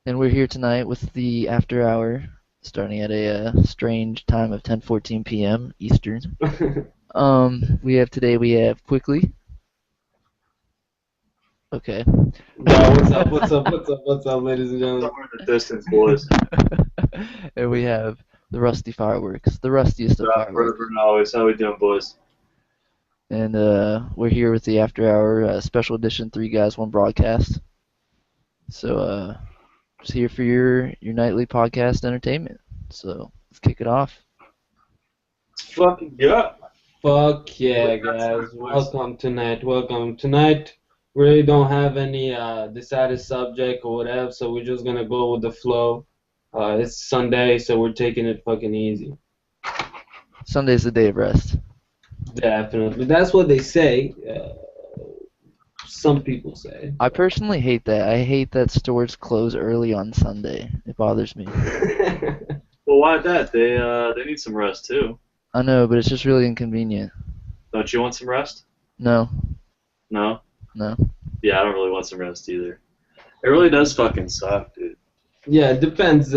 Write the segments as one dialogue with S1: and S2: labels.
S1: And we're here tonight with the after hour, starting at a strange time of 10:14 p.m. Eastern. We have quickly. Okay.
S2: Yo, what's up, ladies and gentlemen?
S3: Somewhere in the distance, boys.
S1: And we have the rusty fireworks, the rustiest of fireworks.
S3: Forever and always. How we doing, boys?
S1: And we're here with the after hour special edition, three guys, one broadcast. So just here for your nightly podcast entertainment. So let's kick it off.
S3: Let's fucking go.
S2: Fuck yeah, guys. Welcome tonight. Welcome tonight. We really don't have any decided subject or whatever, so we're just gonna go with the flow. It's Sunday, so we're taking it fucking easy.
S1: Sunday's the day of rest.
S2: Definitely. That's what they say. Some people say.
S1: I personally hate that. I hate that stores close early on Sunday. It bothers me.
S3: Well, why that? They need some rest too.
S1: I know, but it's just really inconvenient.
S3: Don't you want some rest?
S1: No,
S3: No.
S1: no.
S3: Yeah, I don't really want some rest either. It really does fucking suck, dude.
S2: Yeah, it depends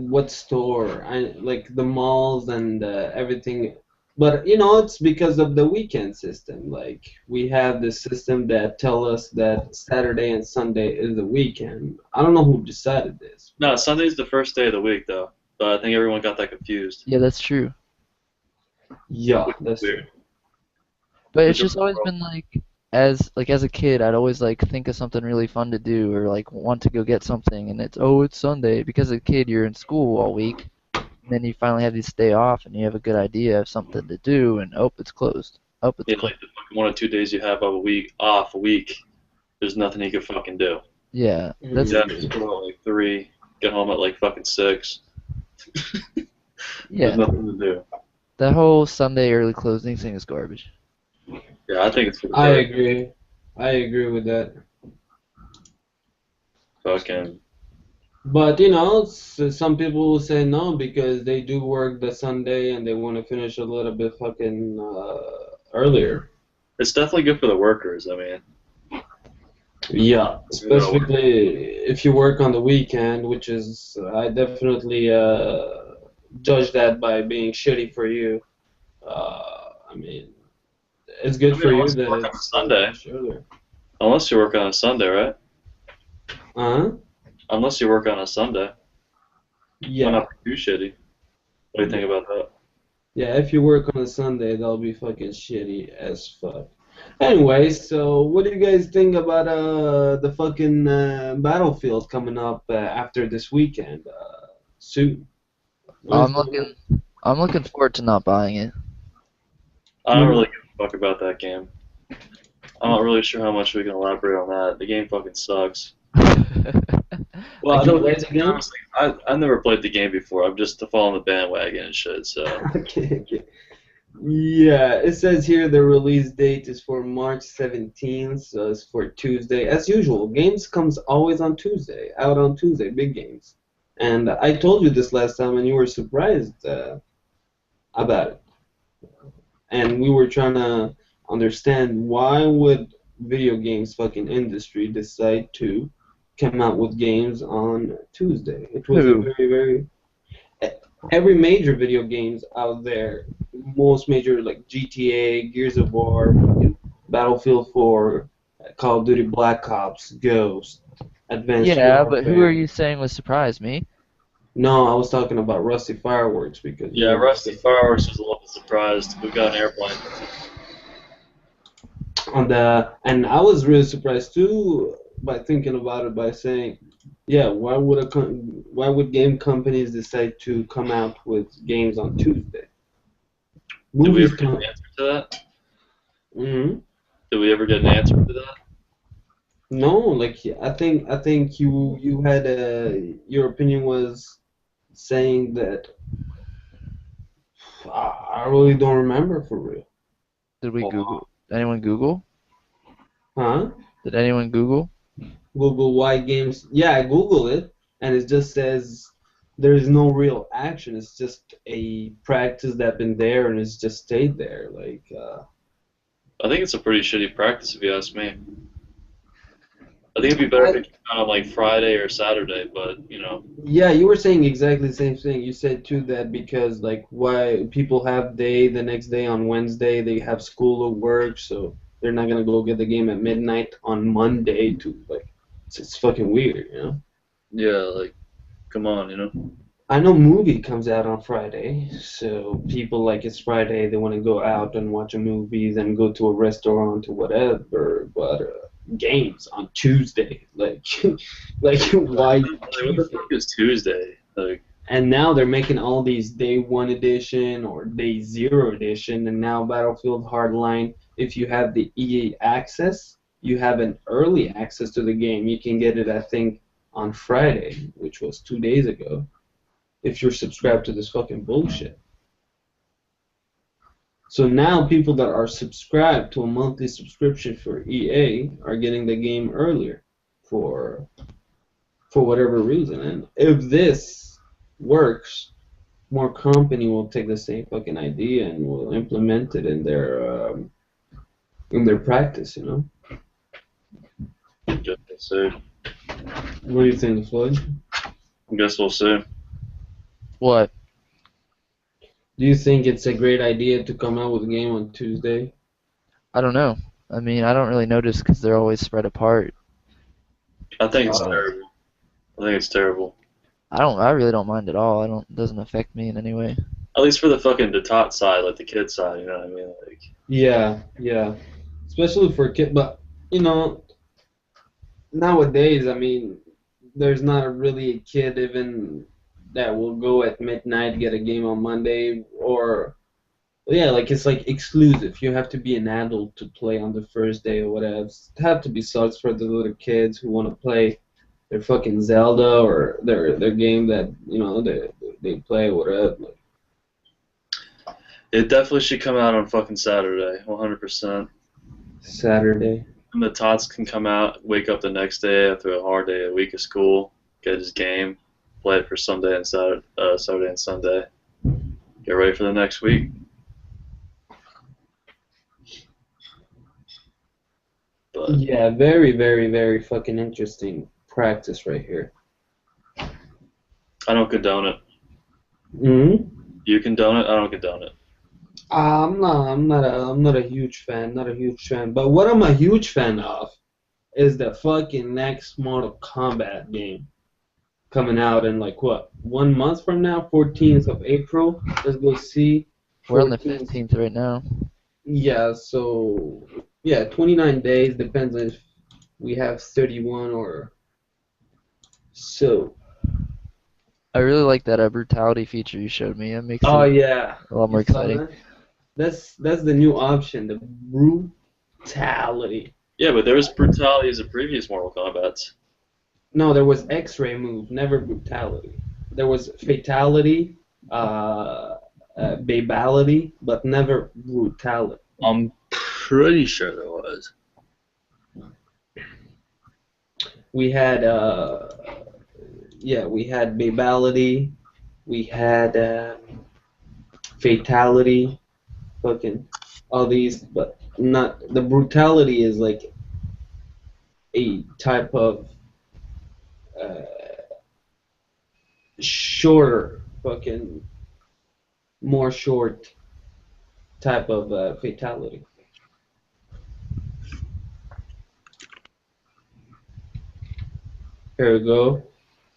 S2: what store. I like the malls and everything. But it's because of the weekend system. Like we have this system that tell us that Saturday and Sunday is the weekend. I don't know who decided this.
S3: No, Sunday's the first day of the week, though. But I think everyone got that confused.
S1: Yeah, that's true.
S2: Yeah, that's
S3: Weird.
S1: But it's just always been as a kid, I'd always think of something really fun to do or want to go get something, and it's Sunday because as a kid you're in school all week, and then you finally have this day off and you have a good idea of something to do, and it's closed. It's
S3: Yeah,
S1: closed.
S3: like the fucking 1 or 2 days you have a week, there's nothing you can fucking do.
S1: Yeah, that's
S3: Yeah, just go at like 3, get home at like fucking 6.
S1: yeah.
S3: There's nothing to do.
S1: That whole Sunday early closing thing is garbage.
S3: Yeah, I think it's for the
S2: I
S3: bird.
S2: agree. I agree with that.
S3: Fucking.
S2: But some people will say no because they do work the Sunday and they want to finish a little bit fucking earlier.
S3: It's definitely good for the workers. I mean,
S2: Yeah, specifically if you work on the weekend, which is I definitely judge that by being shitty for you. I mean, it's good for you
S3: unless you
S2: that
S3: work on a
S2: it's
S3: Sunday.
S2: earlier.
S3: Unless you work on a Sunday, right?
S2: Uh-huh.
S3: Unless you work on a Sunday. Why
S2: Yeah.
S3: not be too shitty? What do you think about that?
S2: Yeah, if you work on a Sunday, that'll be fucking shitty as fuck. Anyway, so what do you guys think about the fucking Battlefield coming up after this weekend? Soon.
S1: I'm looking forward to not buying it.
S3: I don't really give a fuck about that game. I'm not really sure how much we can elaborate on that. The game fucking sucks. Well,
S2: Have you played the game?
S3: honestly, I've never played the game before. I'm just following the bandwagon and shit, so.
S2: Okay. Yeah, it says here the release date is for March 17th, so it's for Tuesday. As usual, games comes always on Tuesday, out on Tuesday, big games. And I told you this last time, and you were surprised about it. And we were trying to understand why would video games fucking industry decide to come out with games on Tuesday. It was a
S1: Who?
S2: very, very every major video games out there, most major like GTA, Gears of War, fucking Battlefield 4, Call of Duty Black Ops, Ghost, Advanced
S1: Yeah, but who are
S2: Warfare.
S1: you saying was surprised? Me?
S2: No, I was talking about Rusty Fireworks because
S3: Yeah, Rusty Fireworks was a little surprised. We got an airplane.
S2: and I was really surprised too by thinking about it by saying, yeah, why would game companies decide to come out with games on Tuesday?
S3: Did we
S2: Movies
S3: ever get
S2: come.
S3: an answer to that?
S2: Hmm.
S3: Did we ever get an answer to that?
S2: No, like I think you had your opinion was saying that I really don't remember for real.
S1: Did we
S3: Well,
S1: Google? Anyone Google?
S2: Huh?
S1: Did anyone Google?
S2: Google why games. Yeah, I Google it, and it just says there is no real action. It's just a practice that been there, and it's just stayed there. Like,
S3: I think it's a pretty shitty practice, if you ask me. I think it'd be better if it came out on like Friday or Saturday, but
S2: Yeah, you were saying exactly the same thing. You said too that because like why people have day the next day on Wednesday, they have school or work, so they're not gonna go get the game at midnight on Monday to like it's fucking weird, you know?
S3: yeah, like come on.
S2: I know movie comes out on Friday, so people like it's Friday, they want to go out and watch a movie, then go to a restaurant or whatever. But games on Tuesday, like, like why
S3: Like, what the fuck is Tuesday? Like,
S2: and now they're making all these day one edition or day zero edition, and now Battlefield Hardline. If you have the EA access, you have an early access to the game. You can get it, I think, on Friday, which was 2 days ago. If you're subscribed to this fucking bullshit. So now people that are subscribed to a monthly subscription for EA are getting the game earlier for whatever reason. And if this works, more company will take the same fucking idea and will implement it in their practice. You know.
S3: guess we'll see.
S2: What do you think, Floyd?
S3: I guess we'll see.
S1: What?
S2: Do you think it's a great idea to come out with a game on Tuesday?
S1: I don't know. I mean, I don't really notice because they're always spread apart.
S3: I think it's
S2: Uh,
S3: terrible. I think it's terrible.
S1: I really don't mind at all. It doesn't affect me in any way.
S3: At least for the fucking Detot side, like the kid side, you know what I mean? Like,
S2: Yeah, yeah. Especially for kid, but you know, nowadays, I mean, there's not really a kid even that will go at midnight get a game on Monday or yeah, like it's like exclusive. You have to be an adult to play on the first day or whatever. It have to be sucks for the little kids who want to play their fucking Zelda or their game that they play or whatever. Like,
S3: it definitely should come out on fucking Saturday, 100%.
S2: Saturday.
S3: And the tots can come out, wake up the next day after a hard day, a week of school, get his game, play it for Sunday and Saturday and Sunday. Get ready for the next week. But
S2: Yeah, very, very, very fucking interesting practice right here.
S3: I don't condone it.
S2: Hmm.
S3: You condone it. I don't condone it.
S2: I'm not a huge fan, not a huge fan. But what I'm a huge fan of is the fucking next Mortal Kombat game coming out in like what, 1 month from now, 14th of April. Let's go see.
S1: We're on the
S2: 14th.
S1: 15th right now.
S2: Yeah, so yeah, 29 days depends on if we have 31 or so.
S1: I really like that brutality feature you showed me. It makes
S2: Oh
S1: it
S2: yeah,
S1: a lot more
S2: you saw
S1: exciting.
S2: that? That's the new option, the brutality.
S3: Yeah, but there was brutality as a previous Mortal Kombat.
S2: No, there was X-ray move, never brutality. There was fatality, babality, but never brutality.
S3: I'm pretty sure there was.
S2: We had we had babality, we had fatality, fucking all these, but not the brutality is like a type of uh, shorter, fucking more short type of fatality. Here we go.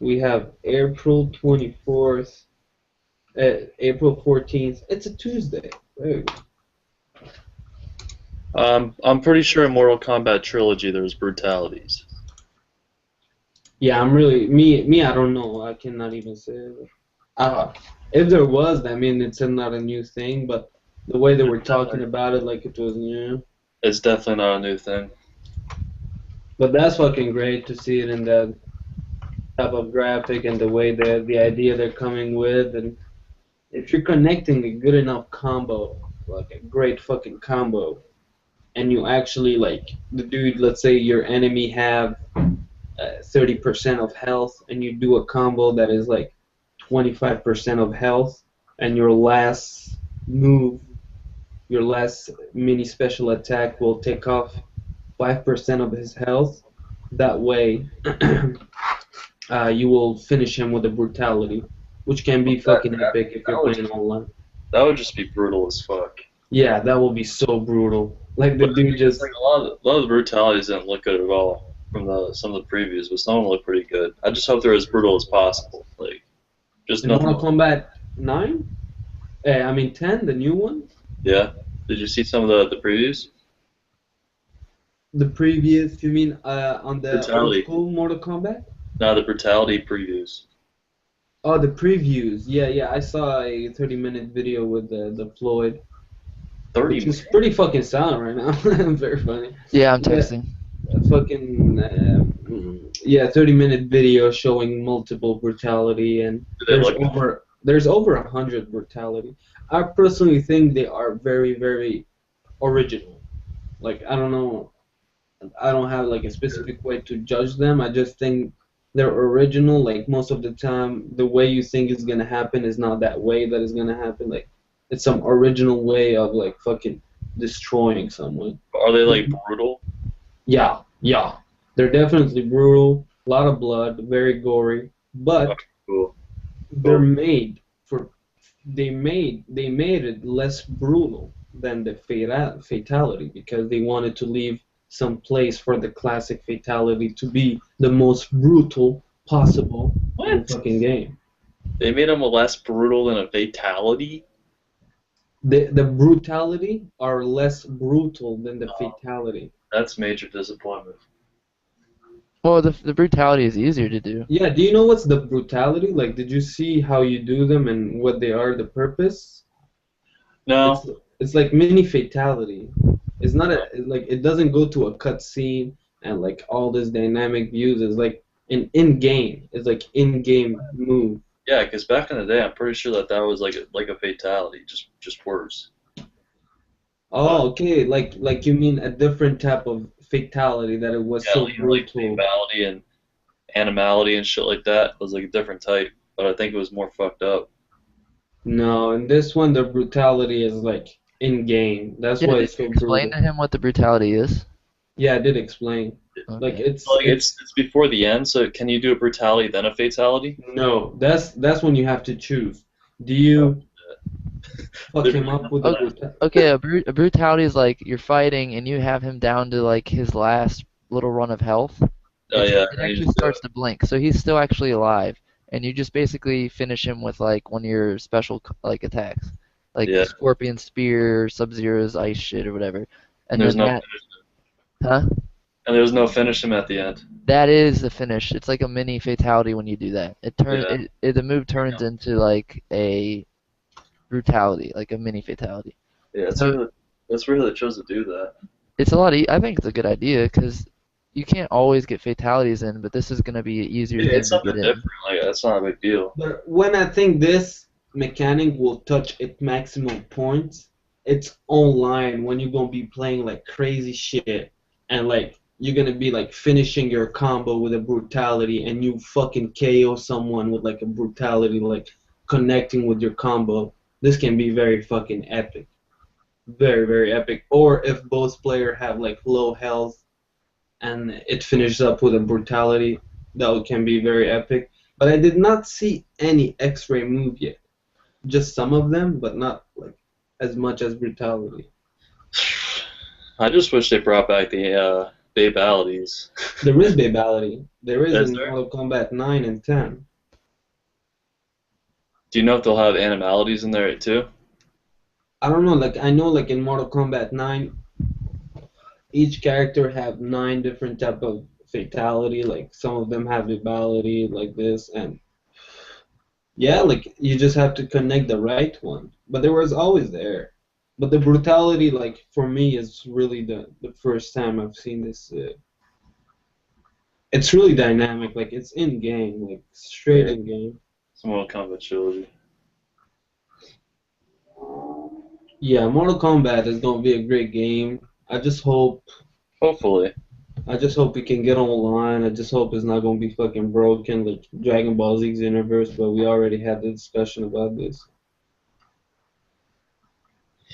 S2: We have April 24th, April 14th. It's a Tuesday. There we go.
S3: I'm pretty sure in Mortal Kombat Trilogy there was brutalities.
S2: Yeah, I'm really me. I don't know. I cannot even say. If there was, I mean, it's not a new thing, but the way they were talking about it, like it was new.
S3: It's definitely not a new thing.
S2: But that's fucking great to see it in that type of graphic and the way the idea they're coming with, and if you're connecting a good enough combo, like a great fucking combo, and you actually like the dude, let's say your enemy have 30% of health, and you do a combo that is like 25% of health, and your last move, your last mini special attack will take off 5% of his health, That way, you will finish him with a brutality, which can be
S3: That,
S2: fucking
S3: that,
S2: epic if
S3: that
S2: you're
S3: would
S2: playing
S3: just
S2: online.
S3: that would just be brutal as fuck.
S2: Yeah, that will be so brutal. Like the
S3: But the
S2: dude
S3: thing is,
S2: just
S3: like a lot of the brutalities didn't look good at all from the some of the previews, but some of them look pretty good. I just hope they're as brutal as possible. Like just
S2: in
S3: nothing.
S2: Mortal Kombat 9. I mean 10, the new one.
S3: Yeah. Did you see some of the previews?
S2: The previous, you mean on the old
S3: Brutality.
S2: school Mortal Kombat?
S3: No, the brutality previews.
S2: Oh, the previews. Yeah, yeah. I saw a 30-minute video with the Floyd,
S3: 30
S2: which is
S3: minutes.
S2: pretty fucking silent right now. Very funny.
S1: Yeah, I'm
S2: Yeah,
S1: texting.
S2: fucking yeah, 30-minute video showing multiple brutality, and
S3: Do they look?
S2: there's over 100 brutality. I personally think they are very very original. Like I don't know, I don't have like a specific way to judge them. I just think they're original. Like most of the time, the way you think is gonna happen is not that way that is gonna happen. Like it's some original way of like fucking destroying someone.
S3: Are they like brutal?
S2: Yeah, yeah. They're definitely brutal, a lot of blood, very gory,
S3: Oh,
S2: but
S3: cool.
S2: they're
S3: Cool.
S2: made for they made it less brutal than the fatality because they wanted to leave some place for the classic fatality to be the most brutal possible in the
S3: What?
S2: fucking game.
S3: They made them less brutal than a fatality?
S2: The brutality are less brutal than the
S3: Oh,
S2: fatality.
S3: that's major disappointment.
S1: Well, the brutality is easier to do.
S2: Yeah, do you know what's the brutality? Like, did you see how you do them and what they are, the purpose?
S3: No.
S2: It's it's like mini fatality. It's not like it doesn't go to a cut scene and like all this dynamic views. It's like an in game. It's like in game move.
S3: Yeah, because back in the day, I'm pretty sure that was like a fatality, just worse. Uh,
S2: Oh, okay. Like you mean a different type of fatality that it was
S3: yeah,
S2: so
S3: like
S2: brutal.
S3: lethality and animality and shit like that was like a different type, but I think it was more fucked up.
S2: No, in this one the brutality is like in game. That's
S1: Yeah,
S2: why
S1: did
S2: it's
S1: you
S2: so
S1: explain
S2: brutal.
S1: to him what the brutality is?
S2: Yeah, I did explain. Like
S1: Okay.
S2: it's
S3: Like
S2: it's
S3: it's before the end, so can you do a brutality then a fatality?
S2: no, that's when you have to choose. Do
S3: Oh,
S2: you fuck
S3: there's
S2: him
S3: really
S2: up
S3: nothing
S2: with the
S1: O-
S3: left.
S2: brutality?
S1: Okay, a brutality is like you're fighting and you have him down to like his last little run of health.
S3: Oh yeah,
S1: It
S3: and you
S1: actually
S3: just do
S1: starts
S3: it.
S1: to blink, so he's still actually alive, and you just basically finish him with like one of your special like attacks, like
S3: Yeah,
S1: Scorpion Spear, Sub-Zero's ice shit or whatever,
S3: and
S1: and then that, huh?
S3: there's no finish him at the end.
S1: That is the finish. It's like a mini fatality when you do that.
S3: Yeah,
S1: The move turns into like a brutality, like a mini fatality.
S3: yeah,
S1: So
S3: it's really they chose to do that.
S1: it's a lot. I think it's a good idea because you can't always get fatalities in, but this is gonna be an easier
S3: It's
S1: thing to
S3: something
S1: get in.
S3: different. Like that's not a big deal.
S2: But when I think this mechanic will touch its maximum points, it's online when you're gonna be playing like crazy shit and like you're gonna be like finishing your combo with a brutality and you fucking KO someone with like a brutality like connecting with your combo. This can be very fucking epic. Very, very epic. Or if both players have like low health and it finishes up with a brutality, that can be very epic. But I did not see any X-ray move yet. Just some of them, but not like as much as brutality.
S3: I just wish they brought back the babalities.
S2: There is babality. There is
S3: Is
S2: in
S3: there?
S2: Mortal Kombat 9 and 10.
S3: Do you know if they'll have animalities in there too?
S2: I don't know. Like I know, like in Mortal Kombat 9, each character have 9 different type of fatality. Like some of them have babality like this, and yeah, like you just have to connect the right one. But there was always there. But the brutality, like for me, is really the first time I've seen this. It's really dynamic. Like it's in game, like straight
S3: Yeah.
S2: in game.
S3: Some Mortal Kombat trilogy.
S2: Yeah, Mortal Kombat is gonna be a great game.
S3: Hopefully.
S2: I just hope we can get online. I just hope it's not gonna be fucking broken like Dragon Ball Z's universe. But we already had the discussion about this.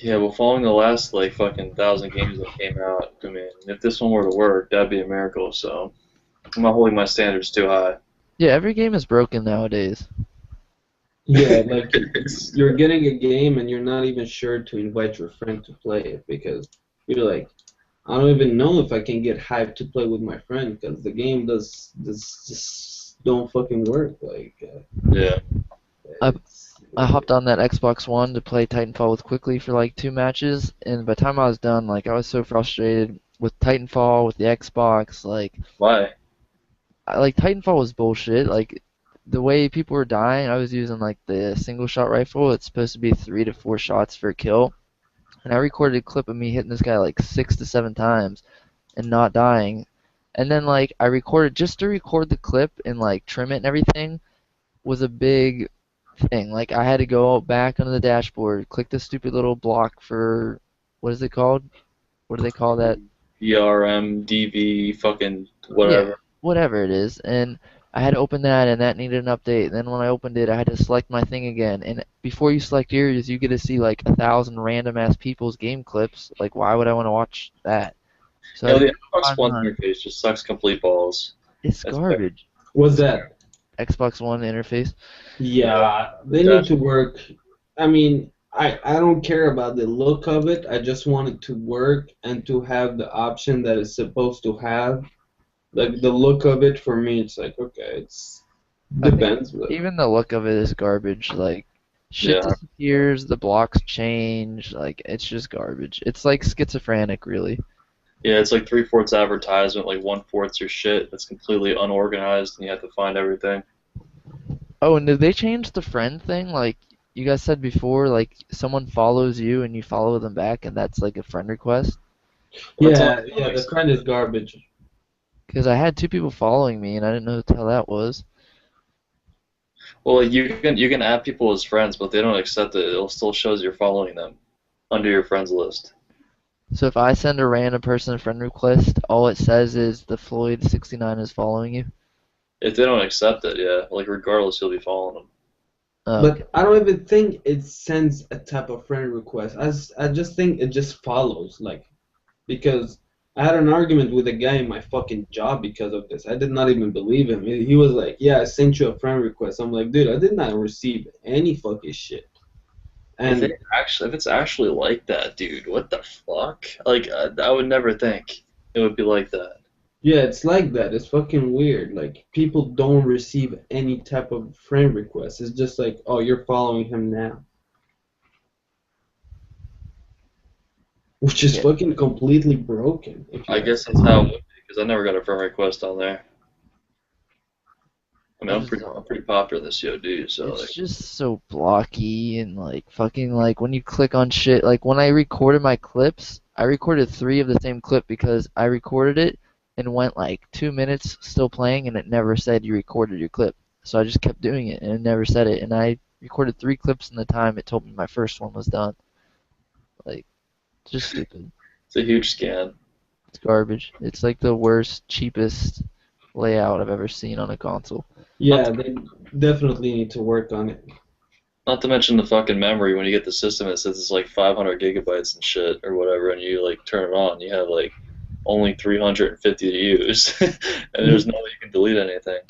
S3: Yeah, well, following the last like fucking 1,000 games that came out, I mean, if this one were to work, that'd be a miracle. So I'm not holding my standards too high.
S1: Yeah, every game is broken nowadays.
S2: Yeah, like you're getting a game and you're not even sure to invite your friend to play it because you're like, I don't even know if I can get hyped to play with my friend because the game does just don't fucking work. Like
S3: Yeah.
S1: I
S2: it's
S1: I hopped on that Xbox One to play Titanfall with Quickly for like 2 matches, and by the time I was done, like I was so frustrated with Titanfall with the Xbox.
S3: Why?
S1: Like Titanfall was bullshit. Like the way people were dying, I was using like the single shot rifle. It's supposed to be 3 to 4 shots for a kill, and I recorded a clip of me hitting this guy like 6 to 7 times and not dying. And then like I recorded just to record the clip and like trim it and everything was a big thing. Like I had to go back onto the dashboard, click the stupid little block for what is it called? What do they call that?
S3: ERM, DV, fucking
S1: Yeah,
S3: whatever.
S1: whatever it is. And I had to open that and that needed an update. And then when I opened it, I had to select my thing again. And before you select yours, you get to see like 1,000 random ass people's game clips. Like why would I want to watch that? So I
S3: You
S1: had
S3: know,
S1: to
S3: the
S1: go
S3: Xbox
S1: find
S3: One
S1: mine.
S3: interface just sucks complete balls.
S1: It's
S3: It's better.
S1: garbage.
S2: what's that?
S1: Xbox One interface.
S3: Yeah.
S2: Yeah,
S3: The
S2: they need
S3: dash.
S2: to work. I mean, I don't care about the look of it. I just want it to work and to have the option that it's supposed to have. Like the look of it for me, it's like okay, it's
S1: I think
S2: depends, but
S1: even the look of it is garbage. Like shit
S3: Yeah.
S1: disappears, the blocks change, like it's just garbage. It's like schizophrenic, really.
S3: Yeah, it's like three-fourths advertisement, like one-fourth's your shit that's completely unorganized and you have to find everything.
S1: Oh, and did they change the friend thing? Like you guys said before, like someone follows you and you follow them back, and that's like a friend request.
S3: Well, that's only
S2: yeah,
S3: like
S2: the friend is garbage.
S1: Because I had 2 people following me and I didn't know what the hell that was.
S3: well, like you can add people as friends, but they don't accept it. It'll still shows you're following them under your friends list.
S1: So if I send a random person a friend request, all it says is the Floyd69 is following you.
S3: If they don't accept it, yeah, like regardless, you'll be following them.
S1: Oh, okay.
S2: But I don't even think it sends a type of friend request. I just think it just follows, like because I had an argument with a guy in my fucking job because of this. I did not even believe him. He was like, "Yeah, I sent you a friend request." I'm like, "Dude, I did not receive any fucking shit." And
S3: If it's actually like that, dude, what the fuck? Like, I would never think it would be like that.
S2: yeah, it's like that. It's fucking weird. Like people don't receive any type of friend request. It's just like, "Oh, you're following him now," which is
S1: Yeah.
S2: fucking completely broken. If
S3: I
S2: you
S3: guess
S2: ask
S3: that's how it
S2: me.
S3: would be because I never got a friend request on there. I mean,
S1: I just
S3: I'm
S1: don't.
S3: pretty popular in this COD, so
S1: It's
S3: like,
S1: just so blocky and like fucking like when you click on shit. Like when I recorded my clips, I recorded 3 of the same clip because I recorded it and went like 2 minutes still playing and it never said you recorded your clip. So I just kept doing it and it never said it. And I recorded 3 clips in the time it told me my first one was done. Like just stupid.
S3: it's a huge scam.
S1: It's garbage. It's like the worst, cheapest layout I've ever seen on a console.
S3: Not
S2: Yeah,
S3: to,
S2: they definitely need to work on it.
S3: not to mention the fucking memory when you get the system, it says it's like 500 gigabytes and shit or whatever, and you like turn it on, you have like only 350 to use, and there's no way you can delete anything.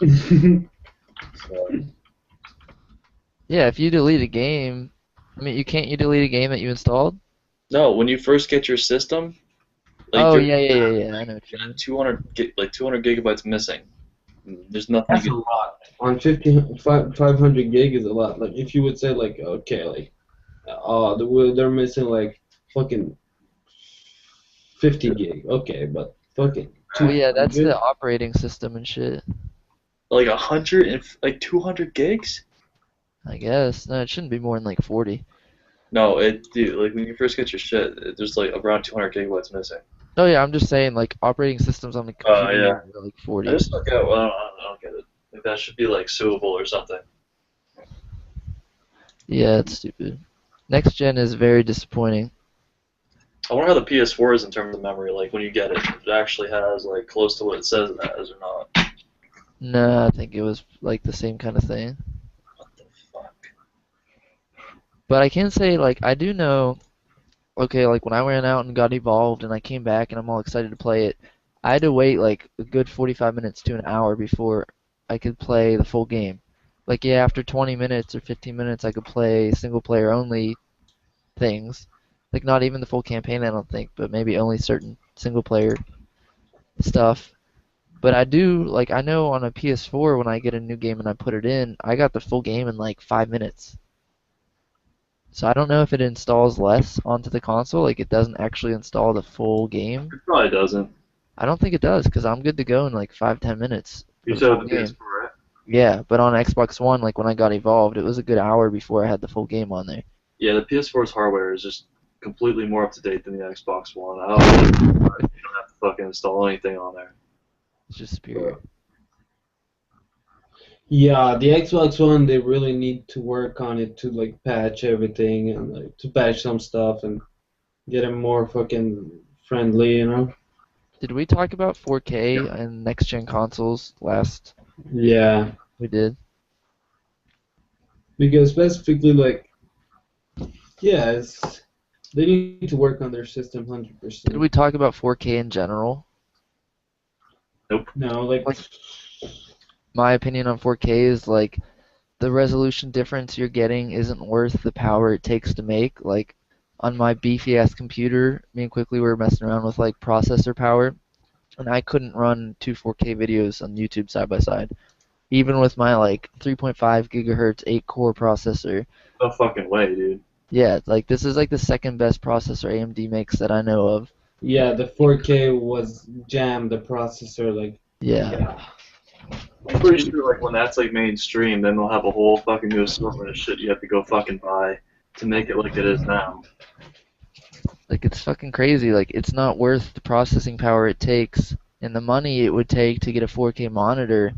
S3: So,
S1: Yeah, if you delete a game, I mean, you delete a game that you installed?
S3: no, when you first get your system, like
S1: Oh
S3: there's
S1: yeah, yeah, yeah, yeah. I know what you mean.
S3: 200 gigabytes missing. There's nothing you
S2: That's a
S3: can.
S2: lot. On 500 gig is a lot. Like if you would say like okay, like oh they're missing like fucking 50 gig. Okay, but fucking
S1: Well, yeah, that's the
S2: 200.
S1: operating system and shit.
S3: Like 100 and like 200 gigs?
S1: I guess. No, it shouldn't be more than like 40.
S3: No, dude, like when you first get your shit, there's like around 200 gigabytes missing.
S1: Oh yeah, I'm just saying like operating systems on the
S3: Yeah.
S1: computer are like
S3: I
S1: 40.
S3: just don't get. Well, I don't get it. Like that should be like suable or something.
S1: Yeah, it's stupid. Next gen is very disappointing.
S3: I wonder how the PS4 is in terms of memory. Like when you get it, if it actually has like close to what it says it has or not.
S1: Nah, I think it was like the same kind of thing.
S3: What the fuck?
S1: But I can say like I do know. Okay, like when I went out and got evolved and I came back and I'm all excited to play it. I had to wait like a good 45 minutes to an hour before I could play the full game. Like yeah, after 20 minutes or 15 minutes I could play single player only things. Like not even the full campaign I don't think, but maybe only certain single player stuff. But I do like I know on a PS4 when I get a new game and I put it in, I got the full game in like 5 minutes. So I don't know if it installs less onto the console, like it doesn't actually install the full game.
S3: It probably doesn't.
S1: I don't think it does because I'm good to go in like 5-10 minutes
S3: You
S1: for the
S3: said
S1: full
S3: with the
S1: game.
S3: PS4, right?
S1: Yeah, but on Xbox One, like when I got Evolved, it was a good hour before I had the full game on there.
S3: Yeah, the PS4's hardware is just completely more up to date than the Xbox One. I don't know. You don't have to fucking install anything on there.
S1: It's just superior.
S2: Yeah, the Xbox One, they really need to work on it to like patch everything and like to patch some stuff and get it more fucking friendly, you know?
S1: Did we talk about 4K and next gen consoles last
S2: Yeah,
S1: we did?
S2: because specifically like yeah, they need to work on their system
S1: Did
S2: 100%.
S1: we talk about 4K in general?
S3: Nope.
S2: No, like
S1: Like my opinion on 4K is like the resolution difference you're getting isn't worth the power it takes to make. Like on my beefy ass computer, me and Quickly were messing around with like processor power, and I couldn't run two 4K videos on YouTube side by side, even with my like 3.5 gigahertz 8 core processor.
S3: No fucking way, dude.
S1: Yeah, like this is like the second best processor AMD makes that I know of.
S2: yeah, the 4K was jammed the processor like
S1: Yeah,
S3: I'm
S1: it's
S3: pretty
S1: really
S3: sure like when that's like mainstream, then they'll have a whole fucking new assortment of shit you have to go fucking buy to make it like it is now.
S1: like it's fucking crazy. Like it's not worth the processing power it takes and the money it would take to get a 4K monitor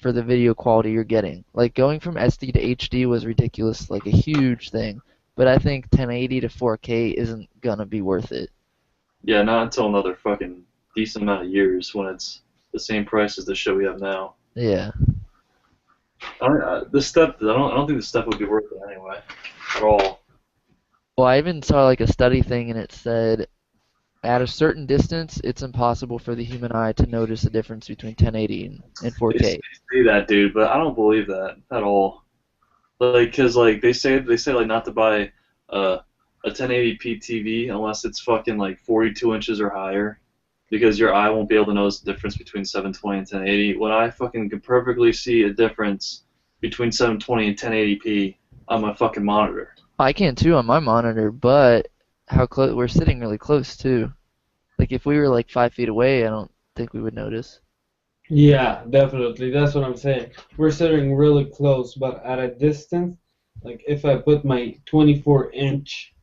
S1: for the video quality you're getting. Like going from SD to HD was ridiculous, like a huge thing. But I think 1080 to 4K isn't gonna be worth it.
S3: Yeah, not until another fucking decent amount of years when it's the same price as the shit we have now.
S1: Yeah.
S3: I don't think the step would be worth it anyway, at all.
S1: Well, I even saw like a study thing and it said at a certain distance, it's impossible for the human eye to notice a difference between 1080 and
S3: They
S1: 4K.
S3: say that, dude, but I don't believe that at all. Like, cause like they say like not to buy a 1080p TV unless it's fucking like 42 inches or higher, because your eye won't be able to notice the difference between 720 and 1080. When I fucking can perfectly see a difference between 720 and 1080p on my fucking monitor.
S1: I can too on my monitor, but how close we're sitting really close too. Like if we were like 5 feet away, I don't think we would notice.
S2: yeah, definitely. That's what I'm saying. We're sitting really close, but at a distance, like if I put my 24-inch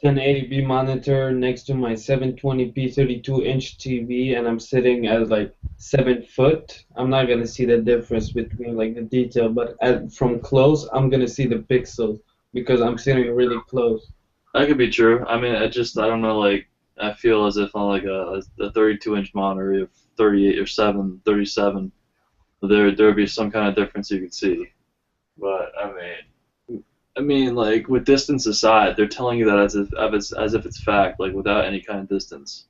S2: 1080p monitor next to my 720p 32-inch TV and I'm sitting at like 7 foot, I'm not gonna see the difference between like the detail, but from close, I'm gonna see the pixels because I'm sitting really close.
S3: That could be true. I mean, I don't know, like, I feel as if on like a 32-inch monitor, if 38 or 37, there'd be some kind of difference you could see. But I mean, like with distance aside, they're telling you that as if it's fact, like without any kind of distance.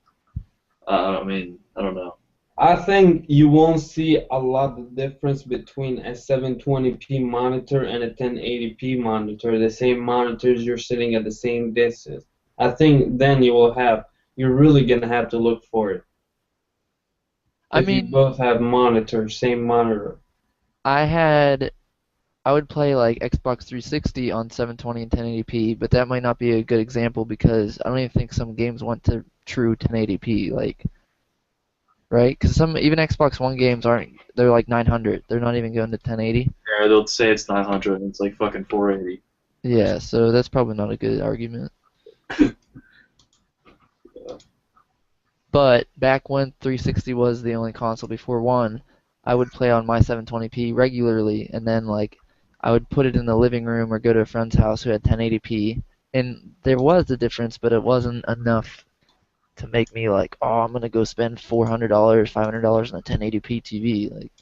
S3: I don't know.
S2: I think you won't see a lot of difference between a 720p monitor and a 1080p monitor, the same monitors you're sitting at the same distance. I think then you're really gonna have to look for it.
S1: I
S2: If you
S1: mean,
S2: both have monitors, same monitor.
S1: I had I would play like Xbox 360 on 720 and 1080p, but that might not be a good example because I don't even think some games went to true 1080p, like right? Because some even Xbox One games aren't. They're like 900. They're not even going to 1080.
S3: Yeah, they'll say it's 900 and it's like fucking 480.
S1: Yeah, so that's probably not a good argument. But back when 360 was the only console before One, I would play on my 720p regularly, and then like I would put it in the living room or go to a friend's house who had 1080p, and there was a difference, but it wasn't enough to make me like, oh, I'm gonna go spend $400, $500 on a 1080p TV. Like,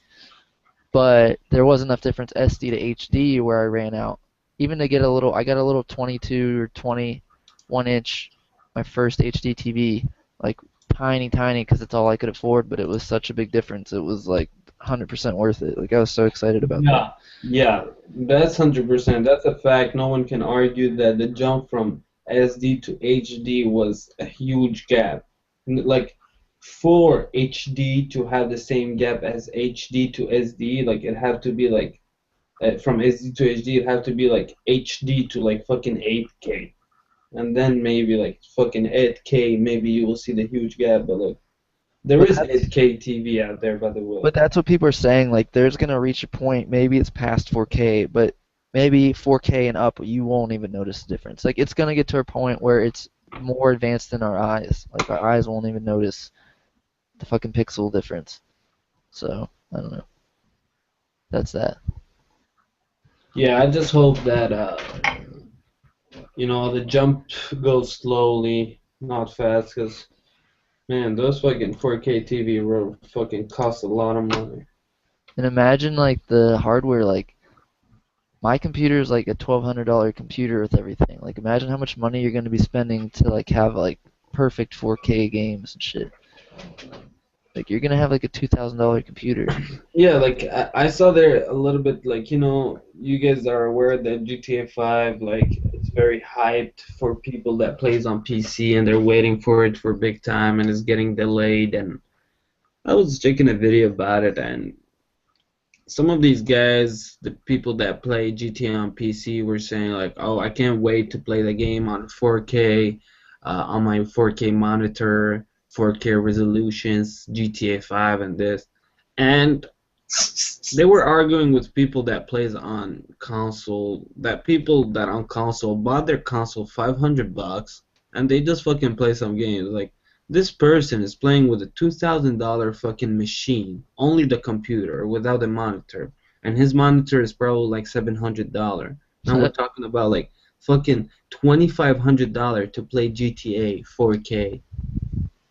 S1: but there was enough difference SD to HD where I ran out. Even to get a little, I got a little 22 or 21 inch, my first HD TV, like tiny, tiny because it's all I could afford, but it was such a big difference. It was like 100% worth it. Like I was so excited about that.
S2: Yeah, yeah, that's 100%. That's a fact. No one can argue that the jump from SD to HD was a huge gap. Like for HD to have the same gap as HD to SD, like it have to be like from SD to HD, it have to be like HD to like fucking 8K, and then maybe like fucking 8K, maybe you will see the huge gap. But like there
S1: But
S2: is
S1: that's
S2: 8K TV out there, by the way.
S1: but that's what people are saying. Like there's gonna reach a point. Maybe it's past 4K, but maybe 4K and up, you won't even notice the difference. Like it's gonna get to a point where it's more advanced than our eyes. Like our eyes won't even notice the fucking pixel difference. So I don't know. That's that.
S2: Yeah, I just hope that the jump goes slowly, not fast, because man, those fucking 4K TV will fucking cost a lot of money.
S1: And imagine like the hardware. Like my computer is like a $1,200 computer with everything. Like imagine how much money you're gonna be spending to like have like perfect 4K games and shit. Like you're gonna have like a $2,000 computer.
S2: Yeah, like I saw there a little bit, like you guys are aware that GTA 5, like it's very hyped for people that plays on PC and they're waiting for it for big time and it's getting delayed. And I was checking a video about it, and some of these guys, the people that play GTA on PC, were saying like, "Oh, I can't wait to play the game on 4K, on my 4K monitor, 4K resolutions, GTA 5, and this." And they were arguing with people that plays on console, that people that on console bought their console $500 and they just fucking play some games. Like this person is playing with a $2,000 fucking machine, only the computer without a monitor, and his monitor is probably like $700. Now we're talking about like fucking $2,500 to play GTA 4K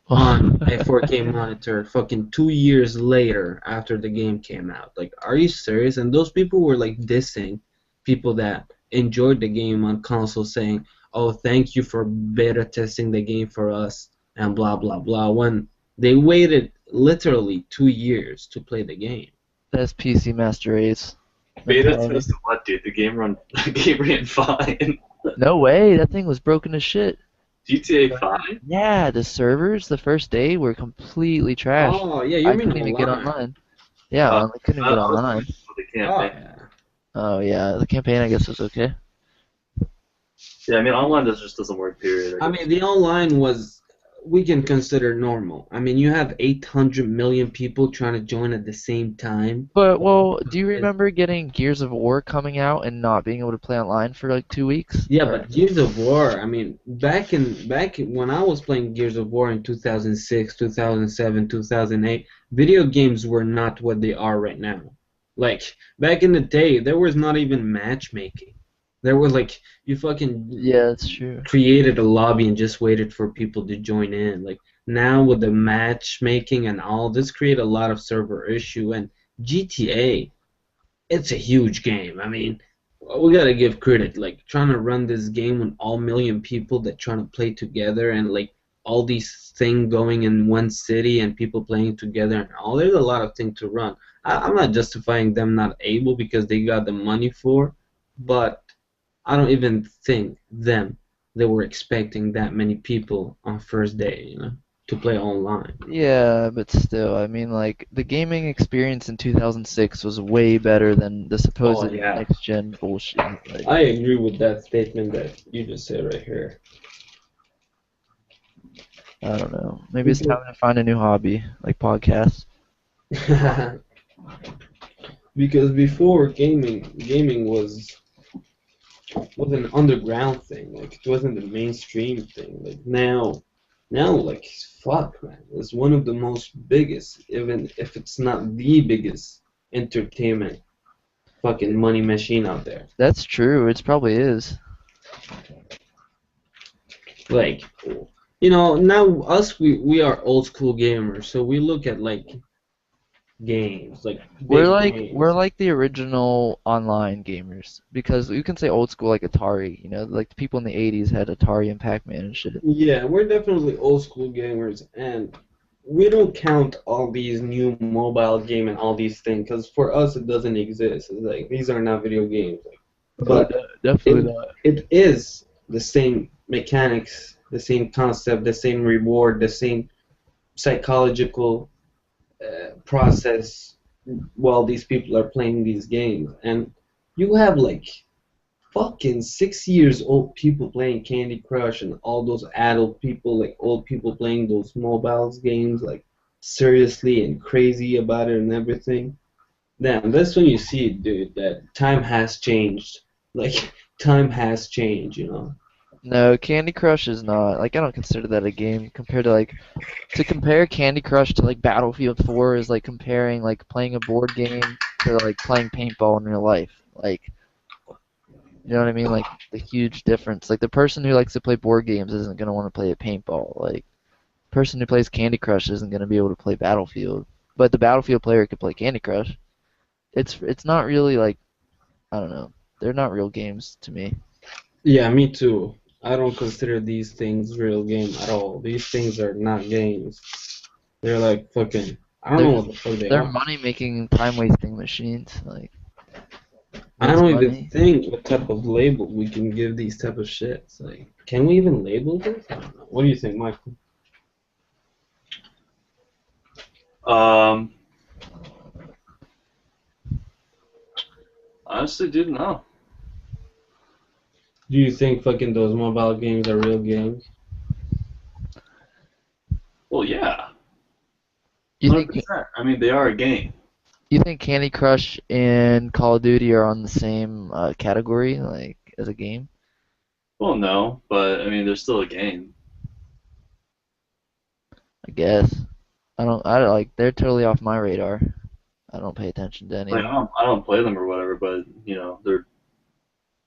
S2: on a 4K monitor fucking 2 years later after the game came out. Like, are you serious? And those people were like dissing people that enjoyed the game on console, saying, "Oh, thank you for beta testing the game for us," and blah blah blah. When they waited literally 2 years to play the game.
S1: That's PC Master Race
S3: Beta
S1: mentality.
S3: test what, dude? The game ran fine.
S1: No way, that thing was broken to shit.
S3: GTA 5?
S1: Yeah, the servers the first day were completely trashed.
S2: Oh yeah, you
S1: I
S2: mean
S1: couldn't even get
S2: online?
S1: online. Yeah, I couldn't even get
S3: I was
S1: online.
S3: waiting for the
S2: Oh
S3: campaign.
S2: yeah.
S1: Oh yeah, the campaign I guess was okay.
S3: Yeah, I mean, online just doesn't work, period.
S2: I mean, the online was, we can consider normal. I mean, you have 800 million people trying to join at the same time.
S1: But well, do you remember getting Gears of War coming out and not being able to play online for like 2 weeks?
S2: Yeah, but Gears of War, I mean, back when I was playing Gears of War in 2006, 2007, 2008, video games were not what they are right now. Like back in the day, there was not even matchmaking. There was like you fucking
S1: Yeah, that's true.
S2: created a lobby and just waited for people to join in. Like now with the matchmaking and all, this create a lot of server issue. And GTA, it's a huge game. I mean, we gotta give credit. Like trying to run this game with all million people that trying to play together, and like all these things going in one city and people playing together and all. There's a lot of things to run. I'm not justifying them not able because they got the money for, but I don't even think they were expecting that many people on first day, to play online.
S1: Yeah, but still, I mean, like the gaming experience in 2006 was way better than the
S2: Oh
S1: supposed
S2: yeah,
S1: next gen bullshit. Like,
S2: I agree with that statement that you just said right here.
S1: I don't know. Maybe it's time to find a new hobby, like podcasts.
S2: Because before gaming was an underground thing. Like it wasn't the mainstream thing. Like now like fuck man, it's one of the most biggest, even if it's not the biggest entertainment fucking money machine out there.
S1: That's true. It probably is.
S2: Like now us we are old school gamers, so we look at like games, like
S1: We're
S2: big
S1: like we're
S2: games.
S1: like the original online gamers because you can say old school like Atari, like the people in the 80s had Atari and Pac-Man and shit.
S2: Yeah, we're definitely old school gamers, and we don't count all these new mobile game and all these things because for us it doesn't exist. It's like these are not video games, like,
S1: Oh,
S2: but
S1: definitely
S2: it
S1: not.
S2: it is the same mechanics, the same concept, the same reward, the same psychological process while these people are playing these games, and you have like fucking 6 years old people playing Candy Crush and all those adult people, like old people playing those mobiles games, like seriously and crazy about it and everything. Damn, that's when you see it, dude, that time has changed. Like, time has changed.
S1: No, Candy Crush is not. Like I don't consider that a game compared to like to compare Candy Crush to like Battlefield 4 is like comparing like playing a board game to like playing paintball in real life. Like, you know what I mean? Like the huge difference. Like the person who likes to play board games isn't gonna want to play a paintball. Like the person who plays Candy Crush isn't gonna be able to play Battlefield. But the Battlefield player could play Candy Crush. It's not really like I don't know. They're not real games to me.
S2: Yeah, me too. I don't consider these things real game at all. These things are not games. They're like fucking. I don't know
S1: They're
S2: what the fuck they
S1: they're
S2: are.
S1: money making, time wasting machines. Like
S2: I
S1: makes
S2: don't even
S1: money.
S2: think what type of label we can give these type of shits. Like, can we even label this? I don't know. What do you think, Michael?
S3: Um, honestly, dude, no.
S2: Do you think fucking those mobile games are real games?
S3: Well, yeah,
S1: You think
S3: 100%. I mean, they are a game.
S1: you think Candy Crush and Call of Duty are on the same category, like as a game?
S3: Well, no, but I mean, they're still a game.
S1: I guess. I don't like they're totally off my radar. I don't pay attention to any of
S3: Like,
S1: them.
S3: I don't play them or whatever, but they're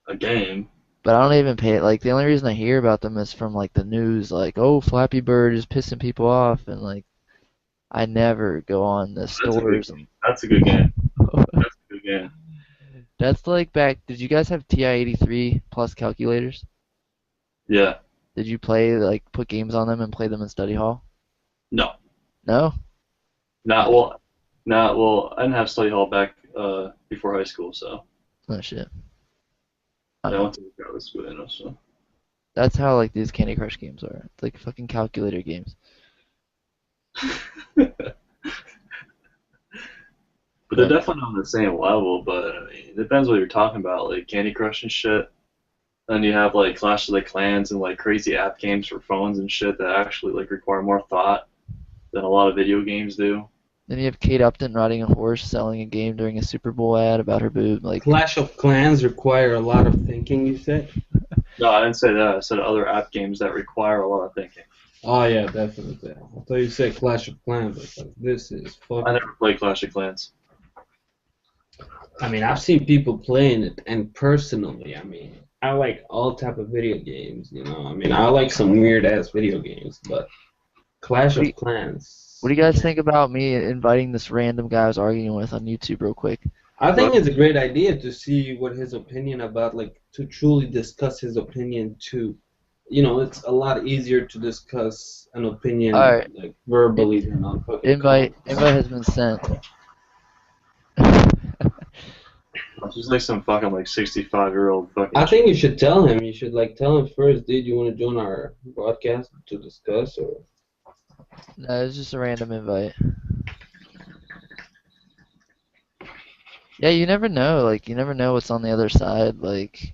S3: a game.
S1: But I don't even pay like the only reason I hear about them is from like the news, like, oh, Flappy Bird is pissing people off and like I never go on the
S3: That's a good.
S1: stores and
S3: That's a good game. That's a good game.
S1: that's like back did you guys have TI-83 plus calculators?
S3: Yeah.
S1: Did you play like put games on them and play them in study hall?
S3: No.
S1: No?
S3: Not well. Not well. I didn't have study hall back before high school, so
S1: Oh shit. I
S3: yeah,
S1: don't
S3: I
S1: know.
S3: went to private school, so.
S1: That's how like these Candy Crush games are. It's like fucking calculator games.
S3: But they're
S1: But
S3: definitely on the same level. But I mean, it depends what you're talking about, like Candy Crush and shit. Then you have like Clash of the Clans and like crazy app games for phones and shit that actually like require more thought than a lot of video games do.
S1: then you have Kate Upton riding a horse selling a game during a Super Bowl ad about her boob. Like,
S2: Clash of Clans require a lot of thinking, you said?
S3: No, I didn't say that. I said other app games that require a lot of thinking.
S2: Oh yeah, definitely. I thought you said Clash of Clans. I was like, this is
S3: I
S2: fucking.
S3: never played Clash of Clans.
S2: I mean, I've seen people playing it, and personally, I mean, I like all type of video games. I mean, I like some weird ass video games, but Clash
S1: what do you,
S2: of Clans.
S1: what do you guys think about me inviting this random guy I was arguing with on YouTube real quick?
S2: I think
S3: But
S2: it's a great idea to see what his opinion about, like, to truly discuss his opinion too. It's a lot easier to discuss an
S1: All
S2: opinion
S1: right,
S2: like verbally than on fucking
S1: invite
S2: comments.
S1: has been sent.
S3: she's like some fucking like 65-year-old fucking.
S2: I think you should tell him. You should like tell him first, dude. You want to join our broadcast to discuss, or
S1: No, it's just a random invite. Yeah, you never know. Like, you never know what's on the other side. Like,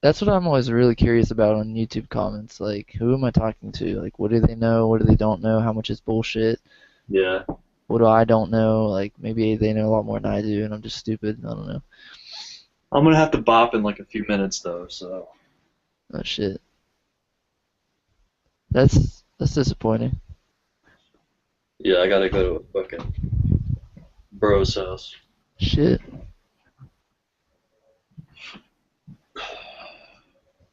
S1: that's what I'm always really curious about on YouTube comments. Like, who am I talking to? Like, what do they know? What do they don't know? How much is bullshit?
S3: Yeah.
S1: What do I don't know? Like, maybe they know a lot more than I do, and I'm just stupid. I don't know.
S3: I'm gonna have to bop in like a few minutes though, so.
S1: Oh shit. That's disappointing.
S3: Yeah, I gotta go to a fucking bro's house.
S1: Shit.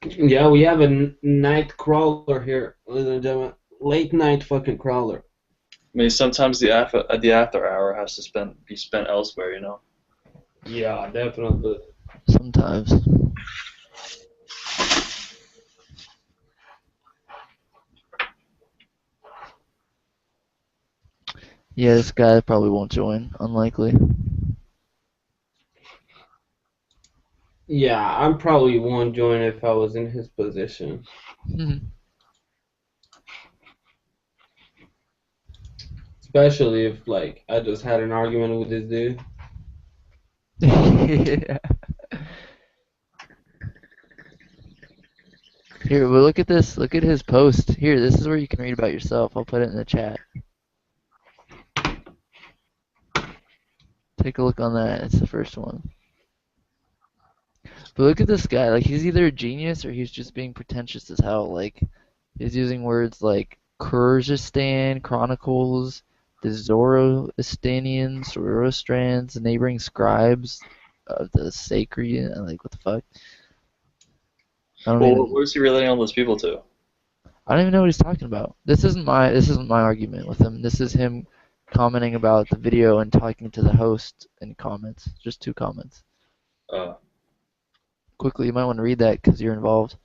S2: yeah, we have a night crawler here, ladies and gentlemen. Late night fucking crawler.
S3: I mean, sometimes the after hour has to be spent elsewhere, you know.
S2: Yeah, definitely.
S1: Sometimes. Yeah, this guy probably won't join. Unlikely.
S2: Yeah, I probably won't join if I was in his position. Especially if like I just had an argument with this dude.
S1: Yeah. Here, well, look at this. Look at his post. Here, this is where you can read about yourself. I'll put it in the chat. Take a look on that. It's the first one. But look at this guy. Like, he's either a genius or he's just being pretentious as hell. Like, he's using words like Kyrgyzstan, Chronicles, the Zoroastrians, Zoroastrians, neighboring scribes of the sacred. Like, what the fuck? I don't
S3: Well,
S1: even.
S3: what is he relating all those people to?
S1: I don't even know what he's talking about. This isn't my argument with him. This is him commenting about the video and talking to the host in comments. Just two comments.
S3: Uh,
S1: Quickly, you might want to read that because you're involved.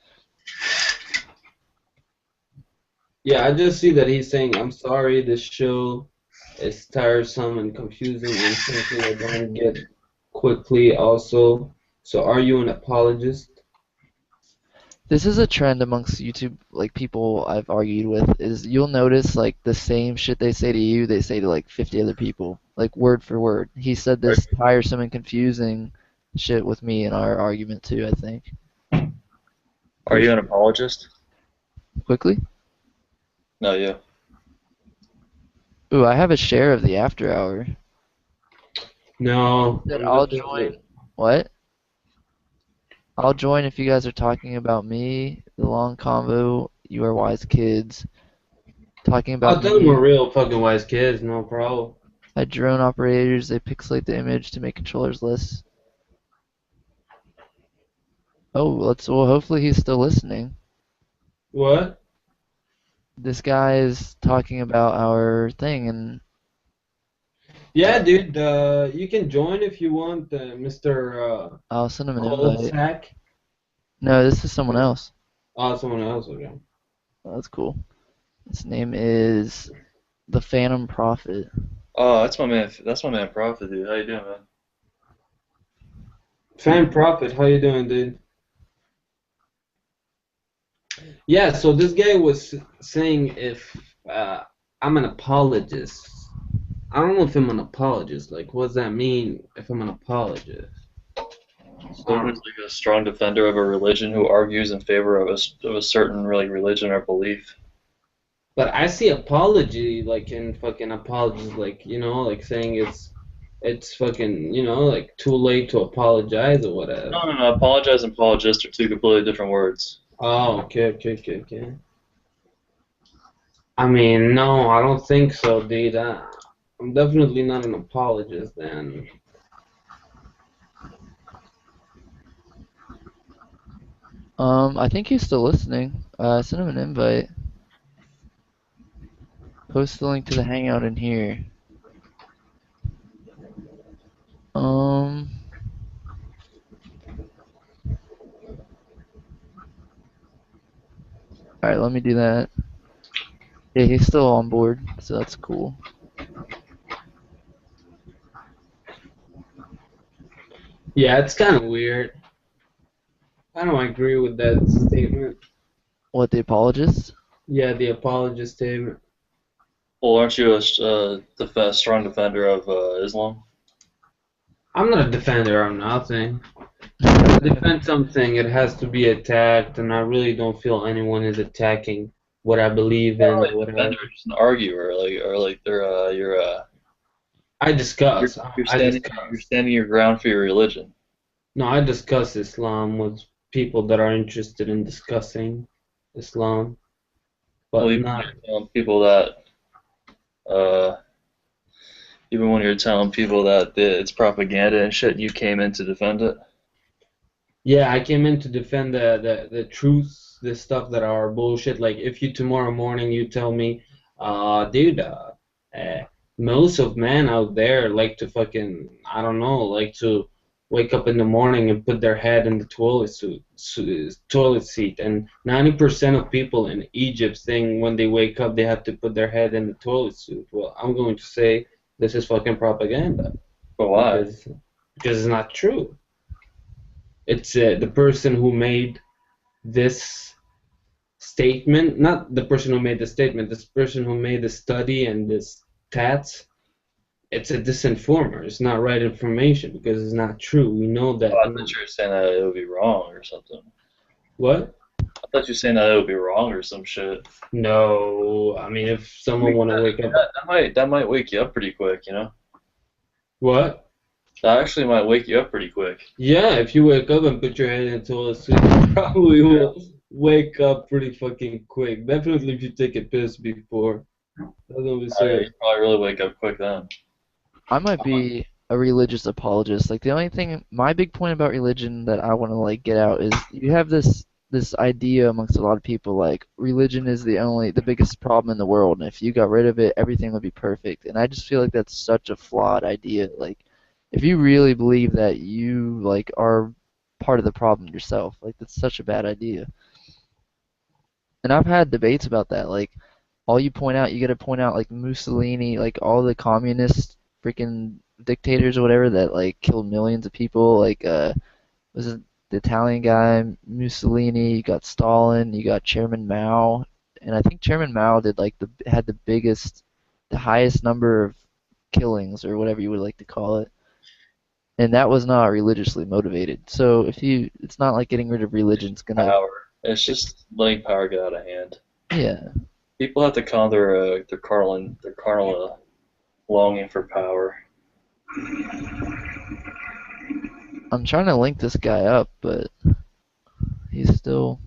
S2: Yeah, I just see that he's saying, "I'm sorry, this show is tiresome and confusing and something I don't get quickly." Also, so are you an apologist?
S1: This is a trend amongst YouTube like people I've argued with is you'll notice like the same shit they say to you, they say to like 50 other people, like word for word. He said
S3: are,
S1: this tiresome and confusing shit with me in our argument too, I think.
S3: are
S1: Pretty
S3: you an
S1: sure.
S3: apologist?
S1: Quickly.
S3: No, you.
S1: Ooh, I have a share of the after hour.
S2: No,
S1: Said
S2: I'm
S1: I'll
S2: definitely.
S1: join. What? I'll join if you guys are talking about me, the long convo, you are wise kids. Talking about
S2: I'll tell them we're
S1: me,
S2: real fucking wise kids, no problem.
S1: I drone operators, they pixelate the image to make controllers less. Oh, well, hopefully he's still listening.
S2: What?
S1: This guy is talking about our thing, and
S2: Yeah,
S1: uh,
S2: dude. You can join if you want, Mr.
S1: I'll send him an
S2: Cold
S1: invite.
S2: Sack.
S1: No, this is someone else.
S2: Oh, someone else. Okay.
S1: Oh, that's cool. His name is the Phantom Prophet.
S3: Oh, that's my man. That's my man, Prophet, dude. How you doing, man?
S2: Fan Profit, how you doing, dude? Yeah, so this guy was saying if I'm an apologist. I don't know if I'm an apologist. Like, what does that mean if I'm an apologist?
S3: Someone who's like a strong defender of a religion who argues in favor of a certain like religion or belief.
S2: But I see apology like in fucking apologies, like like saying it's fucking like too late to apologize or whatever.
S3: No, no, no. Apologize and apologist are two completely different words.
S2: Oh, okay, okay, okay, okay. I mean, no, I don't think so, dude. I'm definitely not an apologist, then.
S1: I think he's still listening. I sent him an invite. Post the link to the hangout in here. Um, alright, let me do that. Yeah, he's still on board, so that's cool.
S2: Yeah, it's kind of weird. I don't agree with that statement.
S1: What, the apologist?
S2: Yeah, the apologist statement.
S3: Well, aren't you a strong defender of Islam?
S2: I'm not a defender of nothing. If I defend something, it has to be attacked, and I really don't feel anyone is attacking what I believe
S3: Not
S2: in
S3: really
S2: or
S3: a
S2: whatever.
S3: defender, just an arguer, or like they're
S2: I discuss.
S3: you're
S2: I
S3: you're
S2: discuss.
S3: standing your ground for your religion.
S2: No, I discuss Islam with people that are interested in discussing Islam,
S3: Well,
S2: but
S3: even when
S2: not.
S3: you're telling people that uh, even when you're telling people that it's propaganda and shit, you came in to defend it.
S2: Yeah, I came in to defend the truths, the stuff that are bullshit. Like if you tomorrow morning you tell me, dude, Uh, Most of men out there like to fucking, I don't know, like to wake up in the morning and put their head in the toilet seat. And 90% of people in Egypt think when they wake up they have to put their head in the toilet seat. Well, I'm going to say this is fucking propaganda
S3: But why?
S2: because it's not true. It's the person who made this statement, not the person who made the statement, this person who made the study and this stats. It's a disinformer. It's not right information because it's not true. We know
S3: Oh,
S2: that.
S3: I thought you were saying that it would be wrong or something.
S2: What?
S3: I thought you were saying that it would be wrong or some shit.
S2: No, I mean if someone want to wake up.
S3: That might wake you up pretty quick, you know?
S2: What?
S3: That actually might wake you up pretty quick.
S2: Yeah, if you wake up and put your head into a sleep, you probably will wake up pretty fucking quick. Definitely if you take a piss before. That's gonna be
S3: You
S2: serious.
S3: probably really wake up quick then.
S1: I might be a religious apologist. Like the only thing, my big point about religion that I want to like get out is you have this idea amongst a lot of people like religion is the biggest problem in the world, and if you got rid of it, everything would be perfect. And I just feel like that's such a flawed idea. Like if you really believe that you like are part of the problem yourself, like that's such a bad idea. And I've had debates about that. Like all you point out, you got to point out like Mussolini, like all the communist freaking dictators or whatever that like killed millions of people. Like was it the Italian guy Mussolini? You got Stalin, you got Chairman Mao, and I think Chairman Mao did like the highest number of killings or whatever you would like to call it. And that was not religiously motivated. So it's not like getting rid of religion's gonna,
S3: Power. It's just letting power get out of hand.
S1: yeah.
S3: People have to calm their carnal longing for power.
S1: I'm trying to link this guy up, but he's still.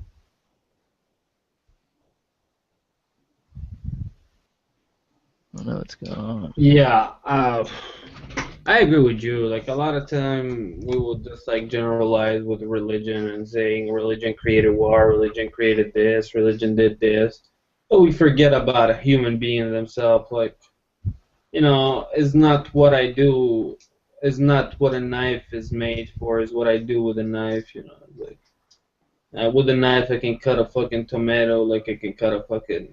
S1: I don't know what's going on.
S2: Yeah, I agree with you. Like a lot of time, we will just like generalize with religion and saying religion created war, religion created this, religion did this, but we forget about a human being themselves. Like is not what I do, is not what a knife is made for. Is what I do with a knife. Like with a knife, I can cut a fucking tomato, like I can cut a fucking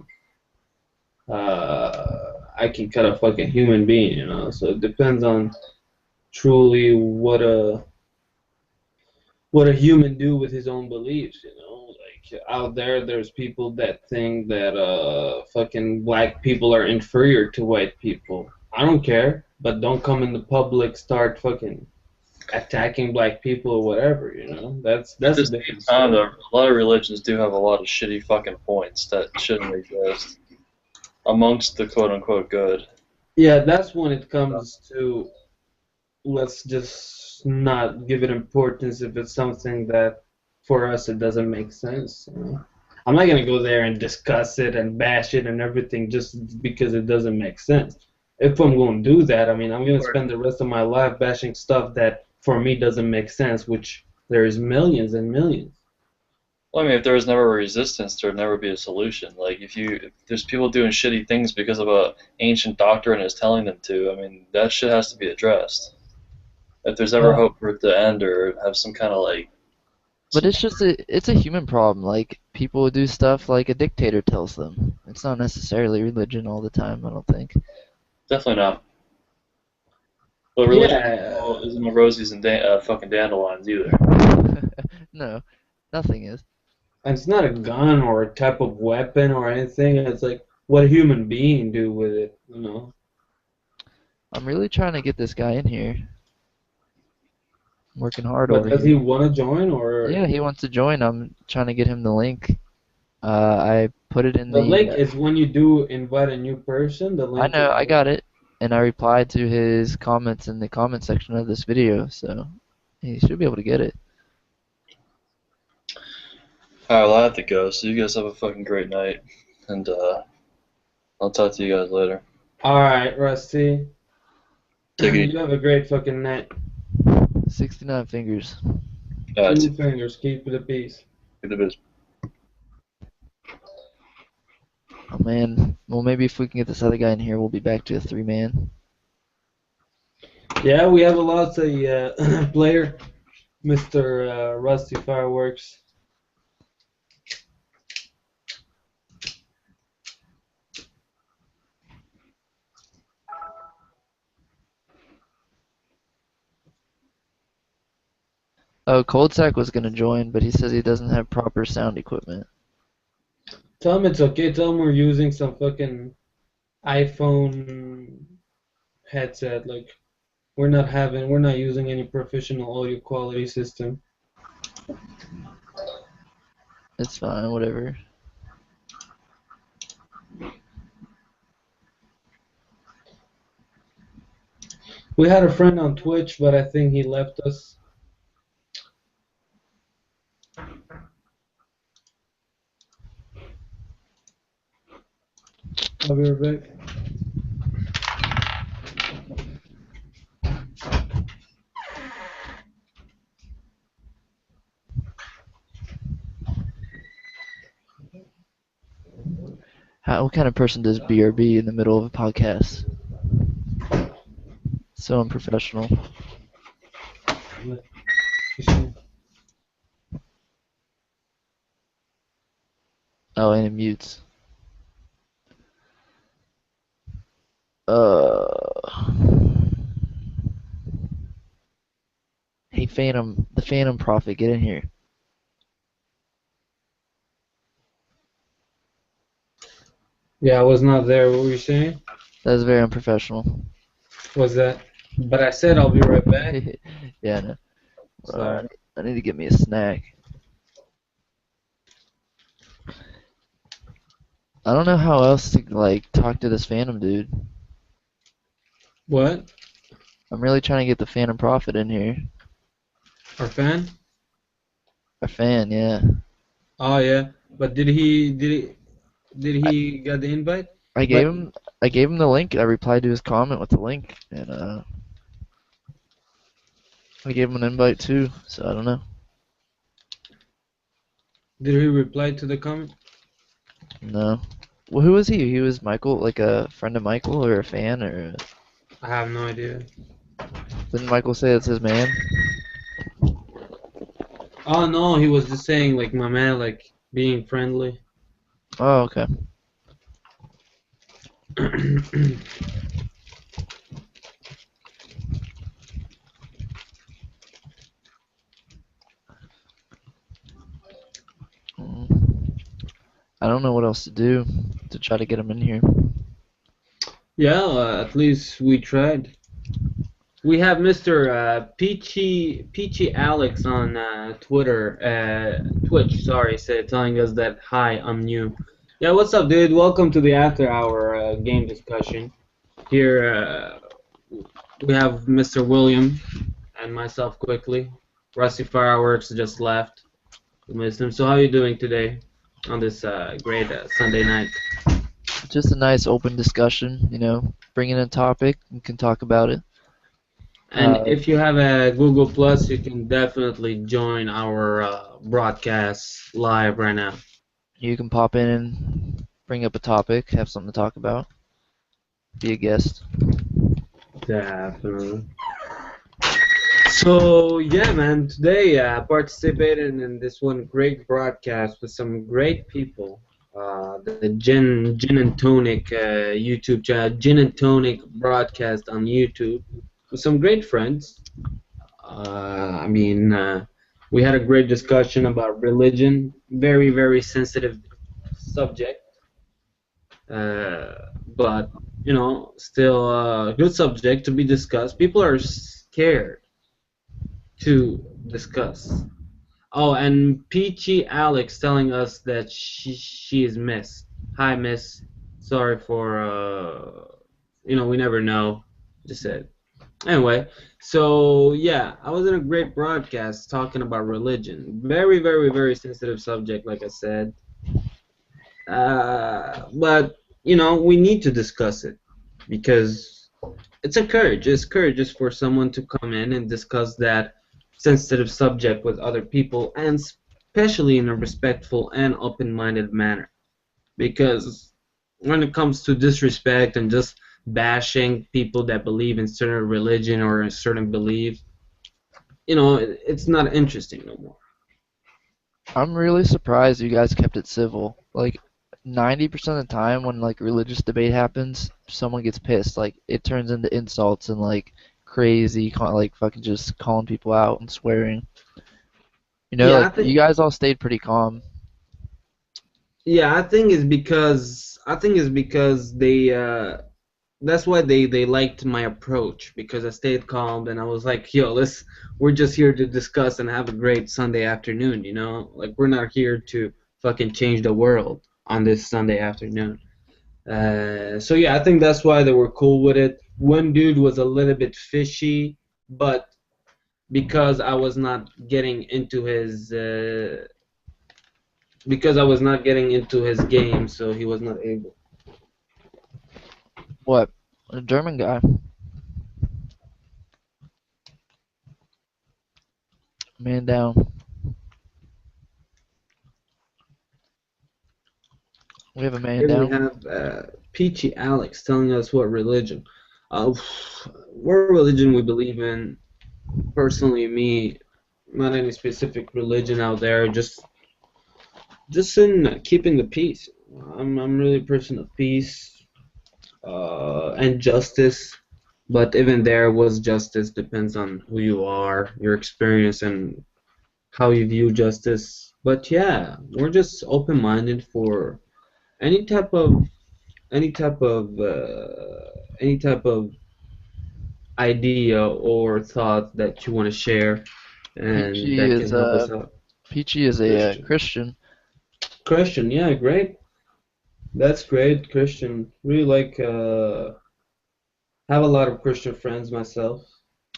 S2: I can cut a fucking human being. So it depends on truly what a human do with his own beliefs. Like out there, there's people that think that fucking black people are inferior to white people. I don't care, but don't come in the public start fucking attacking black people or whatever. That's a
S3: Just
S2: different
S3: found
S2: story.
S3: a lot of religions do have a lot of shitty fucking points that shouldn't exist amongst the quote unquote good.
S2: Yeah, that's when it comes to let's just not give it importance if it's something that for us it doesn't make sense. I'm not gonna go there and discuss it and bash it and everything just because it doesn't make sense. If I'm gonna do that, I mean I'm gonna spend the rest of my life bashing stuff that for me doesn't make sense, which there's millions and millions.
S3: Well, I mean, if there was never a resistance, there would never be a solution. Like, if there's people doing shitty things because of a ancient doctrine is telling them to, I mean, that shit has to be addressed. If there's ever
S2: Uh,
S3: hope for it to end or have some kind of like,
S1: But
S3: some,
S1: it's a human problem. Like people do stuff like a dictator tells them. It's not necessarily religion all the time, I don't think.
S3: definitely not. But religion
S2: yeah,
S3: isn't all roses and fucking dandelions either.
S1: No, nothing is.
S2: and it's not a gun or a type of weapon or anything. It's like what a human being do with it.
S1: I'm really trying to get this guy in here. I'm working hard
S2: But
S1: over
S2: does he
S1: here.
S2: want to join or
S1: Yeah, he wants to join. I'm trying to get him the link. I put it in
S2: the
S1: the.
S2: link is when you do invite a new person, the
S1: I
S2: link
S1: know,
S2: is
S1: I got it, and I replied to his comments in the comment section of this video, so he should be able to get it.
S3: Alright, well, I have to go. So you guys have a fucking great night, and I'll talk to you guys later.
S2: all right, Rusty.
S3: Take it easy.
S2: You have a great fucking night.
S1: 69 fingers.
S2: Two fingers, keep the peace.
S3: Take the biz.
S1: Oh man. Well, maybe if we can get this other guy in here, we'll be back to a three-man.
S2: Yeah, we have a lot of player, Mr. Rusty Fireworks.
S1: Oh, Coldsack was gonna join, but he says he doesn't have proper sound equipment.
S2: Tell him it's okay. Tell him we're using some fucking iPhone headset. Like we're not using any professional audio quality system.
S1: It's fine, whatever.
S2: We had a friend on Twitch, but I think he left us. I'll be right back.
S1: What kind of person does BRB in the middle of a podcast? So unprofessional. Oh, and it mutes. Hey, Phantom, the Phantom Prophet, get in here.
S2: Yeah, I was not there. What were you saying?
S1: That was very unprofessional.
S2: Was that? But I said I'll be right back.
S1: Yeah, I know.
S2: So
S1: I need to get me a snack. I don't know how else to like talk to this Phantom dude.
S2: what?
S1: I'm really trying to get the Phantom Prophet in here.
S2: Our fan?
S1: A fan, yeah.
S2: Oh yeah. But did he get the invite?
S1: I
S2: But
S1: gave him I gave him the link. I replied to his comment with the link, and I gave him an invite too. So I don't know.
S2: did he reply to the comment?
S1: No. Well, who was he? He was Michael, like a friend of Michael, or a fan, or
S2: I have no idea.
S1: didn't Michael say it's his man?
S2: Oh no, he was just saying like my man, like being friendly.
S1: Oh, okay. Mm. I don't know what else to do to try to get him in here.
S2: Yeah, at least we tried. We have Mr. Peachy Alex on Twitch. Sorry, said telling us that hi, I'm new. Yeah, what's up, dude? Welcome to the After Hour game discussion. Here we have Mr. William and myself quickly. Rusty Fireworks just left. We missed him. So how are you doing today on this great Sunday night?
S1: Just a nice open discussion, bring in a topic and can talk about it.
S2: And if you have a Google Plus, you can definitely join our broadcast live right now.
S1: You can pop in and bring up a topic, have something to talk about, be a guest.
S2: Definitely. So yeah, man. Today I participated in this one great broadcast with some great people. The Gin and Tonic YouTube channel, Gin and Tonic broadcast on YouTube with some great friends. We had a great discussion about religion. Very, very sensitive subject. But still a good subject to be discussed. People are scared to discuss. Oh, and Peachy Alex telling us that she is Miss. Hi, Miss. Sorry for we never know. Just said. Anyway, so yeah, I was in a great broadcast talking about religion. Very, very, very sensitive subject, like I said. But we need to discuss it because it's a courage. It's courage just for someone to come in and discuss that sensitive subject with other people, and especially in a respectful and open-minded manner. Because when it comes to disrespect and just bashing people that believe in certain religion or a certain belief, it's not interesting no more.
S1: I'm really surprised you guys kept it civil. Like 90% of the time when like religious debate happens, someone gets pissed. Like it turns into insults and like crazy, like fucking just calling people out and swearing.
S2: Yeah,
S1: Like you guys all stayed pretty calm.
S2: I think it's because that's why they liked my approach because I stayed calm and I was like, yo, we're just here to discuss and have a great Sunday afternoon, like we're not here to fucking change the world on this Sunday afternoon. So yeah, I think that's why they were cool with it. One dude was a little bit fishy, but because I was not getting into his game, so he was not able.
S1: What? A German guy. Man down. We have a man
S2: Here we
S1: down.
S2: have Peachy Alex telling us what religion. Uh, what religion we believe in. Personally, me, not any specific religion out there. Just in keeping the peace. I'm really a person of peace and justice. But even there was justice depends on who you are, your experience, and how you view justice. But yeah, we're just open-minded for any type of any type of any type of idea or thought that you want to share and
S1: Peachy
S2: that
S1: is
S2: can help us out.
S1: Peachy is a
S2: Christian.
S1: Christian.
S2: Christian, yeah, great. That's great, Christian. Really like have a lot of Christian friends myself.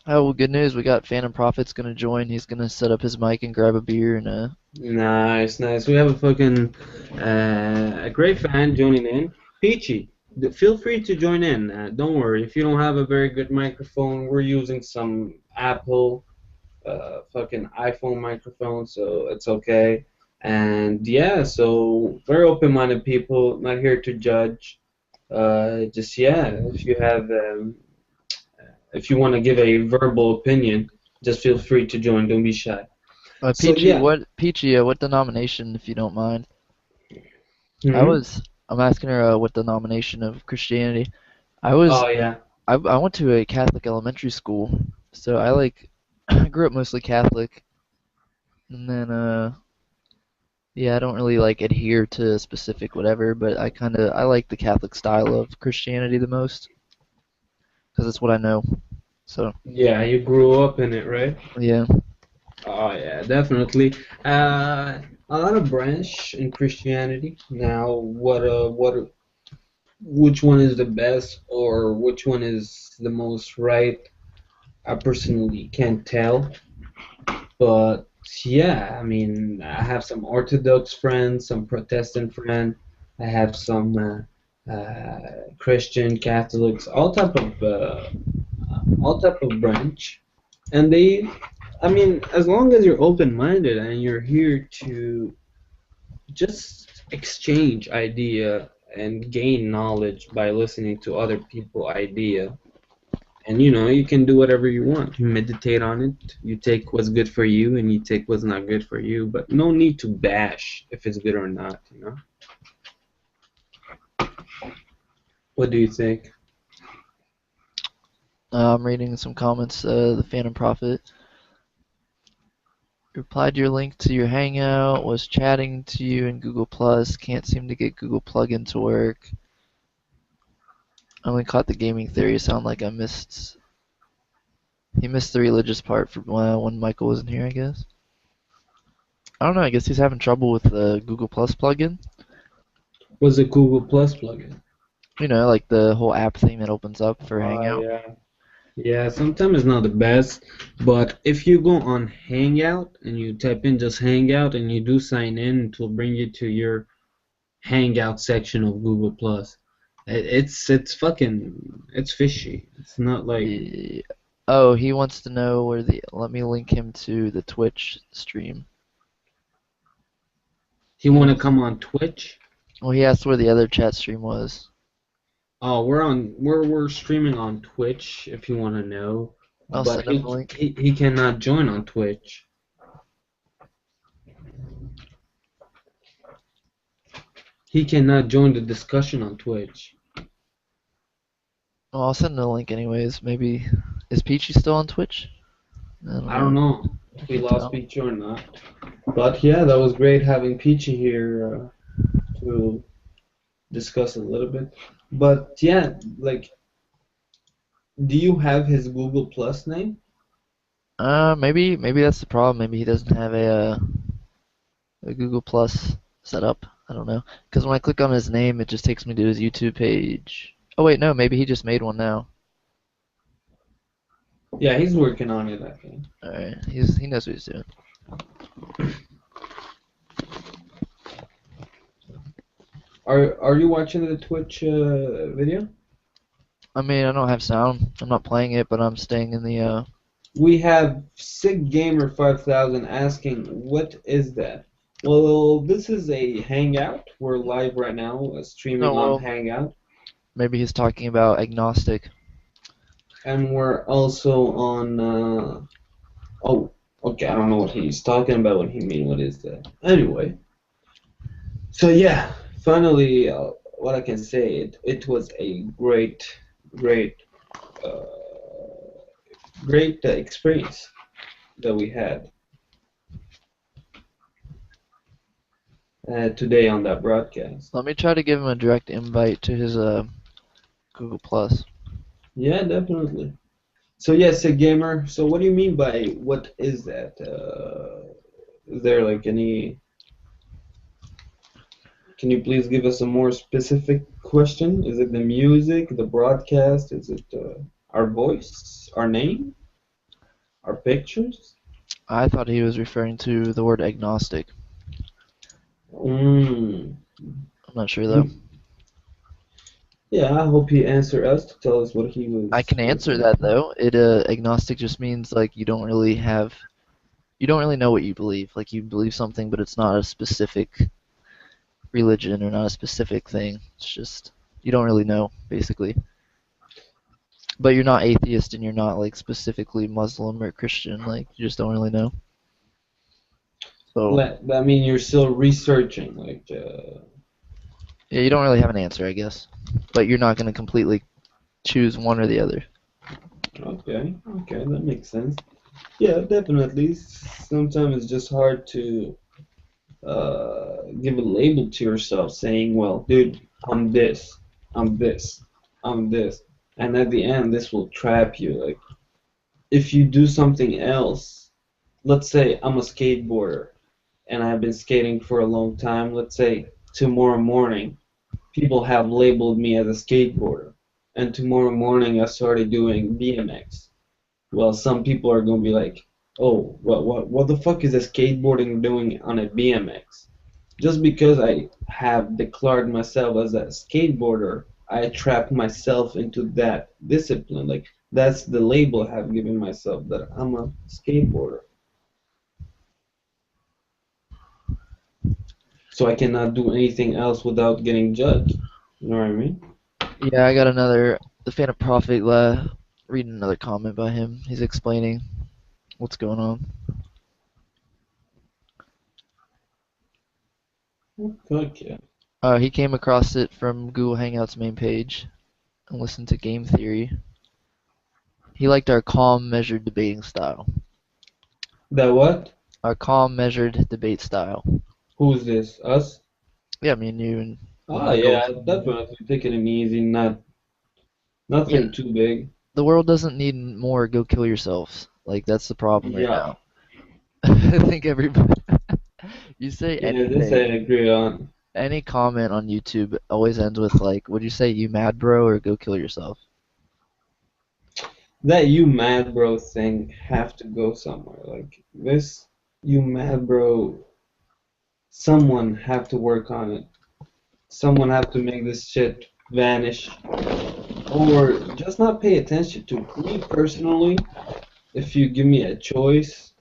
S1: Oh, well, good news. We got Phantom Prophet's gonna join. He's gonna set up his mic and grab a beer and
S2: Nice, nice. We have a fucking a great fan joining in. Peachy, feel free to join in. Don't worry. If you don't have a very good microphone, we're using some Apple fucking iPhone microphone, so it's okay. And yeah, so very open-minded people, not here to judge. Just yeah, if you want to give a verbal opinion, just feel free to join. Don't be shy. So
S1: Peachy,
S2: yeah.
S1: what denomination, if you don't mind?
S2: Hmm.
S1: I'm asking her what denomination of Christianity. I was,
S2: Oh yeah.
S1: I went to a Catholic elementary school, so I like, I grew up mostly Catholic, and then yeah, I don't really like adhere to a specific whatever, but I like the Catholic style of Christianity the most, because it's what I know. So
S2: Yeah, you grew up in it, right?
S1: yeah,
S2: Oh yeah, definitely. A lot of branch in Christianity. Now, which one is the best or which one is the most right? I personally can't tell, but yeah, I mean, I have some Orthodox friends, some Protestant friends. I have some Christian, Catholics, all type of branch, and I mean, as long as you're open-minded and you're here to just exchange idea and gain knowledge by listening to other people idea, and you can do whatever you want. You meditate on it, you take what's good for you and you take what's not good for you, but no need to bash if it's good or not. What do you think?
S1: I'm reading some comments. The Phantom Prophet replied your link to your Hangout, was chatting to you in Google Plus, can't seem to get Google plugin to work. I only caught the gaming theory. Sound like he missed the religious part for when Michael wasn't here, I guess. I don't know. I guess he's having trouble with the Google Plus plugin.
S2: Was a Google Plus plugin?
S1: Like the whole app thing that opens up for
S2: Oh
S1: Hangout.
S2: yeah. Yeah, sometimes it's not the best, but if you go on Hangout and you type in just Hangout and you do sign in, it will bring you to your Hangout section of Google Plus. It's fucking it's fishy. It's not like
S1: Yeah. Oh, he wants to know where the. Let me link him to the Twitch stream.
S2: he
S1: He
S2: want to
S1: wants.
S2: come on Twitch.
S1: Well, he asked where the other chat stream was.
S2: Oh, we're streaming on Twitch if you want to know,
S1: I'll
S2: but
S1: send him the link.
S2: he cannot join on Twitch. He cannot join the discussion on Twitch.
S1: Well, I'll send him the link anyways. Maybe is Peachy still on Twitch? I don't
S2: I don't
S1: know.
S2: know
S1: I
S2: if we
S1: can't
S2: lost
S1: tell.
S2: Peachy or not. But yeah, that was great having Peachy here to discuss a little bit. But yeah, like, do you have his Google Plus name?
S1: Maybe that's the problem. Maybe he doesn't have a Google Plus set up. I don't know. Because when I click on his name, it just takes me to his YouTube page. Oh wait, no, maybe he just made one now.
S2: Yeah, he's working on it, I think.
S1: All right, he knows what he's doing.
S2: Are you watching the Twitch video?
S1: I mean, I don't have sound. I'm not playing it, but I'm staying in the
S2: We have Sick Gamer 5000 asking, what is that? Well, this is a Hangout. We're live right now, streaming
S1: No,
S2: on
S1: well,
S2: Hangout,
S1: maybe he's talking about agnostic.
S2: and we're also on. Oh, okay. I don't know what he's talking about. What he mean? What is that? Anyway, so yeah, finally, what I can say, it was a great, uh, great experience that we had today on that broadcast.
S1: Let me try to give him a direct invite to his Google Plus.
S2: Yeah, definitely. So yes, a gamer. So what do you mean by what is that? Is there like any? Can you please give us a more specific question? Is it the music, the broadcast? Is it our voice, our name, our pictures?
S1: I thought he was referring to the word agnostic.
S2: Mm.
S1: I'm not sure though.
S2: Yeah, I hope he answered us to tell us what he
S1: I
S2: was
S1: can answer
S2: referring
S1: that
S2: to.
S1: though. It agnostic just means like you don't really know what you believe. Like you believe something, but it's not a specific religion or not a specific thing. It's just you don't really know basically. But you're not atheist and you're not like specifically Muslim or Christian. Like you just don't really know. So
S2: I mean, you're still researching, like.
S1: yeah, you don't really have an answer, I guess. But you're not gonna completely choose one or the other.
S2: Okay, okay, that makes sense. Yeah, definitely. Sometimes it's just hard to give a label to yourself saying, well, dude, I'm this, I'm this, I'm this. And at the end, this will trap you. Like, if you do something else, let's say I'm a skateboarder and I've been skating for a long time, let's say tomorrow morning, people have labeled me as a skateboarder. And tomorrow morning, I started doing BMX. Well, some people are going to be like, oh, what the fuck is a skateboarding doing on a BMX? Just because I have declared myself as a skateboarder, I trap myself into that discipline. Like, that's the label I have given myself that I'm a skateboarder. So I cannot do anything else without getting judged. You know what I mean?
S1: Yeah, I got another the fan of Prophet reading another comment by him. He's explaining what's going on.
S2: Fuck yeah.
S1: He came across it from Google Hangouts main page and listened to Game Theory. He liked our calm, measured debating style.
S2: That what?
S1: Our calm, measured debate style.
S2: Who's this? Us?
S1: Yeah, me and you and
S2: Ah,
S1: Michael.
S2: yeah, definitely taking it easy, not
S1: Yeah,
S2: nothing too big.
S1: the world doesn't need more go kill yourselves. Like that's the problem right
S2: Yeah,
S1: now. I think everybody you say
S2: yeah, this I
S1: anything,
S2: agree on.
S1: any comment on YouTube always ends with like, would you say you mad bro or go kill yourself?
S2: That you mad bro thing have to go somewhere. Like this, you mad bro. Someone have to work on it. Someone have to make this shit vanish, or just not pay attention to. Me personally, if you give me a choice,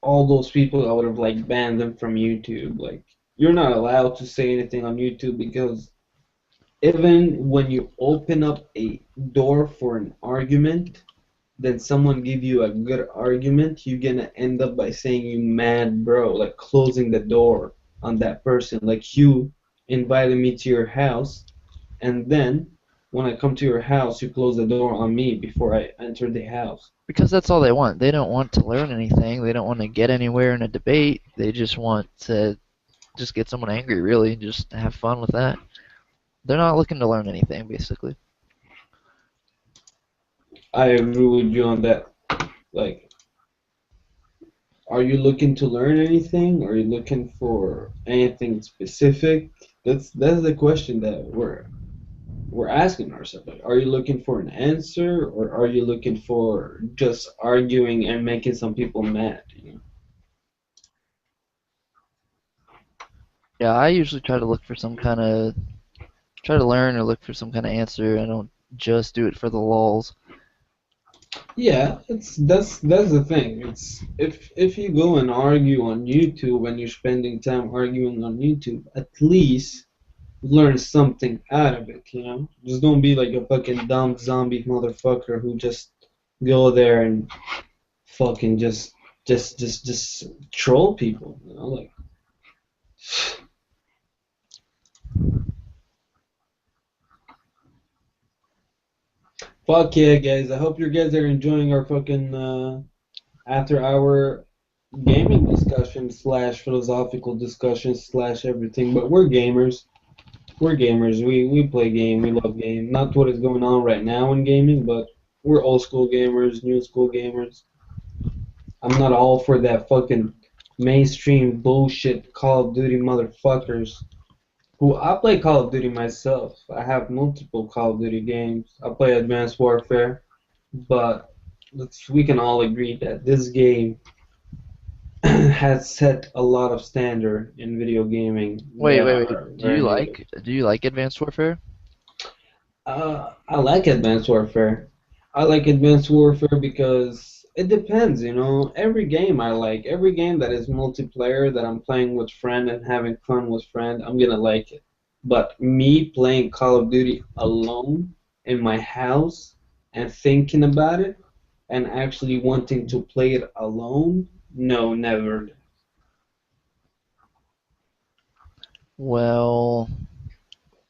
S2: all those people I would have like banned them from YouTube. Like you're not allowed to say anything on YouTube because even when you open up a door for an argument, then someone give you a good argument, you're gonna end up by saying you mad bro, like closing the door on that person. Like you invited me to your house, and then when I come to your house, you close the door on me before I enter the house.
S1: Because that's all they want. They don't want to learn anything. They don't want to get anywhere in a debate. They just want to just get someone angry, really, and just have fun with that. They're not looking to learn anything, basically.
S2: I agree with you on that. Like, are you looking to learn anything? Are you looking for anything specific? That's the question that we're asking ourselves. Like, are you looking for an answer, or are you looking for just arguing and making some people mad? You know?
S1: Yeah, I usually try to look for some kind of try to learn or look for some kind of answer. I don't just do it for the lulz.
S2: Yeah, it's that's the thing. It's if you go and argue on YouTube and you're spending time arguing on YouTube, at least learn something out of it, you know? Just don't be like a fucking dumb zombie motherfucker who just go there and fucking just troll people, you know? Like, fuck yeah, guys. I hope you guys are enjoying our fucking after hour gaming discussion slash philosophical discussion slash everything. But we're gamers. We're gamers. We play game. We love game. Not what is going on right now in gaming, but we're old school gamers, new school gamers. I'm not all for that fucking mainstream bullshit Call of Duty motherfuckers. Who I play Call of Duty myself. I have multiple Call of Duty games. I play Advanced Warfare, but we can all agree that this game has set a lot of standard in video gaming
S1: Wait,
S2: that
S1: wait,
S2: are
S1: wait.
S2: very negative.
S1: Do you like Advanced Warfare?
S2: I like Advanced Warfare. I like Advanced Warfare because it depends, you know. Every game I like, every game that is multiplayer that I'm playing with friend and having fun with friend, I'm gonna like it. But me playing Call of Duty alone in my house and thinking about it and actually wanting to play it alone, no, never.
S1: Well,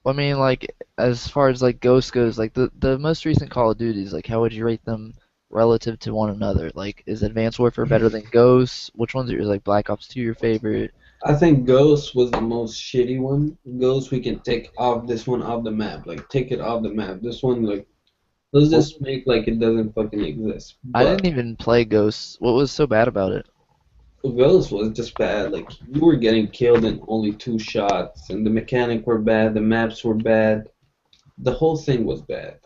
S1: I mean, like as far as like Ghost goes, like the most recent Call of Duties, like how would you rate them relative to one another? Like, is Advanced Warfare better than Ghosts? Which ones are your like Black Ops 2 your favorite?
S2: I think Ghost was the most shitty one. Ghost, we can take off this one off the map. Like, take it off the map. This one, like, let's
S1: Well,
S2: just make like it doesn't fucking exist.
S1: I didn't
S2: But
S1: even play Ghosts. What was so bad about it?
S2: Ghost was just bad. Like, you were getting killed in only two shots, and the mechanic were bad, the maps were bad, the whole thing was bad.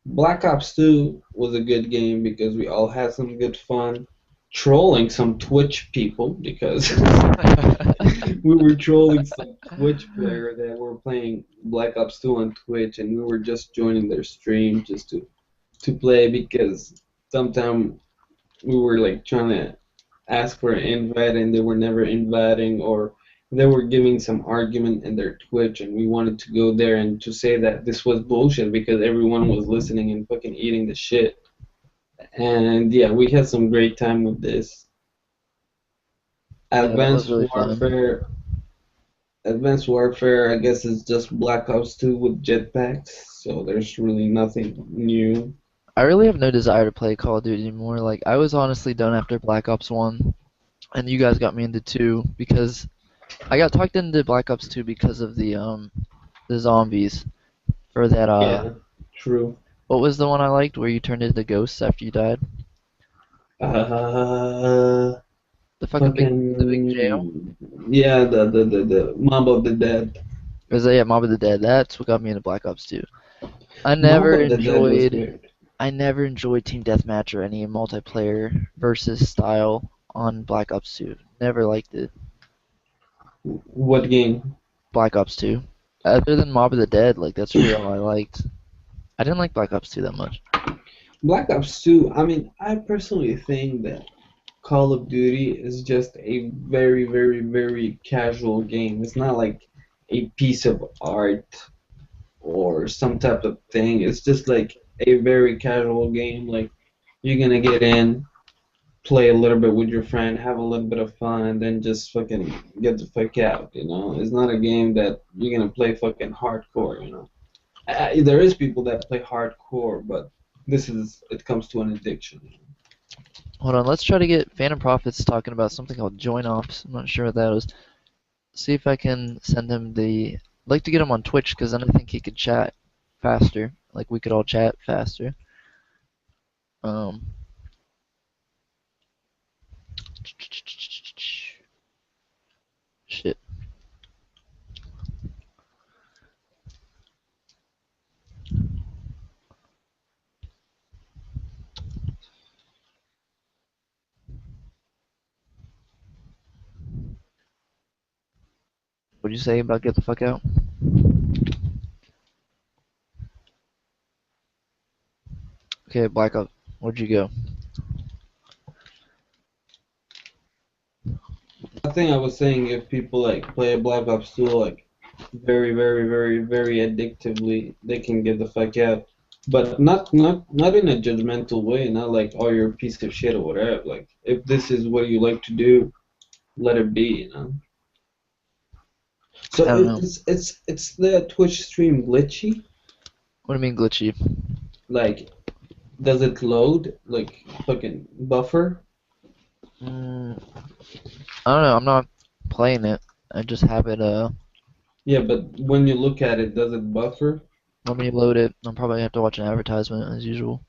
S2: Black Ops 2 was a good game because we all had some good fun trolling some Twitch people because we were trolling some Twitch player that were playing Black Ops 2 on Twitch, and we were just joining their stream just to play because sometimes we were like trying to ask for an invite and they were never inviting, or they were giving some argument in their Twitch and we wanted to go there and to say that this was bullshit because everyone was listening and fucking eating the shit. And yeah, we had some great time with this.
S1: Yeah, that was
S2: Advanced
S1: really fun.
S2: Warfare Advanced Warfare, I guess, is just Black Ops 2 with jetpacks, so there's really nothing new.
S1: I really have no desire to play Call of Duty anymore. Like, I was honestly done after Black Ops 1, and you guys got me into 2 because I got talked into Black Ops 2 because of the zombies for that
S2: Yeah, true.
S1: what was the one I liked where you turned into ghosts after you died?
S2: Uh,
S1: The fucking big jail?
S2: fucking yeah, the Mob of the Dead.
S1: Or was that, yeah, Mob of the Dead. That's what got me into Black Ops 2. I
S2: Mob
S1: never
S2: of the Dead was
S1: enjoyed
S2: weird.
S1: I never enjoyed Team Deathmatch or any multiplayer versus style on Black Ops 2. Never liked it.
S2: What game?
S1: Black Ops 2. Other than Mob of the Dead, like that's really all I liked. I didn't like Black Ops 2 that much.
S2: Black Ops 2. I mean, I personally think that Call of Duty is just a very, very, very casual game. It's not like a piece of art or some type of thing. It's just like a very casual game. Like you're gonna get in, play a little bit with your friend, have a little bit of fun, and then just fucking get the fuck out. You know, it's not a game that you're gonna play fucking hardcore. You know, there is people that play hardcore, but it comes to an addiction.
S1: Hold on, let's try to get Phantom Profits talking about something called Join Ops. I'm not sure what that is. See if I can send him the. I'd like to get him on Twitch because then I think he could chat faster. Like we could all chat faster. Um, shit. What'd you say about get the fuck out? Okay, Black Ops. Where'd you go?
S2: I think I was saying if people like play Black Ops 2 like very, very, very, very addictively, they can get the fuck out. But not in a judgmental way, not like oh you're a piece of shit or whatever. Like if this is what you like to do, let it be, you know. So
S1: I don't know.
S2: it's the Twitch stream glitchy.
S1: What do you mean glitchy?
S2: Like does it load like fucking buffer?
S1: Mm, I don't know. I'm not playing it. I just have it.
S2: Yeah, but when you look at it, does it buffer?
S1: Let me load it. I'll probably have to watch an advertisement as usual.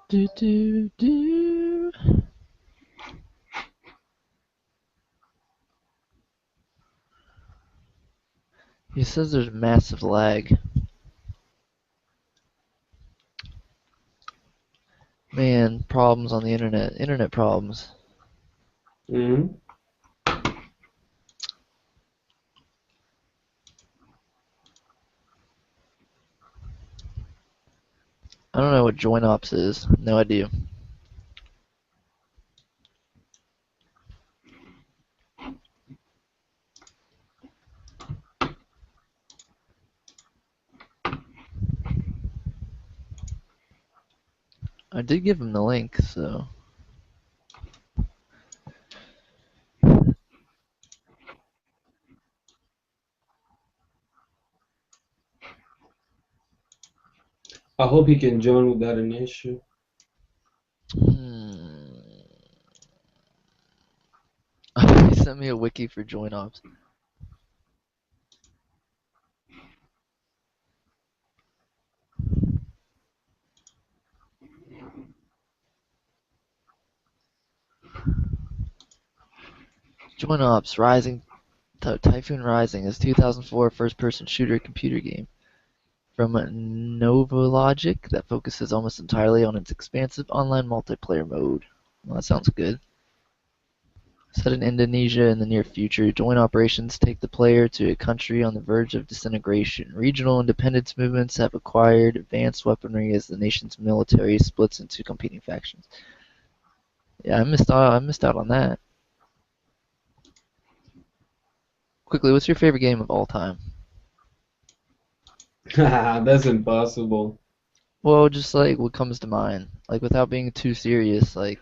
S1: Do do do. He says there's massive lag. Man, problems on the internet. Internet problems.
S2: Hmm.
S1: I don't know what join ops is. No idea. I did give him the link, so.
S2: I hope he can join without an issue.
S1: Hmm. He sent me a wiki for join ops. Join ops Rising Typhoon Rising is 2004 first-person shooter computer game from Novalogic that focuses almost entirely on its expansive online multiplayer mode. Well, that sounds good. Set in Indonesia in the near future, joint operations take the player to a country on the verge of disintegration. Regional independence movements have acquired advanced weaponry as the nation's military splits into competing factions. Yeah, I missed out on that. Quickly, what's your favorite game of all time?
S2: That's impossible.
S1: Well, just like what comes to mind, like without being too serious, like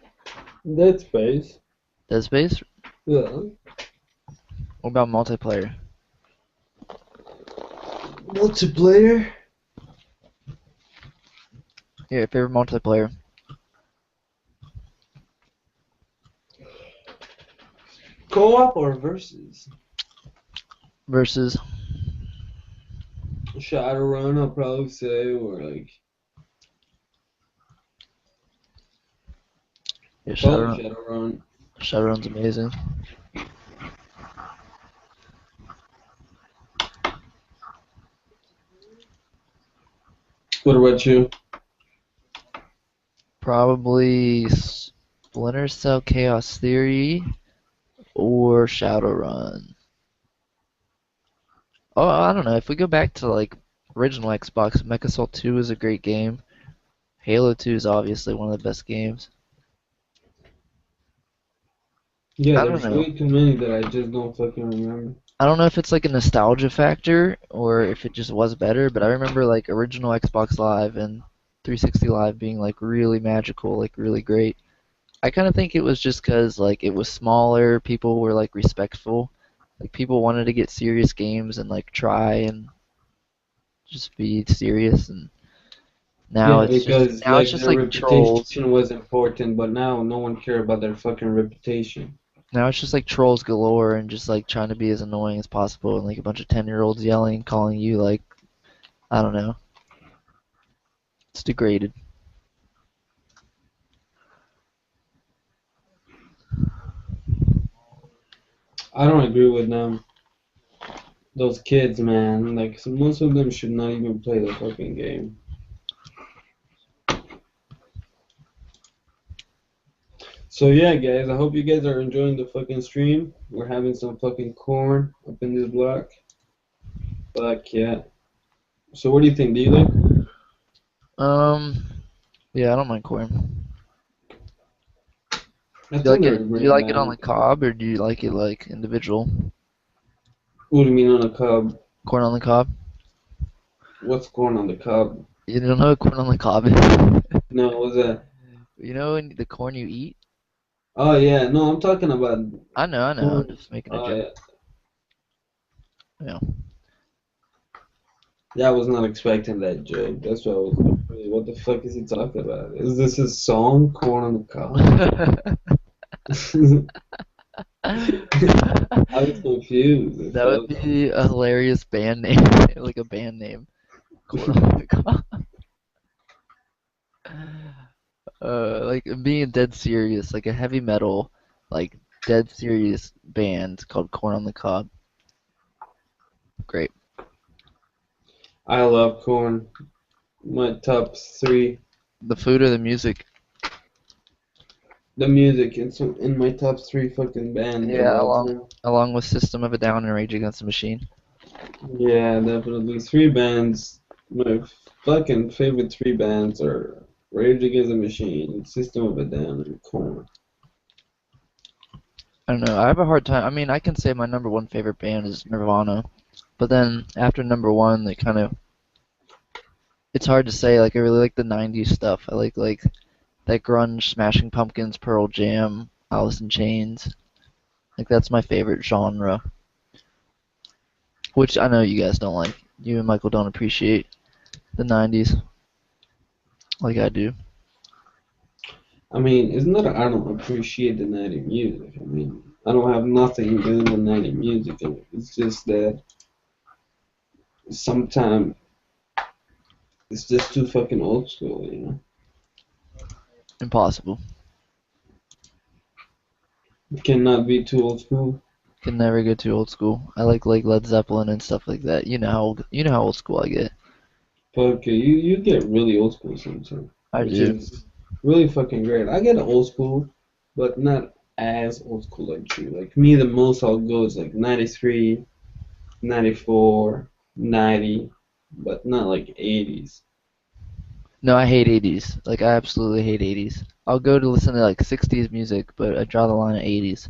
S2: Dead Space.
S1: Dead Space.
S2: Yeah.
S1: What about multiplayer?
S2: Multiplayer.
S1: Yeah, favorite multiplayer
S2: Co-op or versus?
S1: versus
S2: Shadowrun, I'll probably say, or like
S1: yeah,
S2: probably
S1: Shadowrun.
S2: Shadowrun.
S1: Shadowrun's amazing.
S2: What about you?
S1: Probably Splinter Cell Chaos Theory or Shadowrun. Oh, I don't know. If we go back to like original Xbox, Mecha Assault 2 is a great game. Halo 2 is obviously one of the best games.
S2: Yeah,
S1: I don't
S2: there's
S1: know.
S2: way too many that I just don't fucking remember.
S1: I don't know if it's like a nostalgia factor or if it just was better, but I remember like original Xbox Live and 360 Live being like really magical, like really great. I kind of think it was just 'cause like it was smaller, people were like respectful. Like people wanted to get serious games and like try and just be serious, and
S2: Yeah, because
S1: now it's
S2: like
S1: just
S2: their
S1: like trolls.
S2: reputation was important, but now no one care about their fucking reputation.
S1: Now it's just like trolls galore and just like trying to be as annoying as possible and like a bunch of 10-year-olds yelling, calling you like I don't know. It's degraded.
S2: I don't agree with them. Those kids, man, like most of them should not even play the fucking game. So yeah, guys, I hope you guys are enjoying the fucking stream. We're having some fucking corn up in this block. Fuck yeah. So what do you think? Do you like corn?
S1: Um, yeah, I don't mind corn.
S2: I
S1: Do you
S2: think
S1: like
S2: they're
S1: it?
S2: a
S1: Do you
S2: great
S1: like it on the
S2: band.
S1: cob or do you like it like individual?
S2: What do you mean on the cob?
S1: Corn on the cob?
S2: What's corn on the cob?
S1: You don't know what corn on the cob is?
S2: No, what's that?
S1: You know the corn you eat?
S2: Oh yeah, no, I'm talking about
S1: I know. I'm
S2: corn.
S1: just making a
S2: Oh
S1: joke.
S2: yeah.
S1: Yeah.
S2: Yeah, I was not expecting that joke. That's why I was like, "Wait, what the fuck is he talking about? Is this his song, Corn on the Cob?" I was confused at
S1: That would
S2: first.
S1: be a hilarious band name, like a band name. Corn on the cob. Like being dead serious, like a heavy metal, like dead serious band called Corn on the Cob. Great.
S2: I love corn. My top three.
S1: The food or the music?
S2: The music, it's in my top three fucking bands of
S1: Yeah,
S2: all time.
S1: along with System of a Down and Rage Against the Machine.
S2: Yeah, definitely. Three bands. My fucking favorite three bands are Rage Against the Machine, System of a Down, and Korn.
S1: I don't know. I have a hard time. I mean, I can say my number one favorite band is Nirvana, but then after number one, they kind of it's hard to say. Like I really like the '90s stuff. I like that grunge, Smashing Pumpkins, Pearl Jam, Alice in Chains. Like that's my favorite genre, which I know you guys don't like. You and Michael don't appreciate the '90s like I do.
S2: I mean, it's not that I don't appreciate the 90 music. I mean, I don't have nothing against the 90 music. I mean, it's just that sometimes it's just too fucking old school, you know?
S1: Impossible.
S2: It cannot be too old school.
S1: Can never get too old school. I like Led Zeppelin and stuff like that. You know how old school I get.
S2: But okay, you get really old school sometimes,
S1: I
S2: which
S1: do.
S2: is really fucking great. I get old school, but not as old school like you. Like me, the most I'll go is like 93, 94, 90, but not like 80s.
S1: No, I hate 80s. Like I absolutely hate 80s. I'll go to listen to like 60s music, but I draw the line at 80s.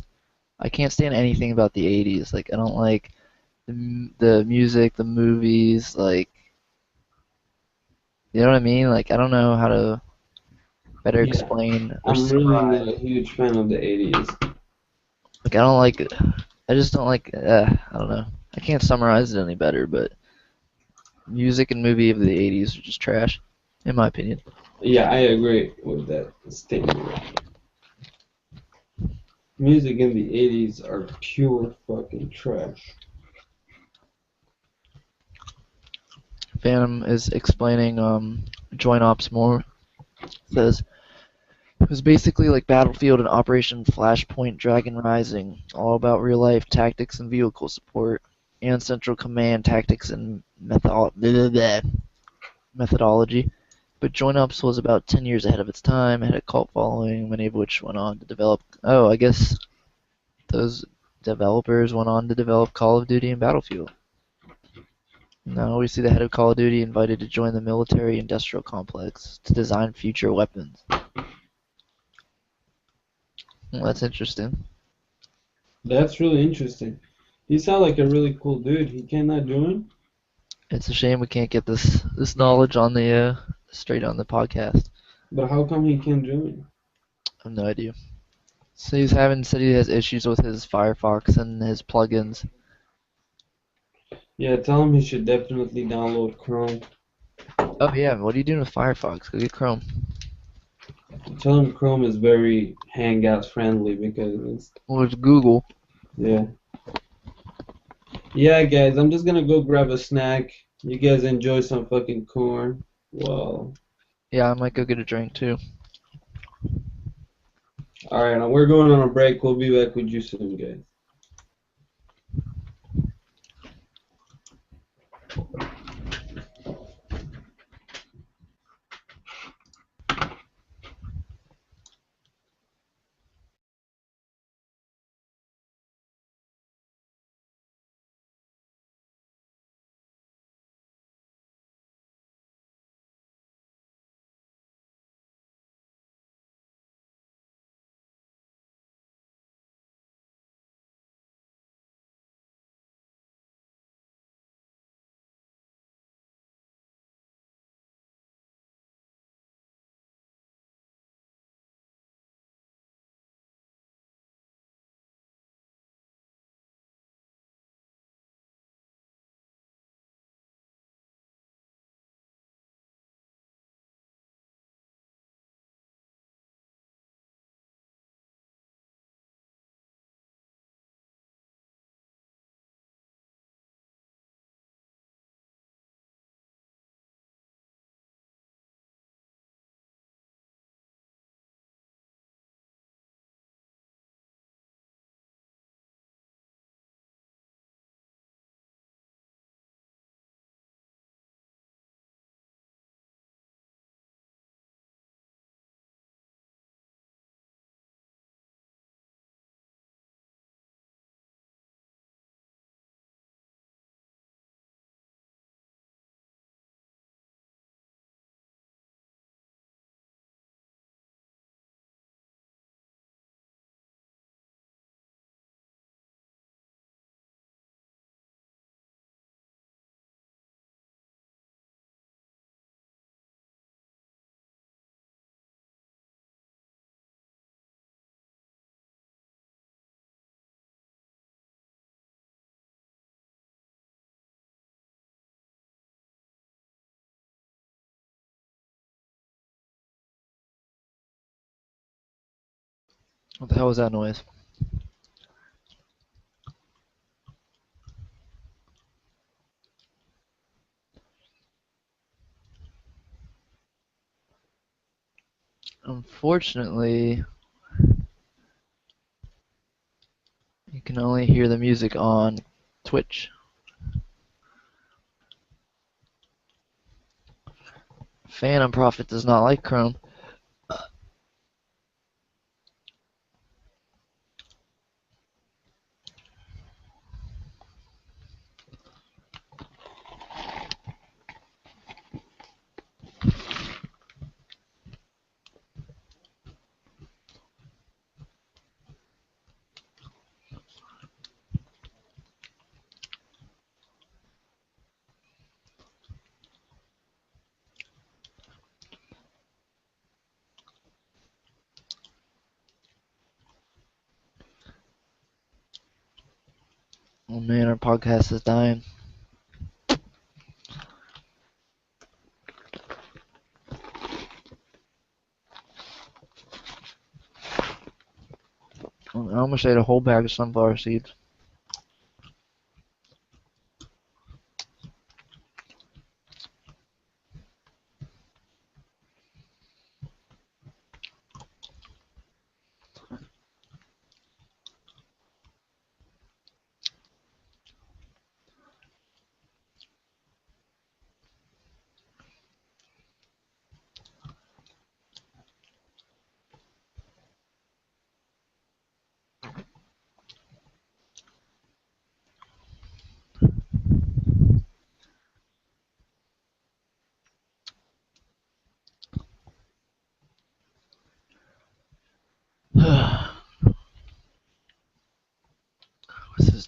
S1: I can't stand anything about the 80s. Like I don't like the music, the movies, like you know what I mean? Like I don't know how to better
S2: Yeah,
S1: explain or
S2: I'm really not
S1: summarize.
S2: a huge fan of the 80s.
S1: Like I don't like I just don't like I don't know. I can't summarize it any better, but music and movie of the 80s are just trash in my opinion.
S2: Yeah, I agree with that statement. Music in the 80s are pure fucking trash.
S1: Phantom is explaining joint ops more. Says it was basically like Battlefield and Operation Flashpoint Dragon Rising, all about real life tactics and vehicle support, and Central Command tactics and methodology. But Joint Ops was about 10 years ahead of its time, had a cult following, many of which went on to develop. Oh, I guess those developers went on to develop Call of Duty and Battlefield. Now we see the head of Call of Duty invited to join the military-industrial complex to design future weapons. Well, that's interesting.
S2: That's really interesting. He sounds like a really cool dude. He cannot join?
S1: It's a shame we can't get this knowledge on the straight on the podcast.
S2: But how come he can't join?
S1: I have no idea. So he's having said he has issues with his Firefox and his plugins.
S2: Yeah, tell him he should definitely download Chrome.
S1: Oh yeah, what are you doing with Firefox? Go get Chrome.
S2: Tell him Chrome is very Hangouts friendly because it's
S1: Well, it's Google.
S2: yeah. Yeah, guys, I'm just gonna go grab a snack. You guys enjoy some fucking corn. Well,
S1: Yeah, I might go get a drink too.
S2: all right, we're going on a break. We'll be back with you soon, guys.
S1: What the hell was that noise? Unfortunately, you can only hear the music on Twitch. Phantom Profit does not like Chrome. Oh man, our podcast is dying. I almost ate a whole bag of sunflower seeds.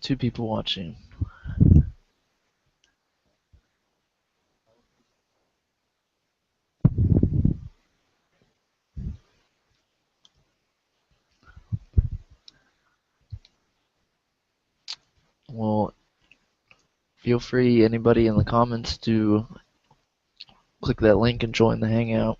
S1: 2 people watching. Well, feel free, anybody in the comments, to click that link and join the hangout.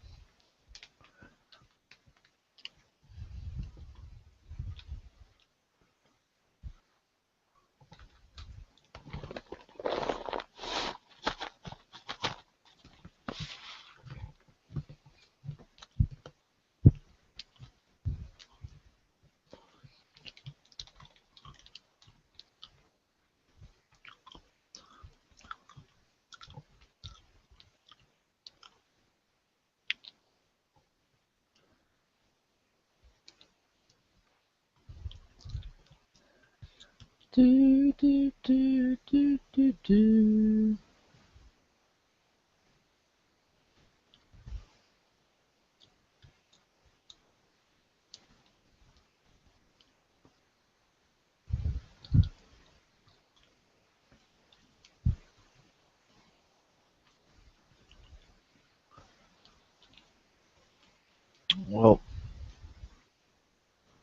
S1: Do, do, do, do, do, do. Well,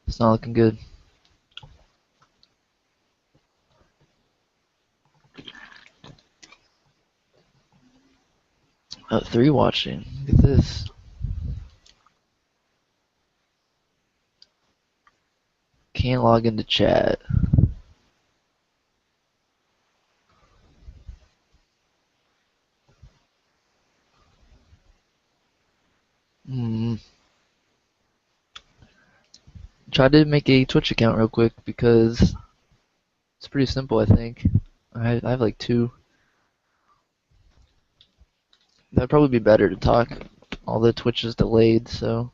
S1: it's not looking good. 3 watching. Look at this. Can't log into chat. Hmm. Tried to make a Twitch account real quick because it's pretty simple, I think. I have like 2. That'd probably be better to talk. All the Twitch is delayed, so.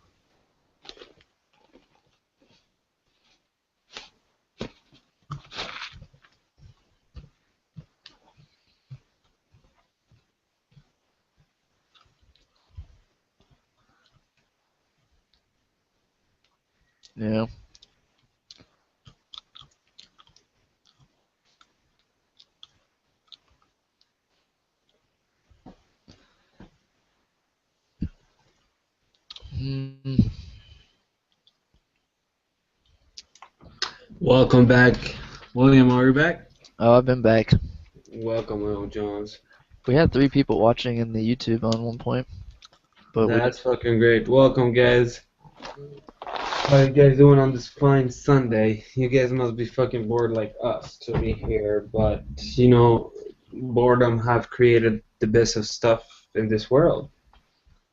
S1: Yeah. Hmm.
S2: Welcome back, William. Are you back?
S1: Oh, I've been back.
S2: Welcome, Will Jones.
S1: We had 3 people watching in the YouTube on one point, but we
S2: That's fucking great. Welcome, guys. How you guys doing on this fine Sunday? You guys must be fucking bored like us to be here, but you know, boredom have created the best of stuff in this world.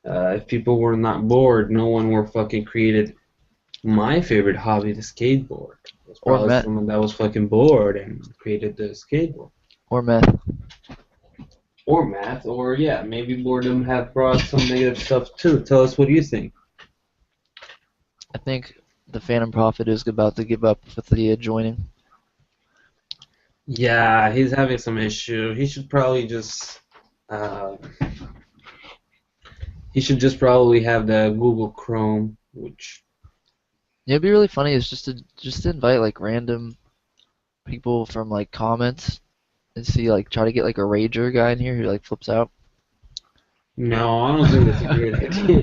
S2: If people were not bored, no one were fucking created my favorite hobby, the skateboard. There's
S1: or
S2: probably
S1: meth
S2: someone that was fucking bored and created the skateboard.
S1: or meth.
S2: Or math, or yeah, maybe boredom have brought some negative stuff too. Tell us what you think.
S1: I think the Phantom Prophet is about to give up with the joining.
S2: Yeah, he's having some issue. Uh, he should just probably have the Google Chrome, which
S1: Yeah, it'd be really funny is just to invite like random people from like comments and see like try to get like a rager guy in here who like flips out.
S2: no, I don't think that's a great idea.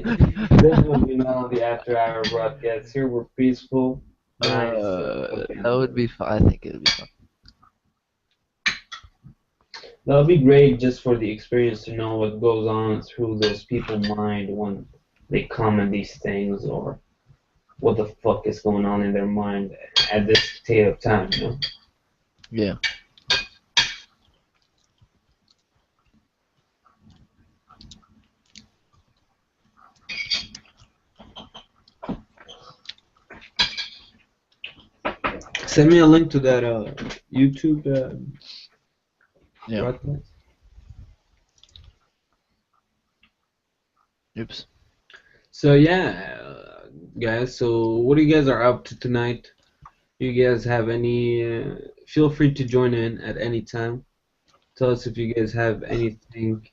S2: Definitely not on the after-hour broadcast. Here we're peaceful, nice.
S1: That would be fun. I think it would be fun.
S2: That would be great just for the experience to know what goes on through those people's mind when they comment these things or what the fuck is going on in their mind at this state of time, you know?
S1: Yeah.
S2: Send me a link to that YouTube
S1: Yeah.
S2: broadcast.
S1: Oops.
S2: So yeah, guys. So what do you guys are up to tonight? Do you guys have any? Feel free to join in at any time. Tell us if you guys have anything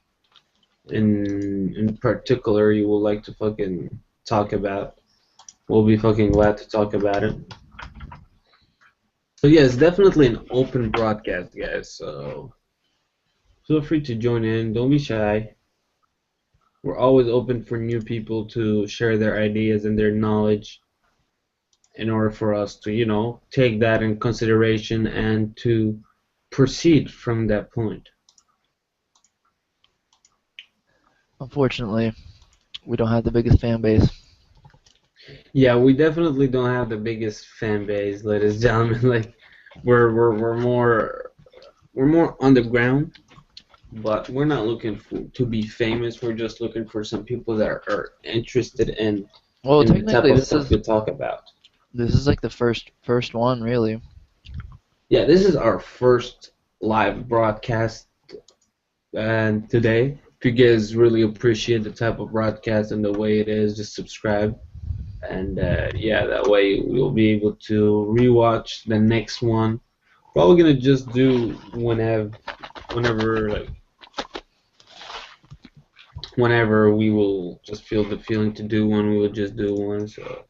S2: in particular you would like to fucking talk about. We'll be fucking glad to talk about it. So yeah, it's definitely an open broadcast, guys. So feel free to join in. Don't be shy. We're always open for new people to share their ideas and their knowledge in order for us to, take that in consideration and to proceed from that point.
S1: Unfortunately, we don't have the biggest fan base.
S2: Yeah, we definitely don't have the biggest fan base, ladies and gentlemen. Like, we're more underground, but we're not looking to be famous. We're just looking for some people that are interested
S1: Well,
S2: in the type
S1: technically,
S2: of
S1: this
S2: stuff
S1: is
S2: we talk about.
S1: this is like the first one, really.
S2: Yeah, this is our first live broadcast and today. If you guys really appreciate the type of broadcast and the way it is, just subscribe. And yeah, that way we'll be able to rewatch the next one. Probably gonna just do whenever we will just feel the feeling to do one, we will just do one. So,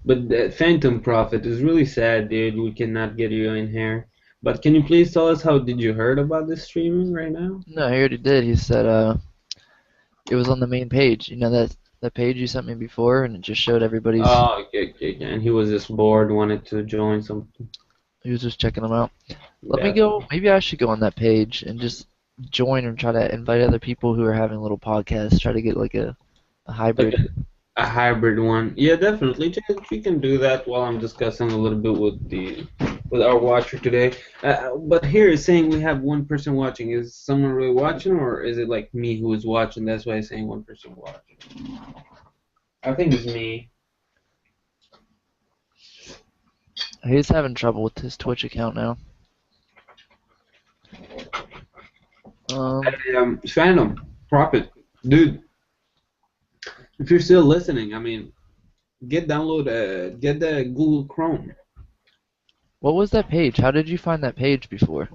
S2: but the Phantom Prophet is really sad, dude. We cannot get you in here. But can you please tell us how did you heard about this streaming right now?
S1: No, he already did. He said it was on the main page. You know that page you sent me before, and it just showed everybody's.
S2: Oh, okay. And he was just bored, wanted to join something.
S1: He was just checking them out. Let me
S2: Yeah,
S1: go. Maybe I should go on that page and just join and try to invite other people who are having little podcasts. Try to get like a
S2: like
S1: hybrid.
S2: a hybrid one. Yeah, definitely. We can do that while I'm discussing a little bit with our watcher today. But here it's saying we have one person watching. Is someone really watching, or is it like me who is watching? That's why it's saying one person watching. I think it's me.
S1: He's having trouble with his Twitch account now.
S2: Hey, Phantom, Profit, dude. If you're still listening, I mean, get the Google Chrome.
S1: What was that page? How did you find that page before?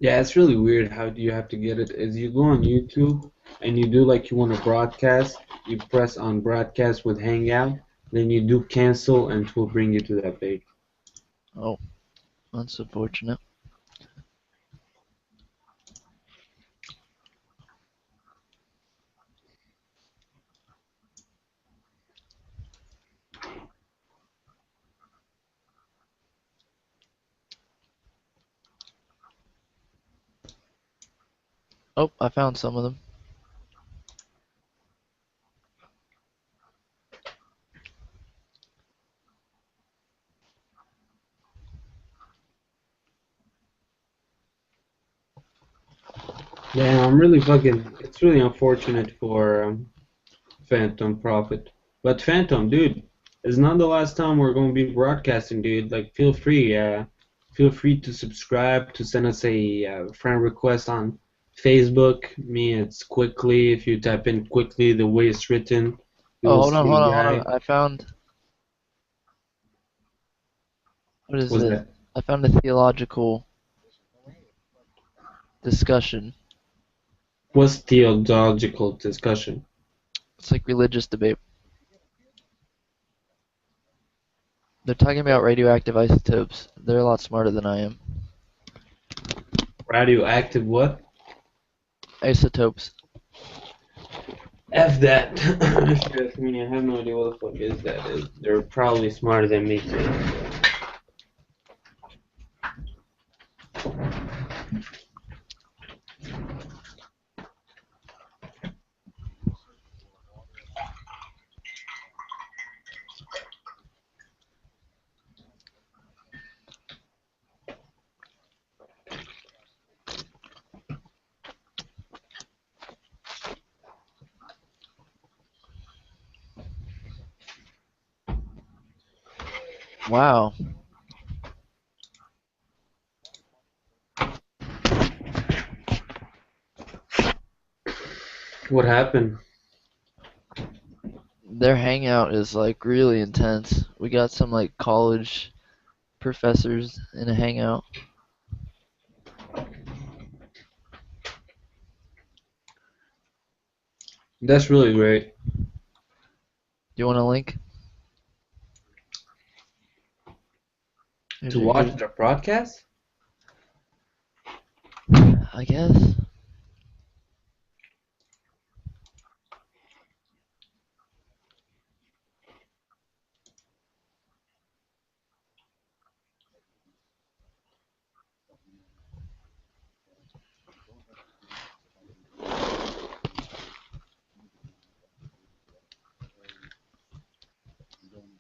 S2: Yeah, it's really weird how do you have to get it. Is you go on YouTube and you do like you want to broadcast, you press on broadcast with Hangout, then you do cancel and it will bring you to that page.
S1: Oh, that's unfortunate. Oh, I found some of them.
S2: Yeah, I'm really fucking. It's really unfortunate for Phantom Profit, but Phantom, dude, it's not the last time we're gonna be broadcasting, dude. Like, feel free to subscribe, to send us a friend request on Facebook. Me, it's quickly. If you type in quickly the way it's written, you
S1: Oh,
S2: will
S1: hold on,
S2: see
S1: hold
S2: a
S1: on, hold on.
S2: guy.
S1: I found. What is
S2: What's
S1: this?
S2: that?
S1: I found a theological discussion.
S2: What's theological discussion?
S1: It's like religious debate. They're talking about radioactive isotopes. They're a lot smarter than I am.
S2: Radioactive what?
S1: Isotopes.
S2: F that. If you ask me, I have no idea what the fuck is that. They're probably smarter than me too.
S1: Wow.
S2: What happened?
S1: Their hangout is like really intense. We got some like college professors in a hangout.
S2: That's really great.
S1: Do you want a link? Here's
S2: To
S1: your
S2: watch
S1: Google.
S2: the broadcast?
S1: I guess.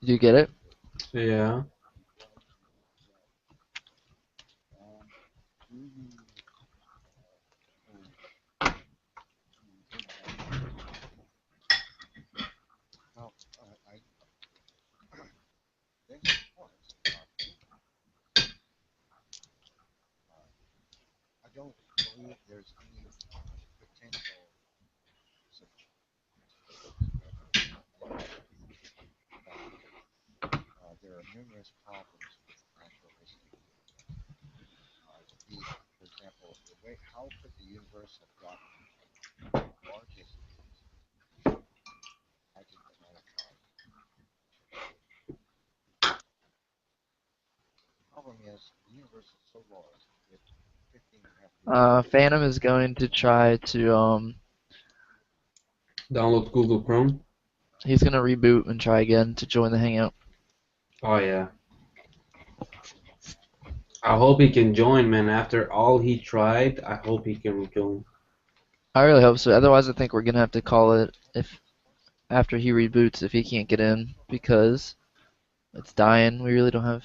S1: Do you get it?
S2: Yeah.
S1: Phantom is going to try to
S2: Download Google Chrome.
S1: he's gonna reboot and try again to join the hangout.
S2: Oh yeah. I hope he can join, man. After all he tried, I hope he can join.
S1: I really hope so. Otherwise, I think we're gonna have to call it if after he reboots if he can't get in because it's dying. We really don't have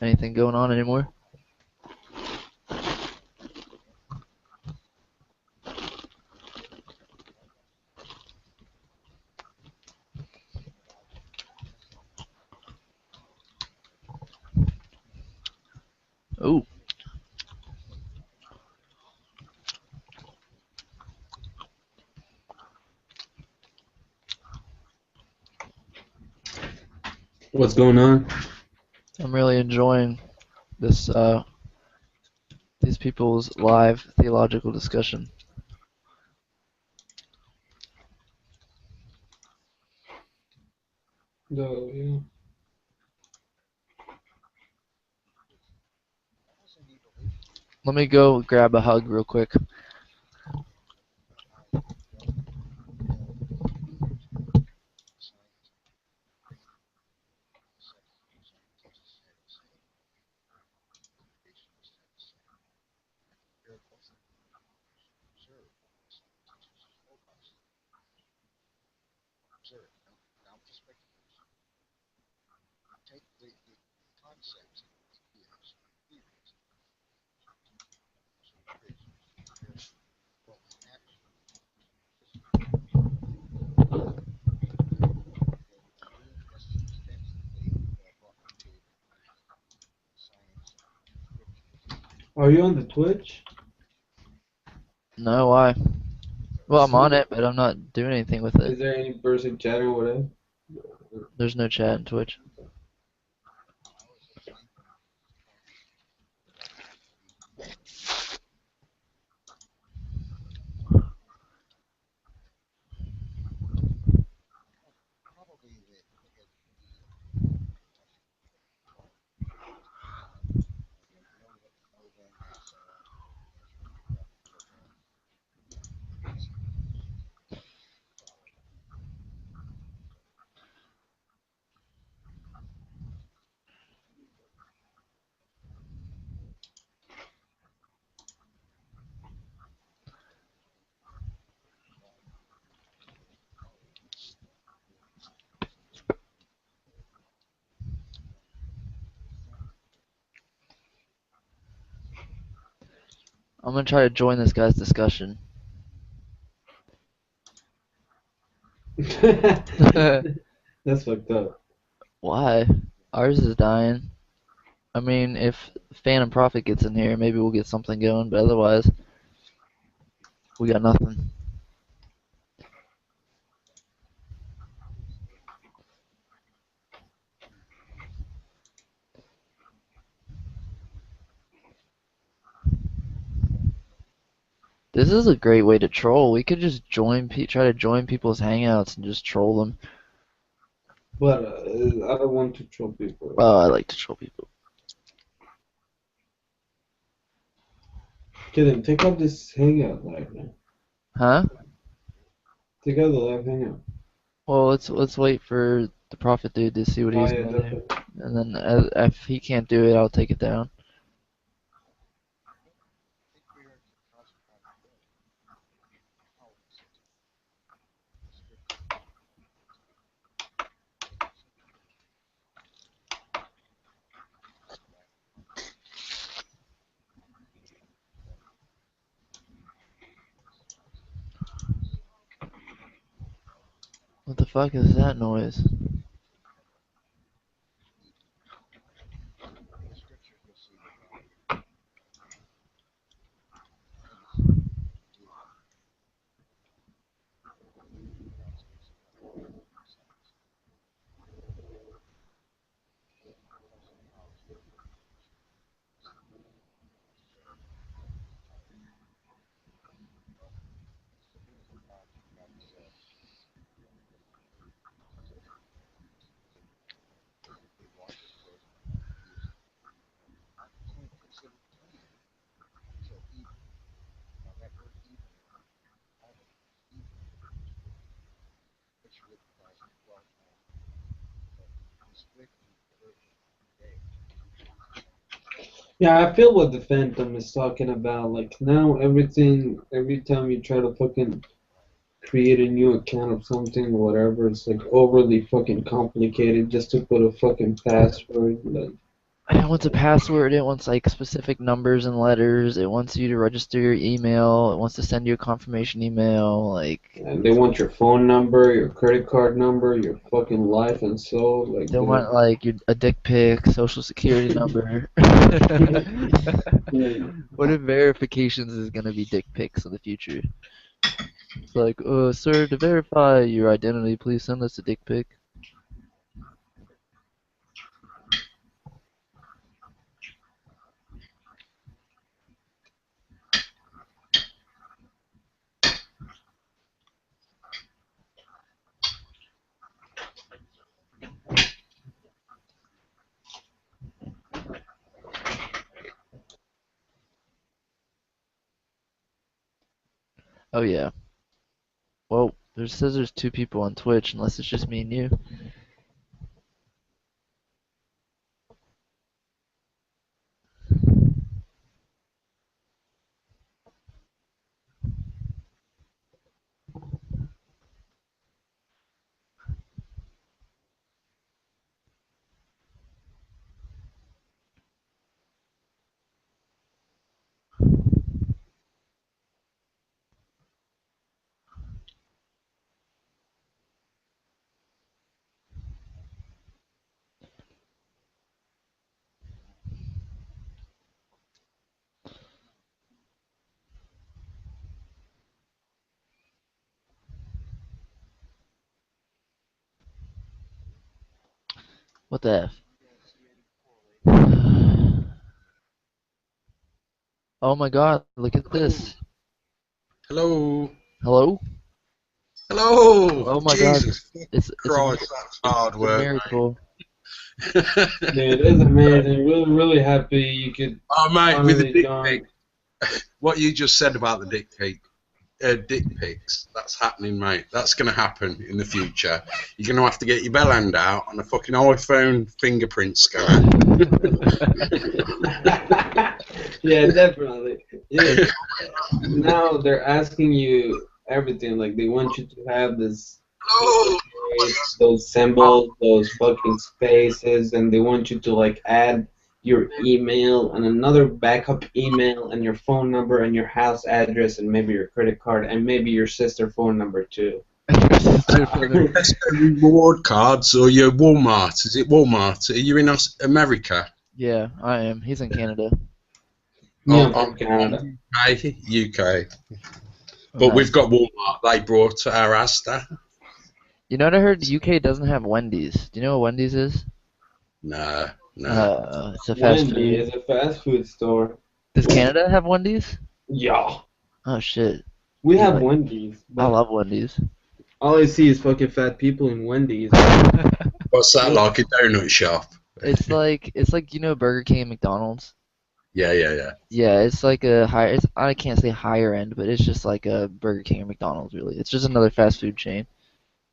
S1: anything going on anymore. Oh,
S2: What's going on?
S1: I'm really enjoying this these people's live theological discussion.
S2: No, yeah.
S1: Let me go grab a hug real quick.
S2: Are you on the Twitch?
S1: No, why? Well, I'm on it, but I'm not doing anything with it.
S2: Is there any person chatting or whatever?
S1: There's no chat in Twitch. I'm gonna try to join this guy's discussion.
S2: That's fucked up.
S1: Why? Ours is dying. I mean, if Phantom Profit gets in here, maybe we'll get something going, but otherwise, we got nothing. This is a great way to troll. We could just try to join people's hangouts and just troll them.
S2: But I don't want to troll people.
S1: Oh, I like to troll people.
S2: Okay, then take out this hangout live now.
S1: Huh?
S2: Take out the live hangout.
S1: Well, let's wait for the Prophet dude to see what
S2: Oh
S1: he's
S2: yeah,
S1: gonna do,
S2: definitely.
S1: and then if he can't do it, I'll take it down. What the fuck is that noise?
S2: Yeah, I feel what the Phantom is talking about. Like now, everything, every time you try to fucking create a new account of something or whatever, it's like overly fucking complicated just to put a fucking password. Like,
S1: It wants a password, it wants like specific numbers and letters, it wants you to register your email, it wants to send you a confirmation email, like
S2: and they want your phone number, your credit card number, your fucking life and soul. Like,
S1: they want like a dick pic, social security number.
S2: like,
S1: What if verifications is gonna be dick pics in the future? It's like, sir, to verify your identity, please send us a dick pic. Oh yeah. Well, there says there's two people on Twitch, unless it's just me and you. What the F? Oh my god, look at this.
S4: Hello.
S1: Hello?
S4: Hello.
S1: Oh my god,
S4: Jesus
S1: it's a
S4: Christ, that's hard
S1: it's a
S4: work,
S1: miracle.
S4: mate.
S2: dude, it's amazing. Really, really happy you could
S4: Oh, mate, with the
S2: finally
S4: dick
S2: join.
S4: pic, what you just said about the dick pics, that's happening, mate. That's going to happen in the future. You're going to have to get your bell hand out on a fucking iPhone fingerprint scanner.
S2: Yeah, definitely. Yeah, now they're asking you everything. Like they want you to have this
S4: Oh,
S2: those symbols, those fucking spaces, and they want you to like add your email and another backup email and your phone number and your house address and maybe your credit card and maybe your sister phone number too.
S4: let's go reward cards or your Walmart. Is it Walmart? Are you in America?
S1: Yeah, I am. He's in Canada.
S2: Me,
S4: Or,
S2: I'm from Canada.
S4: UK. But
S1: Nice.
S4: we've got Walmart. They brought our Asda.
S1: You know what I heard? The UK doesn't have Wendy's. Do you know what Wendy's is?
S4: No, no.
S1: It's a fast
S2: Wendy
S1: food.
S2: is a fast food store.
S1: Does Canada have Wendy's?
S2: Yeah,
S1: Oh shit.
S2: we
S1: You
S2: have
S1: like,
S2: Wendy's,
S1: I
S2: but
S1: love Wendy's.
S2: all I see is fucking fat people in Wendy's.
S4: What's that like? A donut shop?
S1: It's like Burger King and McDonald's.
S4: Yeah.
S1: Yeah, it's like a higher. It's, I can't say higher end, but it's just like a Burger King or McDonald's. Really, it's just another fast food chain.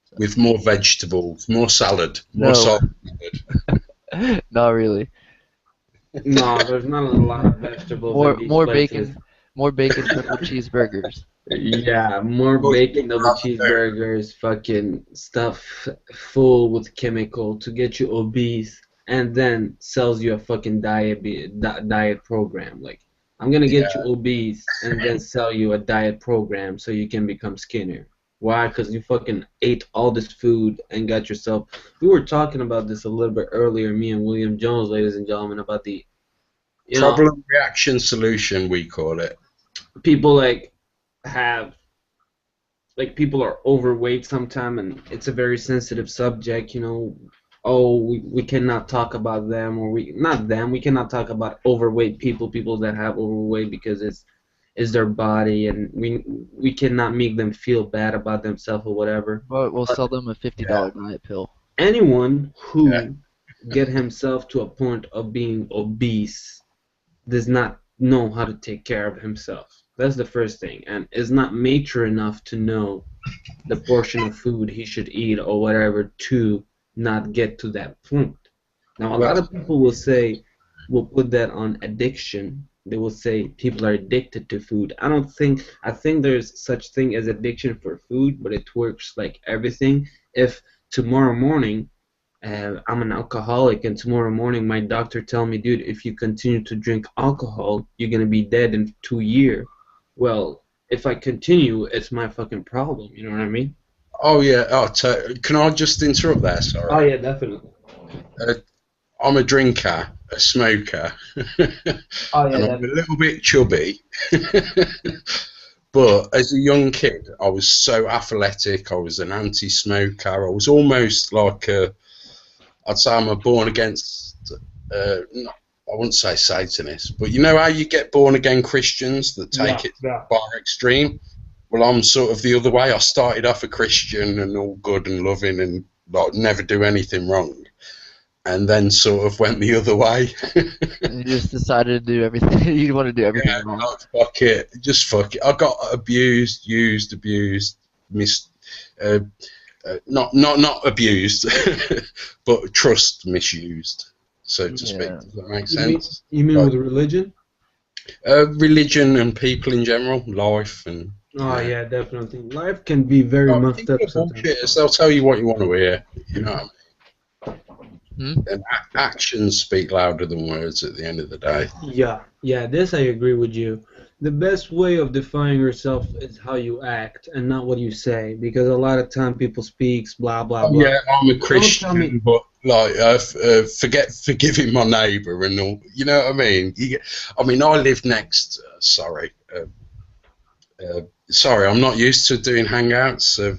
S1: So,
S4: With more vegetables, more salad, more
S1: no,
S4: salad.
S1: not really.
S2: No, there's not a lot of vegetables in
S1: More
S2: these
S1: more
S2: places.
S1: bacon, more bacon triple cheeseburgers.
S2: Yeah, more
S4: But you
S2: bacon
S4: look
S2: double
S4: around there,
S2: cheeseburgers, fucking stuff full with chemical to get you obese, and then sells you a fucking diet program. Like, I'm gonna get you
S4: yeah,
S2: obese and then sell you a diet program so you can become skinnier. Why? Because you fucking ate all this food and got yourself. We were talking about this a little bit earlier, me and William Jones, ladies and gentlemen, about the, you know,
S4: problem, reaction, solution, we call it.
S2: people like have like people are overweight sometimes and it's a very sensitive subject, oh, we cannot talk about them, or we not them, we cannot talk about overweight people that have overweight because it's their body, and we cannot make them feel bad about themselves or whatever.
S1: But we'll
S2: But
S1: sell them a $50 diet pill.
S2: anyone
S4: Yeah.
S2: who get himself to a point of being obese does not know how to take care of himself. That's the first thing, and is not mature enough to know the portion of food he should eat or whatever to not get to that point. Now, a lot
S4: Well,
S2: of people will put that on addiction. They will say people are addicted to food. I think there's such thing as addiction for food, but it works like everything. If tomorrow morning I'm an alcoholic, and tomorrow morning my doctor tell me, dude, if you continue to drink alcohol, you're gonna be dead in 2 years. Well, if I continue, it's my fucking problem. You know what I mean?
S4: oh yeah. Can I just interrupt there?
S2: Oh
S4: Sorry.
S2: yeah, definitely.
S4: Uh, I'm a drinker, a smoker, and
S2: Oh yeah,
S4: I'm a
S2: definitely.
S4: little bit chubby. But as a young kid, I was so athletic. I was an anti-smoker. I was almost like I'd say I'm a born against. I wouldn't say Satanist, but you know how you get born again Christians that
S2: Yeah,
S4: take it
S2: yeah.
S4: far extreme. Well, I'm sort of the other way. I started off a Christian and all good and loving and like never do anything wrong, and then sort of went the other way.
S1: And you just decided to do everything. You want to do
S4: Yeah,
S1: everything wrong.
S4: like, fuck it, just fuck it. I got abused, used, abused, uh, not abused, but trust misused, so to speak.
S1: Yeah.
S4: Does that make
S2: You mean
S4: sense?
S2: you mean
S4: Like,
S2: with religion?
S4: religion and people in general, life, and
S2: Oh yeah, definitely. Life can be very messed
S4: people
S2: up
S4: are
S2: sometimes.
S4: bullshitters. They'll tell you what you want to hear. You know what I mean?
S1: Hmm?
S4: And actions speak louder than words at the end of the day.
S2: Yeah, this I agree with you. The best way of defining yourself is how you act and not what you say, because a lot of time people speaks blah blah
S4: Oh
S2: blah.
S4: yeah, I'm a
S2: Don't tell me.
S4: Christian, but like, forget forgiving my neighbour and all. You know what I mean? I mean, I live next. Sorry, I'm not used to doing hangouts. So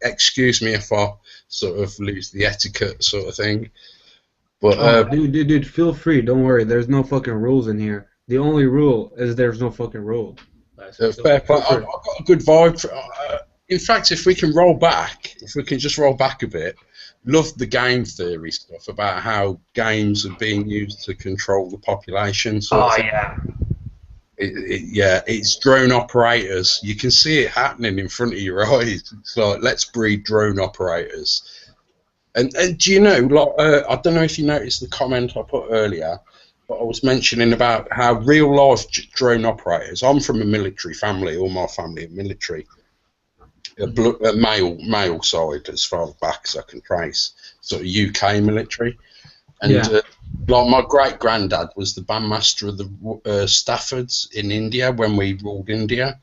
S4: excuse me if I sort of lose the etiquette sort of thing. But
S2: Oh, dude, feel free. Don't worry. There's no fucking rules in here. The only rule is there's no fucking rule. So
S4: fair play.
S2: feel
S4: I've
S2: free.
S4: got a good vibe. In fact, if we can roll back, if we can just roll back a bit, love the game theory stuff about how games are being used to control the population, sort of
S2: Oh
S4: thing.
S2: yeah.
S4: Yeah, it's drone operators. You can see it happening in front of your eyes. It's like, let's breed drone operators. And do you know, like, I don't know if you noticed the comment I put earlier, but I was mentioning about how real life drone operators. I'm from a military family. All my family are military. A male side as far back as I can trace, sort of UK military. And
S2: Yeah.
S4: like my great granddad was the bandmaster of the Staffords in India when we ruled India.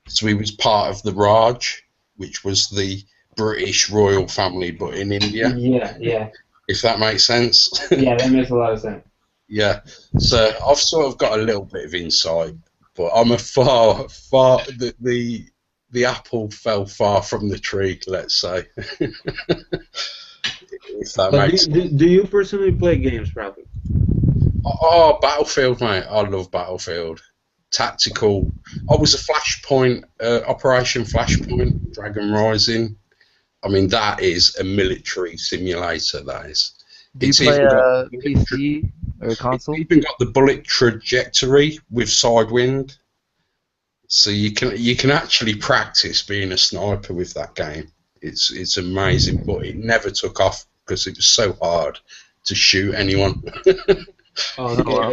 S4: So he was part of the Raj, which was the British royal family, but in India,
S2: Yeah.
S4: if that makes sense.
S2: Yeah, that makes a lot of sense.
S4: Yeah. So I've sort of got a little bit of insight, but I'm a far the apple fell far from the tree, let's say. If that
S2: But
S4: makes sense.
S2: do you personally play games, Prophet?
S4: Oh, Battlefield, mate. I love Battlefield. Tactical. I was a Flashpoint, Operation Flashpoint, Dragon Rising. I mean, that is a military simulator, that is.
S1: Do you
S4: It's
S1: play
S4: even got military.
S1: PC or a
S4: It's
S1: console.
S4: even got the bullet trajectory with sidewind, so you can actually practice being a sniper with that game. It's amazing, but it never took off because it was so hard to shoot anyone.
S1: Oh
S2: Okay,
S1: wow.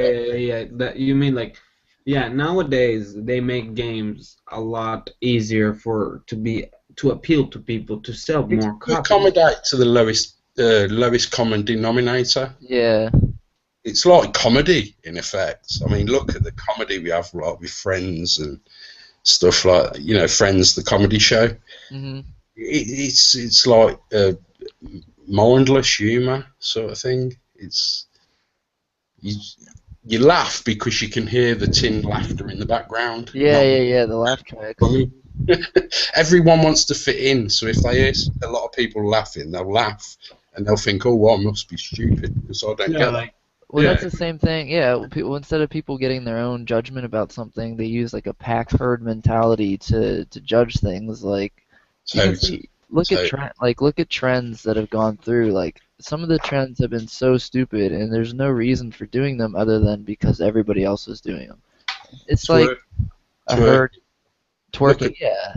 S2: yeah. That you mean like, yeah. Nowadays they make games a lot easier to appeal to people to sell
S4: It's
S2: more
S4: to
S2: copies.
S4: accommodate to the lowest common denominator.
S1: Yeah.
S4: It's like comedy in effect. I mean, look at the comedy we have like with Friends and stuff like Friends, the comedy show.
S1: Mhm.
S4: It's like mindless humour sort of thing. You, you laugh because you can hear the tin laughter in the background.
S1: Yeah,
S4: Not
S1: yeah, yeah. The laugh tracks.
S4: funny. Everyone wants to fit in, so if they hear a lot of people laughing, they'll laugh and they'll think, "Oh, well, I must be stupid because I don't
S2: Yeah,
S4: get that."
S2: like
S1: Well,
S2: yeah.
S1: that's the same thing. Yeah, people instead of people getting their own judgment about something, they use like a pack herd mentality to judge things. Like you can
S4: Totally.
S1: see, look at trends that have gone through. Like some of the trends have been so stupid, and there's no reason for doing them other than because everybody else is doing them. It's like
S4: Twerk,
S1: a
S4: twerk.
S1: herd
S4: Look
S1: twerking.
S4: at
S1: Yeah,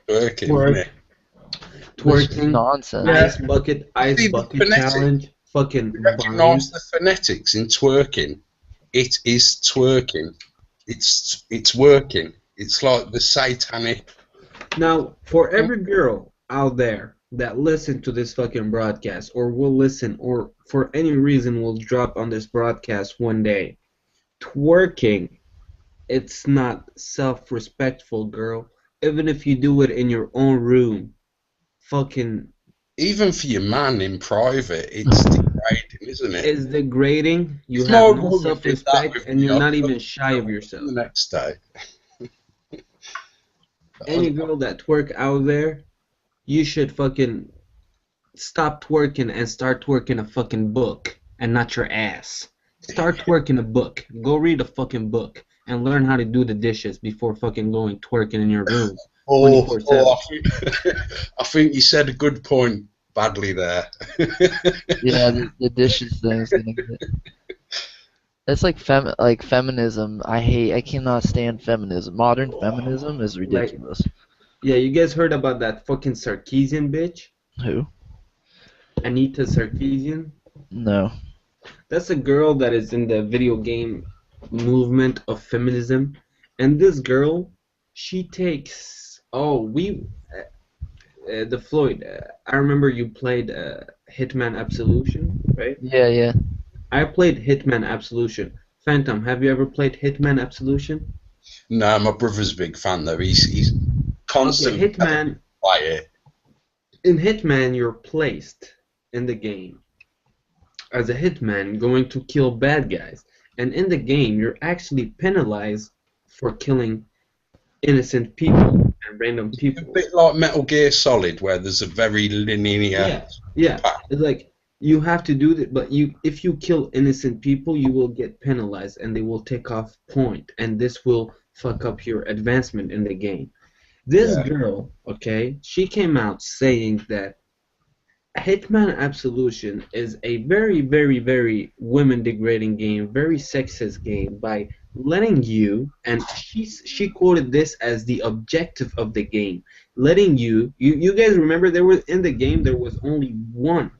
S4: twerking, isn't
S2: Twerk,
S4: it?
S1: it's just
S2: twerking,
S1: nonsense.
S2: ice
S4: See the
S2: bucket
S4: phonetic.
S2: challenge, fucking
S4: You recognise
S2: bind.
S4: the phonetics in twerking. It is twerking. It's working. It's like the satanic.
S2: Now, for every girl out there that listen to this fucking broadcast, or will listen, or for any reason will drop on this broadcast one day, twerking, it's not self-respectful, girl. Even if you do it in your own room, fucking
S4: Even for your man in private, it's degrading, isn't it?
S2: is degrading. You
S4: If
S2: have
S4: my
S2: no
S4: woman did that
S2: self-respect,
S4: with
S2: and
S4: me,
S2: you're
S4: I'd
S2: not
S4: go
S2: even shy of
S4: the
S2: yourself.
S4: next day.
S2: Any girl that twerk out there, you should fucking stop twerking and start twerking a fucking book and not your ass. Start twerking a book. Go read a fucking book and learn how to do the dishes before fucking going twerking in your room
S4: I
S2: 24/7.
S4: think, I think you said a good point badly there.
S1: Yeah, the dishes thing is gonna get. It's like feminism. I cannot stand feminism. Modern feminism is
S2: Like,
S1: ridiculous.
S2: yeah, you guys heard about that fucking Sarkeesian bitch?
S1: Who?
S2: Anita Sarkeesian?
S1: No.
S2: That's a girl that is in the video game movement of feminism. And this girl, she takes. Oh, the Floyd. I remember you played Hitman Absolution, right?
S1: Yeah, yeah.
S2: I played Hitman Absolution. Phantom, have you ever played Hitman Absolution?
S4: No, my brother's a big fan though. He's
S2: Okay,
S4: constantly telling me to
S2: Hitman.
S4: play it.
S2: In Hitman, you're placed in the game as a hitman going to kill bad guys. And in the game, you're actually penalized for killing innocent people and random
S4: A
S2: people.
S4: bit like Metal Gear Solid, where there's a very linear
S2: Yeah, yeah.
S4: path.
S2: It's like you have to do that, but if you kill innocent people, you will get penalized, and they will take off point, and this will fuck up your advancement in the game. This
S4: Yeah.
S2: girl, okay, she came out saying that Hitman Absolution is a very, very, very women degrading game, very sexist game by letting you, and she quoted this as the objective of the game, letting you guys remember there was in the game there was only one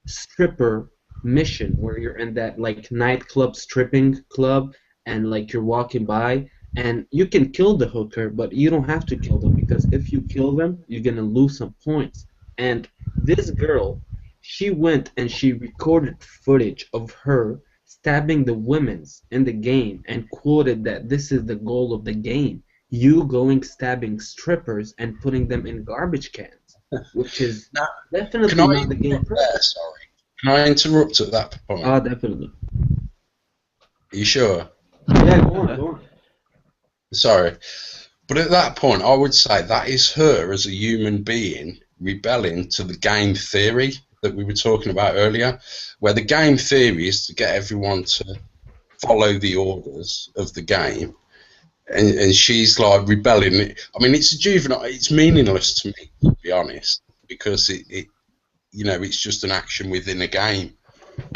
S2: stripper mission where you're in that like nightclub stripping club and like you're walking by and you can kill the hooker but you don't have to kill them because if you kill them you're gonna lose some points. And this girl, she went and she recorded footage of her stabbing the women's in the game and quoted that this is the goal of the game, you going stabbing strippers and putting them in garbage cans, which is
S4: Now, can
S2: definitely
S4: I
S2: not the game
S4: interrupt there?
S2: purpose.
S4: Sorry. Can I interrupt at that point?
S2: Ah, definitely.
S4: Are you sure?
S2: Yeah, go on, go on.
S4: Sorry. But at that point, I would say that is her as a human being rebelling to the game theory that we were talking about earlier, where the game theory is to get everyone to follow the orders of the game. And she's like rebelling. I mean, it's a juvenile. It's meaningless to me, to be honest, because it's just an action within a game.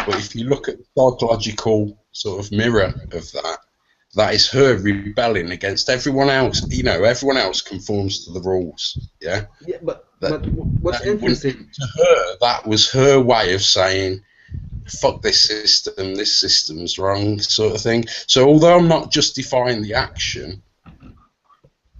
S4: But if you look at the psychological sort of mirror of that. That is her rebelling against everyone else. You know, everyone else conforms to the rules. Yeah.
S2: Yeah,
S4: That,
S2: but what's interesting?
S4: to her, that was her way of saying, "Fuck this system. This system's wrong," sort of thing. So, although I'm not justifying the action,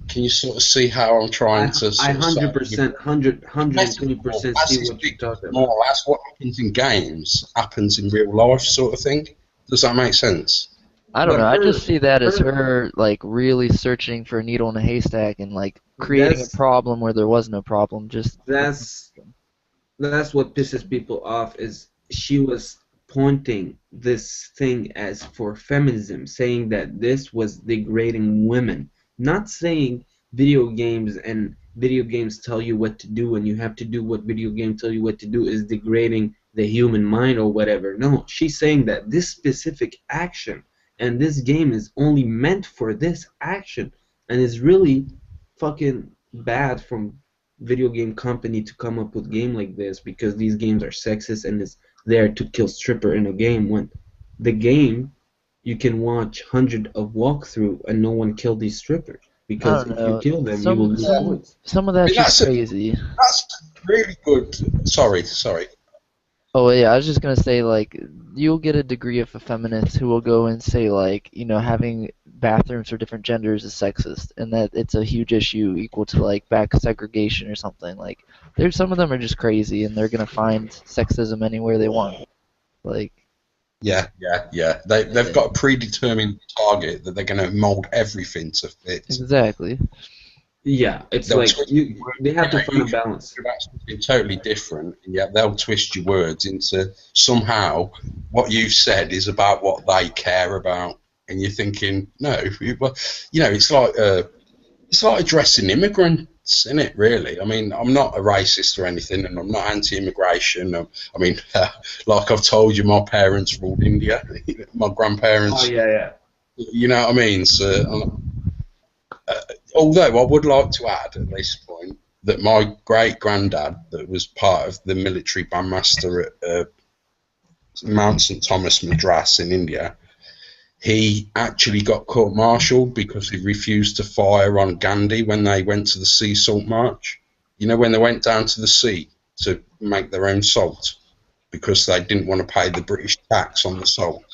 S4: can you sort of see how I'm trying to
S2: I
S4: sort of say?
S2: 100%, 120%
S4: As
S2: see
S4: is
S2: what you're talking
S4: more
S2: about.
S4: or less what happens in games happens in real life, sort of thing. Does that make sense?
S1: I don't
S2: But
S1: know. I
S2: her,
S1: just see that as
S2: her,
S1: her like really searching for a needle in a haystack and like creating a
S2: that's
S1: problem where there was no problem. Just
S2: that's that's what pisses people off is she was pointing this thing as for feminism, saying that this was degrading women, not saying video games tell you what to do and you have to do what video games tell you what to do is degrading the human mind or whatever. No, she's saying that this specific action and this game is only meant for this action and is really fucking bad from video game company to come up with game like this because these games are sexist and it's there to kill stripper in a game when the game you can watch hundred of walkthrough and no one kill these strippers
S1: I
S2: because
S1: don't
S2: if you
S1: know.
S2: kill them you will
S1: Some
S2: lose
S1: some
S2: points.
S1: some of
S4: I
S1: that's
S4: mean,
S1: just crazy.
S4: that's really good. Sorry.
S1: Oh yeah, I was just gonna say like you'll get a degree of a feminist who will go and say like having bathrooms for different genders is sexist and that it's a huge issue equal to like back segregation or something. Like there's some of them are just crazy and they're gonna find sexism anywhere they want. Like
S4: Yeah. They've
S1: yeah,
S4: got a predetermined target that they're going to mold everything to fit.
S1: exactly.
S2: Yeah, it's
S4: They'll
S2: like
S4: twist your
S2: you
S4: words.
S2: they
S4: You
S2: have to
S4: know,
S2: find
S4: you
S2: a
S4: can
S2: balance.
S4: talk about something totally different, and yet they'll twist your words into somehow what you've said is about what they care about, and you're thinking, no, well, it's like addressing immigrants, isn't it? Really, I mean, I'm not a racist or anything, and I'm not anti-immigration. I mean, like I've told you, my parents ruled India, my
S2: Oh
S4: grandparents.
S2: yeah, yeah.
S4: You know what I mean? So, although I would like to add at this point that my great granddad, that was part of the military bandmaster at Mount St Thomas Madras in India, he actually got court-martialed because he refused to fire on Gandhi when they went to the Sea Salt March. You know, when they went down to the sea to make their own salt because they didn't want to pay the British tax on the salt.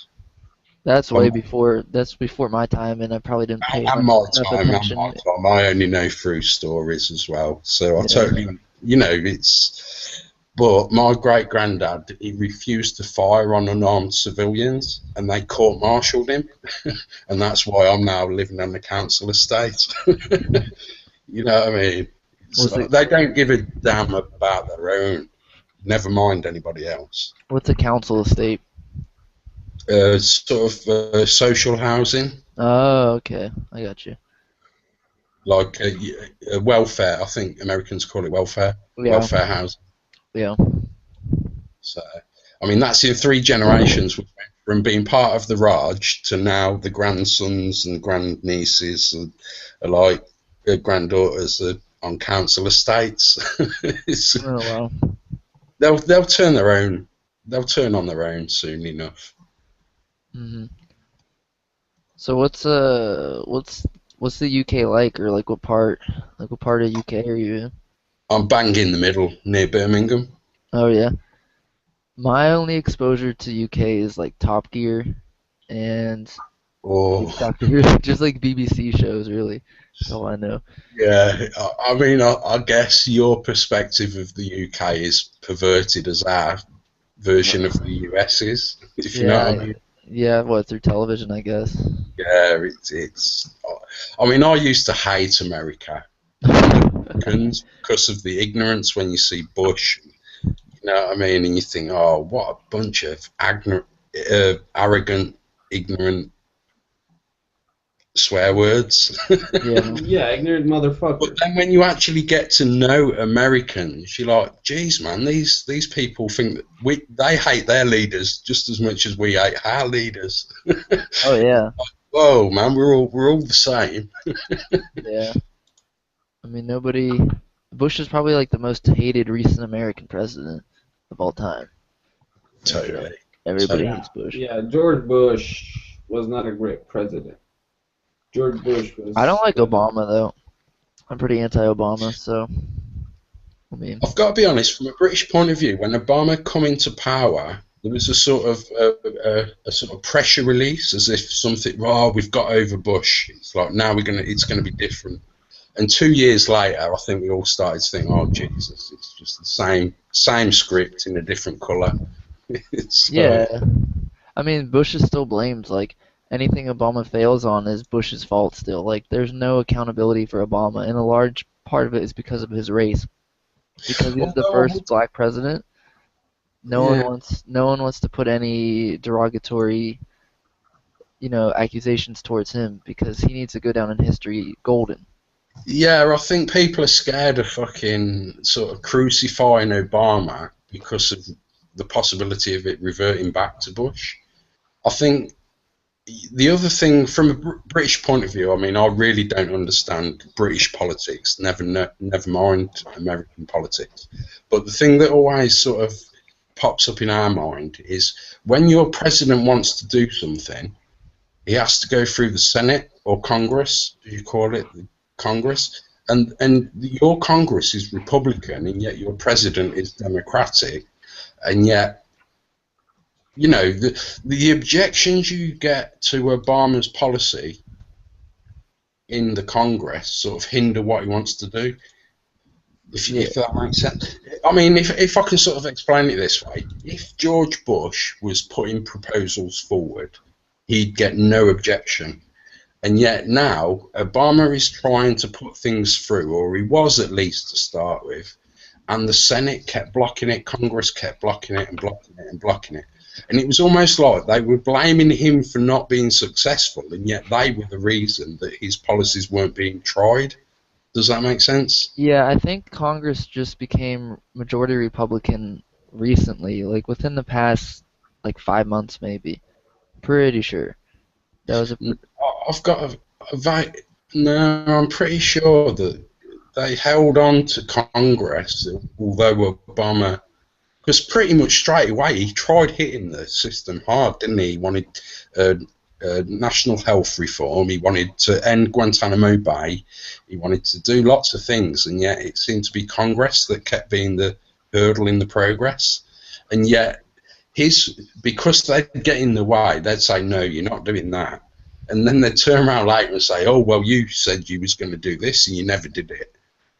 S4: Um,
S1: That's before my time and I probably didn't pay
S4: and
S1: much
S4: my
S1: enough
S4: time,
S1: attention.
S4: I only know through stories as well. So I
S1: Yeah.
S4: totally, it's. But my great granddad, he refused to fire on unarmed civilians, and they court-martialed him, and that's why I'm now living on the council estate. You know what I mean?
S1: Was it
S4: They don't give a damn about their own. Never mind anybody else.
S1: what's a council estate?
S4: Sort of social housing,
S1: Oh, okay. I got you.
S4: like welfare. I think Americans call it welfare,
S1: Yeah,
S4: welfare housing.
S1: yeah.
S4: So, I mean, that's in 3 generations. We went from being part of the Raj to now the grandsons and grandnieces are like granddaughters are on council estates.
S1: Oh wow.
S4: They'll turn their own. They'll turn on their own soon enough.
S1: hmm So what's the UK like, or like what part of UK are you in?
S4: I'm bang in the middle near Birmingham.
S1: Oh yeah. My only exposure to UK is like Top Gear and
S4: Or
S1: Doctor Who, just like BBC shows really. That's all I know.
S4: yeah, I mean, I guess your perspective of the UK is perverted as our version of the US is, if you know what I
S1: Yeah,
S4: mean.
S1: yeah, what through television, I guess.
S4: Yeah, it's. I mean, I used to hate America because of the ignorance when you see Bush. You know what I mean? And you think, oh, what a bunch of arrogant, ignorant swear words.
S1: Yeah.
S2: Yeah, ignorant
S4: But
S2: motherfucker.
S4: then when you actually get to know Americans, you're like, geez, man, these people think that they hate their leaders just as much as we hate our leaders.
S1: Oh yeah.
S4: Whoa, man, we're all the same.
S1: Yeah. I mean, Bush is probably like the most hated recent American president of all time. I'd say.
S4: Totally. So
S1: Everybody hates Bush.
S2: Yeah, George Bush was not a great president. George Bush
S1: I don't
S2: was.
S1: like Obama though. I'm pretty anti-Obama, so I mean,
S4: I've got to be honest, from a British point of view, when Obama come into power, there was a sort of a sort of pressure release, as if something, oh, we've got over Bush. It's like now it's gonna be different. And 2 years later, I think we all started to think, oh Jesus, it's just the same script in a different colour. It's like,
S1: yeah. I mean, Bush is still blamed. Like anything Obama fails on is Bush's fault still. Like there's no accountability for Obama, and a large part of it is because of his race. Because he's the
S4: although,
S1: first black president,
S4: yeah,
S1: no one wants to put any derogatory, accusations towards him because he needs to go down in history golden.
S4: yeah, I think people are scared of fucking sort of crucifying Obama because of the possibility of it reverting back to Bush. I think the other thing, from a British point of view, I mean, I really don't understand British politics. Never mind American politics. But the thing that always sort of pops up in our mind is when your president wants to do something, he has to go through the Senate or Congress. Do you call it the Congress? And your Congress is Republican, and yet your president is Democratic, and yet the objections you get to Obama's policy in the Congress sort of hinder what he wants to do.
S1: Yeah.
S4: If that makes sense. I mean, if I can sort of explain it this way, if George Bush was putting proposals forward, he'd get no objection. And yet now, Obama is trying to put things through, or he was at least to start with, and the Senate kept blocking it, Congress kept blocking it and blocking it and blocking it. And it was almost like they were blaming him for not being successful, and yet they were the reason that his policies weren't being tried. Does that make sense?
S1: Yeah, I think Congress just became majority Republican recently, like within the past like 5 months maybe. Pretty sure. That was a
S4: I've got no, I'm pretty sure that they held on to Congress, although Obama, because pretty much straight away he tried hitting the system hard, didn't he? He wanted uh, national health reform, he wanted to end Guantanamo Bay, he wanted to do lots of things, and yet it seemed to be Congress that kept being the hurdle in the progress. And yet, because they'd get in the way, they'd say, no, you're not doing that. And then they'd turn around later and say, oh, well, you said you was going to do this and you never did it.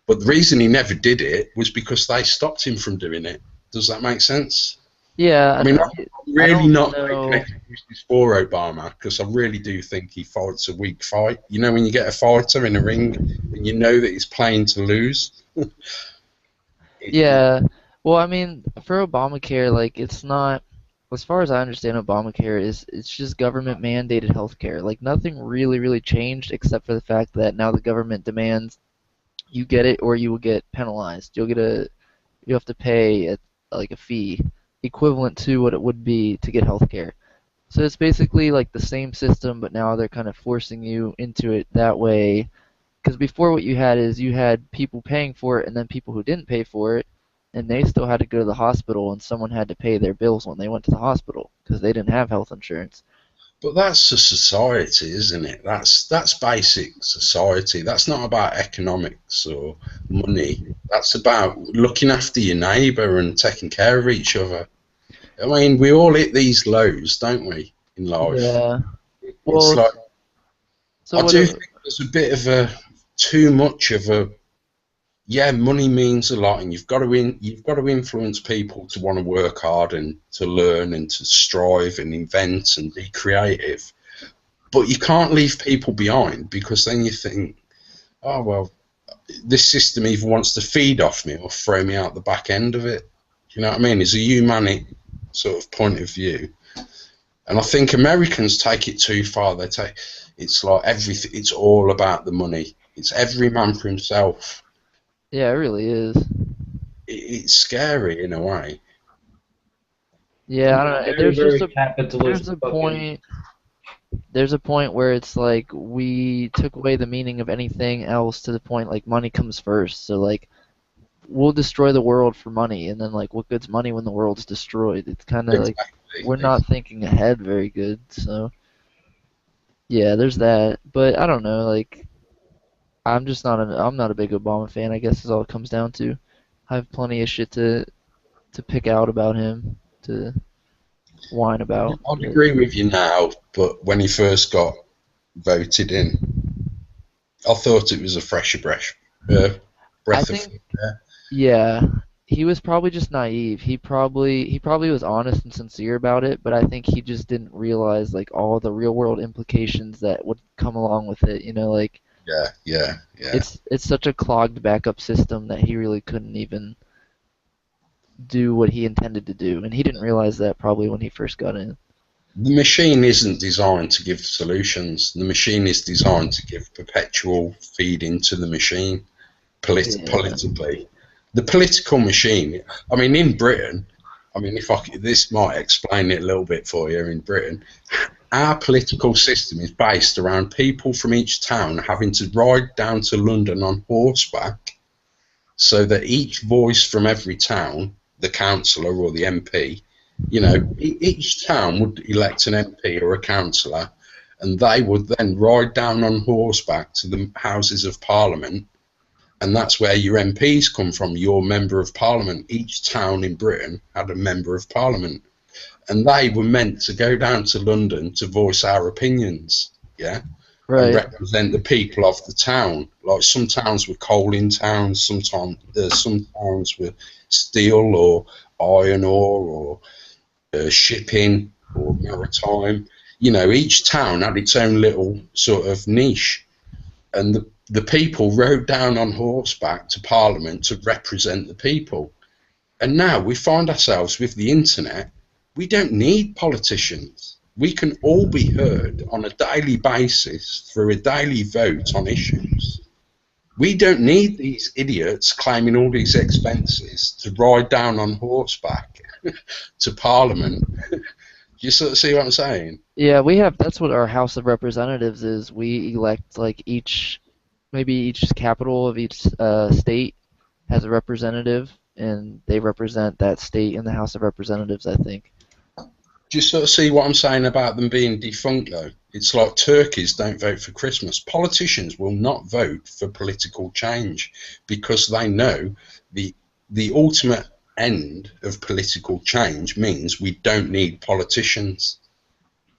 S4: But the reason he never did it was because they stopped him from doing it. Does that make sense?
S1: Yeah,
S4: I mean, I'm
S1: I
S4: really
S1: don't
S4: not
S1: know.
S4: making excuses for Obama, because I really do think he fights a weak fight. You know, when you get a fighter in a ring and you know that he's playing to lose.
S1: Yeah. Well, I mean, for Obamacare, like it's not, as far as I understand Obamacare is it's just government mandated healthcare. Like nothing really changed except for the fact that now the government demands you get it or you will get penalized. You have to pay like a fee equivalent to what it would be to get healthcare. So it's basically like the same system, but now they're kind of forcing you into it that way. Because before what you had is you had people paying for it and then people who didn't pay for it, and they still had to go to the hospital and someone had to pay their bills when they went to the hospital because they didn't have health insurance.
S4: But that's a society, isn't it? That's basic society. That's not about economics or money. That's about looking after your neighbour and taking care of each other. I mean, we all hit these lows, don't we, in life?
S1: Yeah.
S4: It's
S1: Well,
S4: like
S1: so
S4: I
S1: what?
S4: do think there's a bit of a too much of a yeah. Money means a lot, and you've got to influence people to want to work hard and to learn and to strive and invent and be creative. But you can't leave people behind, because then you think, oh well, this system either wants to feed off me or throw me out the back end of it. You know what I mean? It's a humanic sort of point of view, and I think Americans take it too far. It's like everything. It's all about the money. It's every man for himself.
S1: Yeah, it really is.
S4: It's scary in a way.
S1: Yeah, I don't know.
S2: Very, very capitalist
S1: There's a
S2: fucking.
S1: point there's a point where it's like we took away the meaning of anything else to the point like money comes first. So like we'll destroy the world for money, and then like what good's money when the world's destroyed? It's kind of like
S4: Exactly.
S1: we're not thinking ahead very good. So yeah, there's that. But I don't know, like I'm not a big Obama fan, I guess is all it comes down to. I have plenty of shit to pick out about him, to whine about.
S4: I'd
S1: But
S4: agree with you now, but when he first got voted in, I thought it was a fresher
S1: I
S4: breath of
S1: think,
S4: fresh air.
S1: yeah, he was probably just naive. He probably was honest and sincere about it, but I think he just didn't realize like all the real world implications that would come along with it. You know, like
S4: Yeah, yeah, yeah.
S1: it's such a clogged backup system that he really couldn't even do what he intended to do, and he didn't realize that probably when he first got in.
S4: The machine isn't designed to give solutions. The machine is designed to give perpetual feed into the machine
S1: Yeah.
S4: politically. The political machine, I mean, in Britain, I mean, this might explain it a little bit for you. In Britain, our political system is based around people from each town having to ride down to London on horseback so that each voice from every town, the councillor or the MP, you know, each town would elect an MP or a councillor, and they would then ride down on horseback to the Houses of Parliament, and that's where your MPs come from, your Member of Parliament. Each town in Britain had a Member of Parliament, and they were meant to go down to London to voice our opinions, yeah, and
S1: Right.
S4: represent the people of the town. Like some towns were coaling towns, some towns were steel or iron ore or shipping or maritime. You know, each town had its own little sort of niche, and the people rode down on horseback to Parliament to represent the people. And now we find ourselves with the internet. We don't need politicians. We can all be heard on a daily basis through a daily vote on issues. We don't need these idiots claiming all these expenses to ride down on horseback to Parliament. Do you sort of see what I'm saying?
S1: Yeah, we have that's what our House of Representatives is. We elect like maybe each capital of each state has a representative, and they represent that state in the House of Representatives, I think.
S4: Do you sort of see what I'm saying about them being defunct, though? It's like turkeys don't vote for Christmas. Politicians will not vote for political change because they know the ultimate end of political change means we don't need politicians.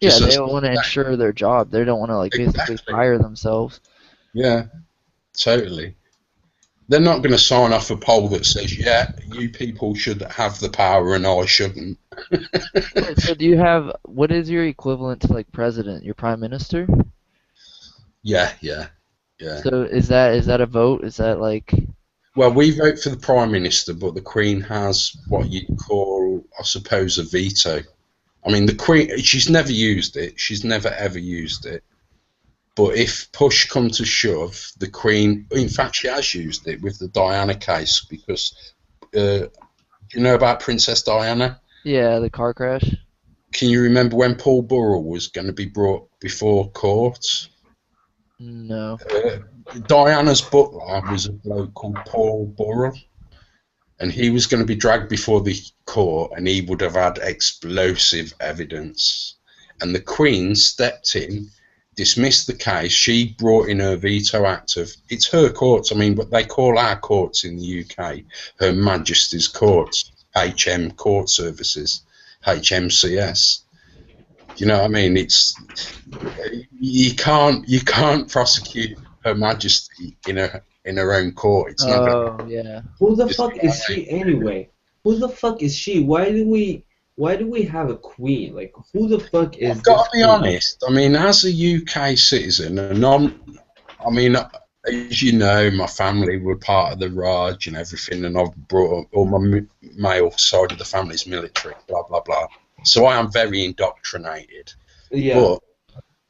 S1: Yeah,
S4: Just
S1: they
S4: as
S1: want to ensure their job. They don't want to like basically
S4: exactly,
S1: fire themselves.
S4: yeah, totally. They're not going to sign off a poll that says, "Yeah, you people should have the power and I shouldn't."
S1: Wait, so do you have what is your equivalent to like president? Your prime minister?
S4: Yeah, yeah, yeah.
S1: So is that a vote? Is that like
S4: Well, we vote for the Prime Minister, but the Queen has what you call, I suppose, a veto. I mean, the Queen, she's never used it. She's never ever used it. But if push comes to shove, the Queen, in fact, she has used it with the Diana case because, do you know about Princess Diana?
S1: yeah, the car crash?
S4: Can you remember when Paul Burrell was going to be brought before court?
S1: No.
S4: Diana's butler was a bloke called Paul Burrell, and he was going to be dragged before the court, and he would have had explosive evidence. And the Queen stepped in, dismissed the case. She brought in her veto act of, it's her courts, I mean, but they call our courts in the UK Her Majesty's Courts, HM Court Services, HMCS. Do you know what I mean? It's you can't prosecute Her Majesty in her own court. It's not going to.
S1: Oh, yeah.
S2: Who the fuck is she anyway? Who the fuck is she? Why do we have a queen? Like, who the fuck is
S4: I've got
S2: this
S4: to be
S2: queen?
S4: honest. I mean, as a UK citizen, and I mean, as you know, my family were part of the Raj and everything, and I've brought up all my male side of the family's military, blah blah blah. So I am very indoctrinated.
S2: Yeah.
S4: But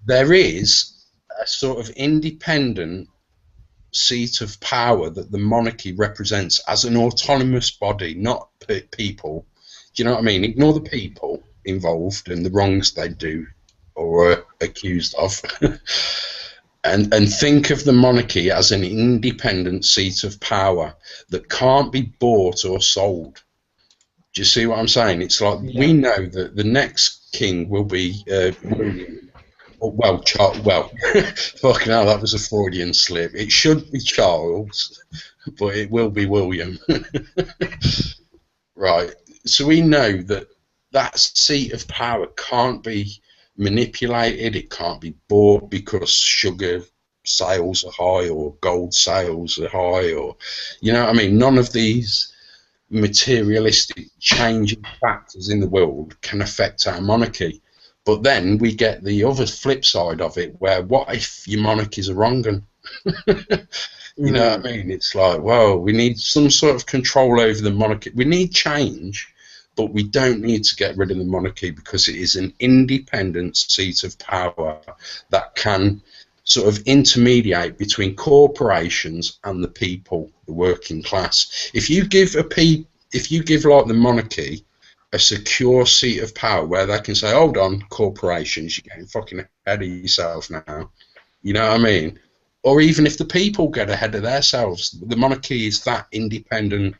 S4: there is a sort of independent seat of power that the monarchy represents as an autonomous body, not people. Do you know what I mean? Ignore the people involved and the wrongs they do or are accused of. And think of the monarchy as an independent seat of power that can't be bought or sold. Do you see what I'm saying? It's like we
S2: Yeah.
S4: know that the next king will be William. Well, fucking hell, that was a Freudian slip. It should be Charles, but it will be William. Right. So we know that that seat of power can't be manipulated. It can't be bought because sugar sales are high or gold sales are high, or you know what I mean. None of these materialistic changing factors in the world can affect our monarchy. But then we get the other flip side of it, where what if your monarchies are wrong? And you know what I mean? It's like, well, we need some sort of control over the monarchy. We need change, but we don't need to get rid of the monarchy because it is an independent seat of power that can sort of intermediate between corporations and the people, the working class. If you give like the monarchy a secure seat of power where they can say, hold on, corporations, you're getting fucking ahead of yourself now. You know what I mean? Or even if the people get ahead of themselves, the monarchy is that independent.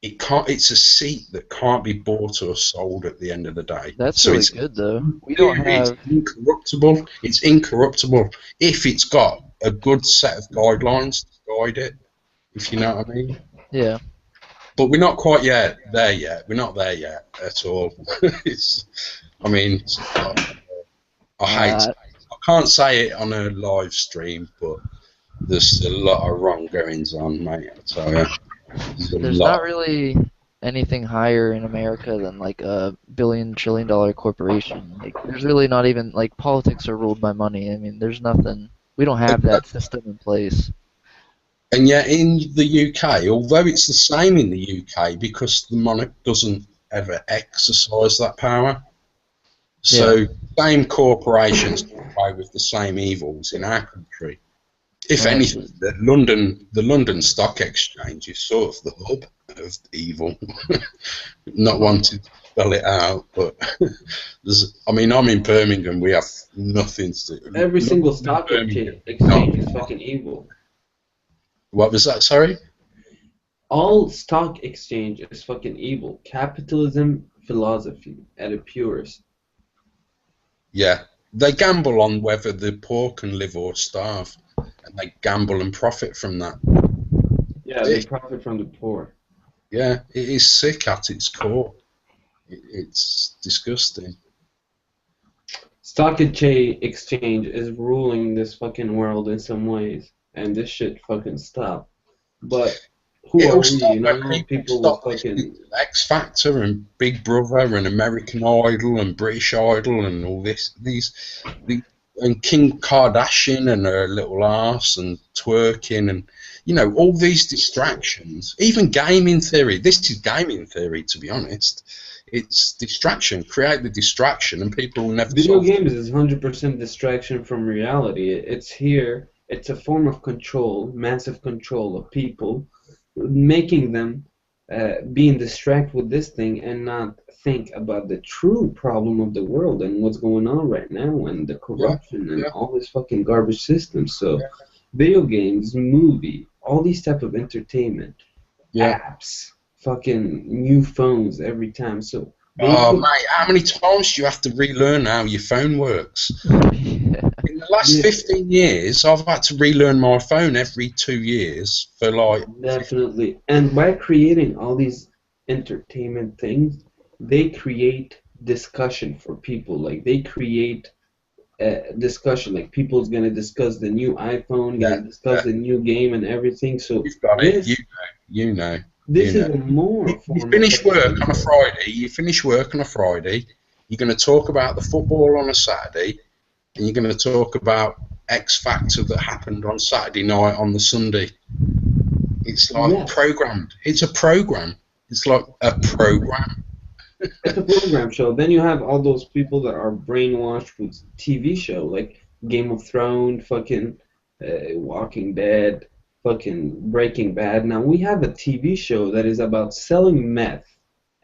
S4: It can't. It's a seat that can't be bought or sold at the end of the day.
S1: That's
S4: So
S1: really
S4: it's
S1: good though. We don't
S4: it's
S1: have.
S4: incorruptible. It's incorruptible if it's got a good set of guidelines to guide it. If you know what I mean.
S1: Yeah.
S4: But we're not quite yet there yet. We're not there yet at all. It's. I mean, I hate.
S1: Uh,
S4: I can't say it on a live stream, but there's a lot of wronggoings on, mate. I tell you, there's a
S1: there's not
S4: lot.
S1: really anything higher in America than like a billion trillion dollar corporation. Like there's really not even like politics are ruled by money. I mean, there's nothing. We don't have that system in place.
S4: And yet, in the UK, although it's the same in the UK, because the monarch doesn't ever exercise that power,
S1: Yeah.
S4: so same corporations get away with the same evils in our country. If
S1: Right.
S4: anything, the London Stock Exchange is sort of the hub of evil. Not wanting to spell it out, but I mean, I'm in Birmingham. We have nothing to do.
S2: Every single
S4: Nothing in
S2: stock
S4: Birmingham.
S2: exchange is fucking evil.
S4: What was that? Sorry.
S2: All stock exchange is fucking evil. Capitalism philosophy at its purest.
S4: Yeah, they gamble on whether the poor can live or starve, and they gamble and profit from that.
S2: Yeah, they profit from the poor.
S4: Yeah, it is sick at its core. It's disgusting.
S2: Stock exchange is ruling this fucking world in some ways, and this shit fucking stop. But who are
S4: It'll
S2: we?
S4: stop
S2: You
S4: when
S2: know,
S4: people
S2: people
S4: stop
S2: with
S4: listening
S2: fucking
S4: to X Factor and Big Brother and American Idol and British Idol and all this, and Kim Kardashian and her little arse and twerking and all these distractions. Even gaming theory. This is gaming theory, to be honest. It's distraction. Create the distraction, and people will never
S2: video
S4: solve it.
S2: games is 100% distraction from reality. It's here. It's a form of control, massive control of people, making them being distracted with this thing and not think about the true problem of the world and what's going on right now and the
S4: Yeah,
S2: corruption and
S4: yeah,
S2: all this fucking garbage system. So,
S4: yeah,
S2: video games, movie, all these type of entertainment,
S4: yeah.
S2: apps, fucking new phones every time. So they
S4: Oh,
S2: put
S4: mate, how many times do you have to relearn how your phone works?
S1: Yeah.
S4: In the last
S2: yeah,
S4: 15 years, I've had to relearn my phone every 2 years for like.
S2: definitely. And by creating all these entertainment things, they create discussion for people. Like they create discussion. Like people's gonna discuss the new iPhone,
S4: Yeah,
S2: gonna discuss
S4: yeah,
S2: the new game and everything. So
S4: you've got it.
S2: this
S4: You know, you
S2: this
S4: know.
S2: is a more
S4: You
S2: form of
S4: finish
S2: fucking
S4: work on a
S2: control.
S4: Friday. You finish work on a Friday. You're going to talk about the football on a Saturday, and you're going to talk about X Factor that happened on Saturday night on the Sunday. It's like
S2: Yes.
S4: programmed. It's a program. It's like a program.
S2: It's a program show. Then you have all those people that are brainwashed with TV show like Game of Thrones, fucking Walking Dead, fucking Breaking Bad. Now we have a TV show that is about selling meth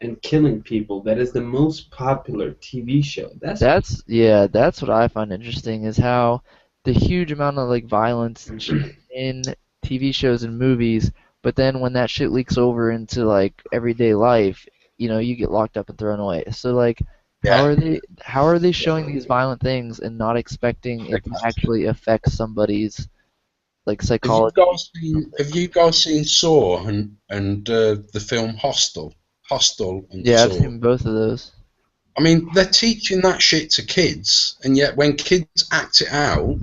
S2: and killing people. That is the most popular TV show. That's
S1: That's what I find interesting is how the huge amount of like violence and shit in TV shows and movies, but then when that shit leaks over into like everyday life, you get locked up and thrown away. So like,
S4: Yeah.
S1: how are they showing these violent things and not expecting it to actually affect somebody's like psychology or something?
S4: Have you guys seen Saw and the film Hostel and
S1: Yeah, I've
S4: Saw?
S1: seen both of those.
S4: I mean, they're teaching that shit to kids, and yet when kids act it out,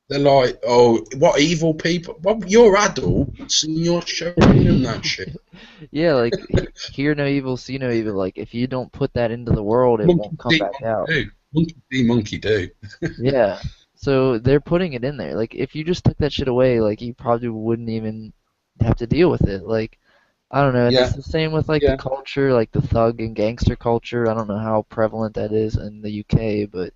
S4: they're like, "Oh, what evil people? Well, you're adults and you're showing them that shit."
S1: Yeah, like hear no evil, see no evil. Like if you don't put that into the world, it
S4: Monkey
S1: won't come
S4: see,
S1: back
S4: monkey
S1: out.
S4: do. Monkey see, monkey do.
S1: Yeah. So they're putting it in there. Like if you just took that shit away, like you probably wouldn't even have to deal with it. Like I don't know, and it's
S4: Yeah,
S1: the same with like the
S4: yeah.
S1: culture, like the thug and gangster culture. I don't know how prevalent that is in the UK, but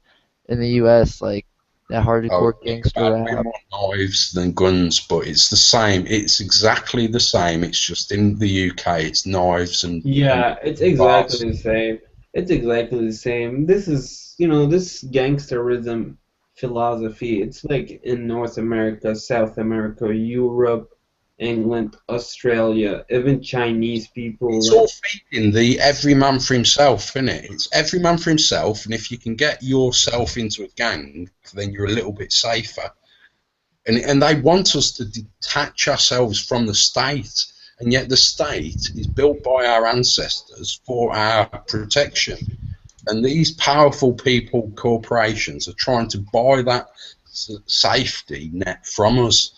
S1: in the US, like that
S4: Oh,
S1: hardcore
S4: it's
S1: gangster
S4: about way
S1: rap.
S4: more knives than guns, but it's the same. It's exactly the same. It's just in the UK, it's knives and
S2: Yeah, it's exactly
S4: bars.
S2: the same. It's exactly the same. This is, this gangsterism philosophy. It's like in North America, South America, Europe, England, Australia, even Chinese people.
S4: It's all
S2: Like,
S4: feeding the every man for himself, isn't it? It's every man for himself, and if you can get yourself into a gang, then you're a little bit safer. And they want us to detach ourselves from the state, and yet the state is built by our ancestors for our protection. And these powerful people, corporations, are trying to buy that safety net from us.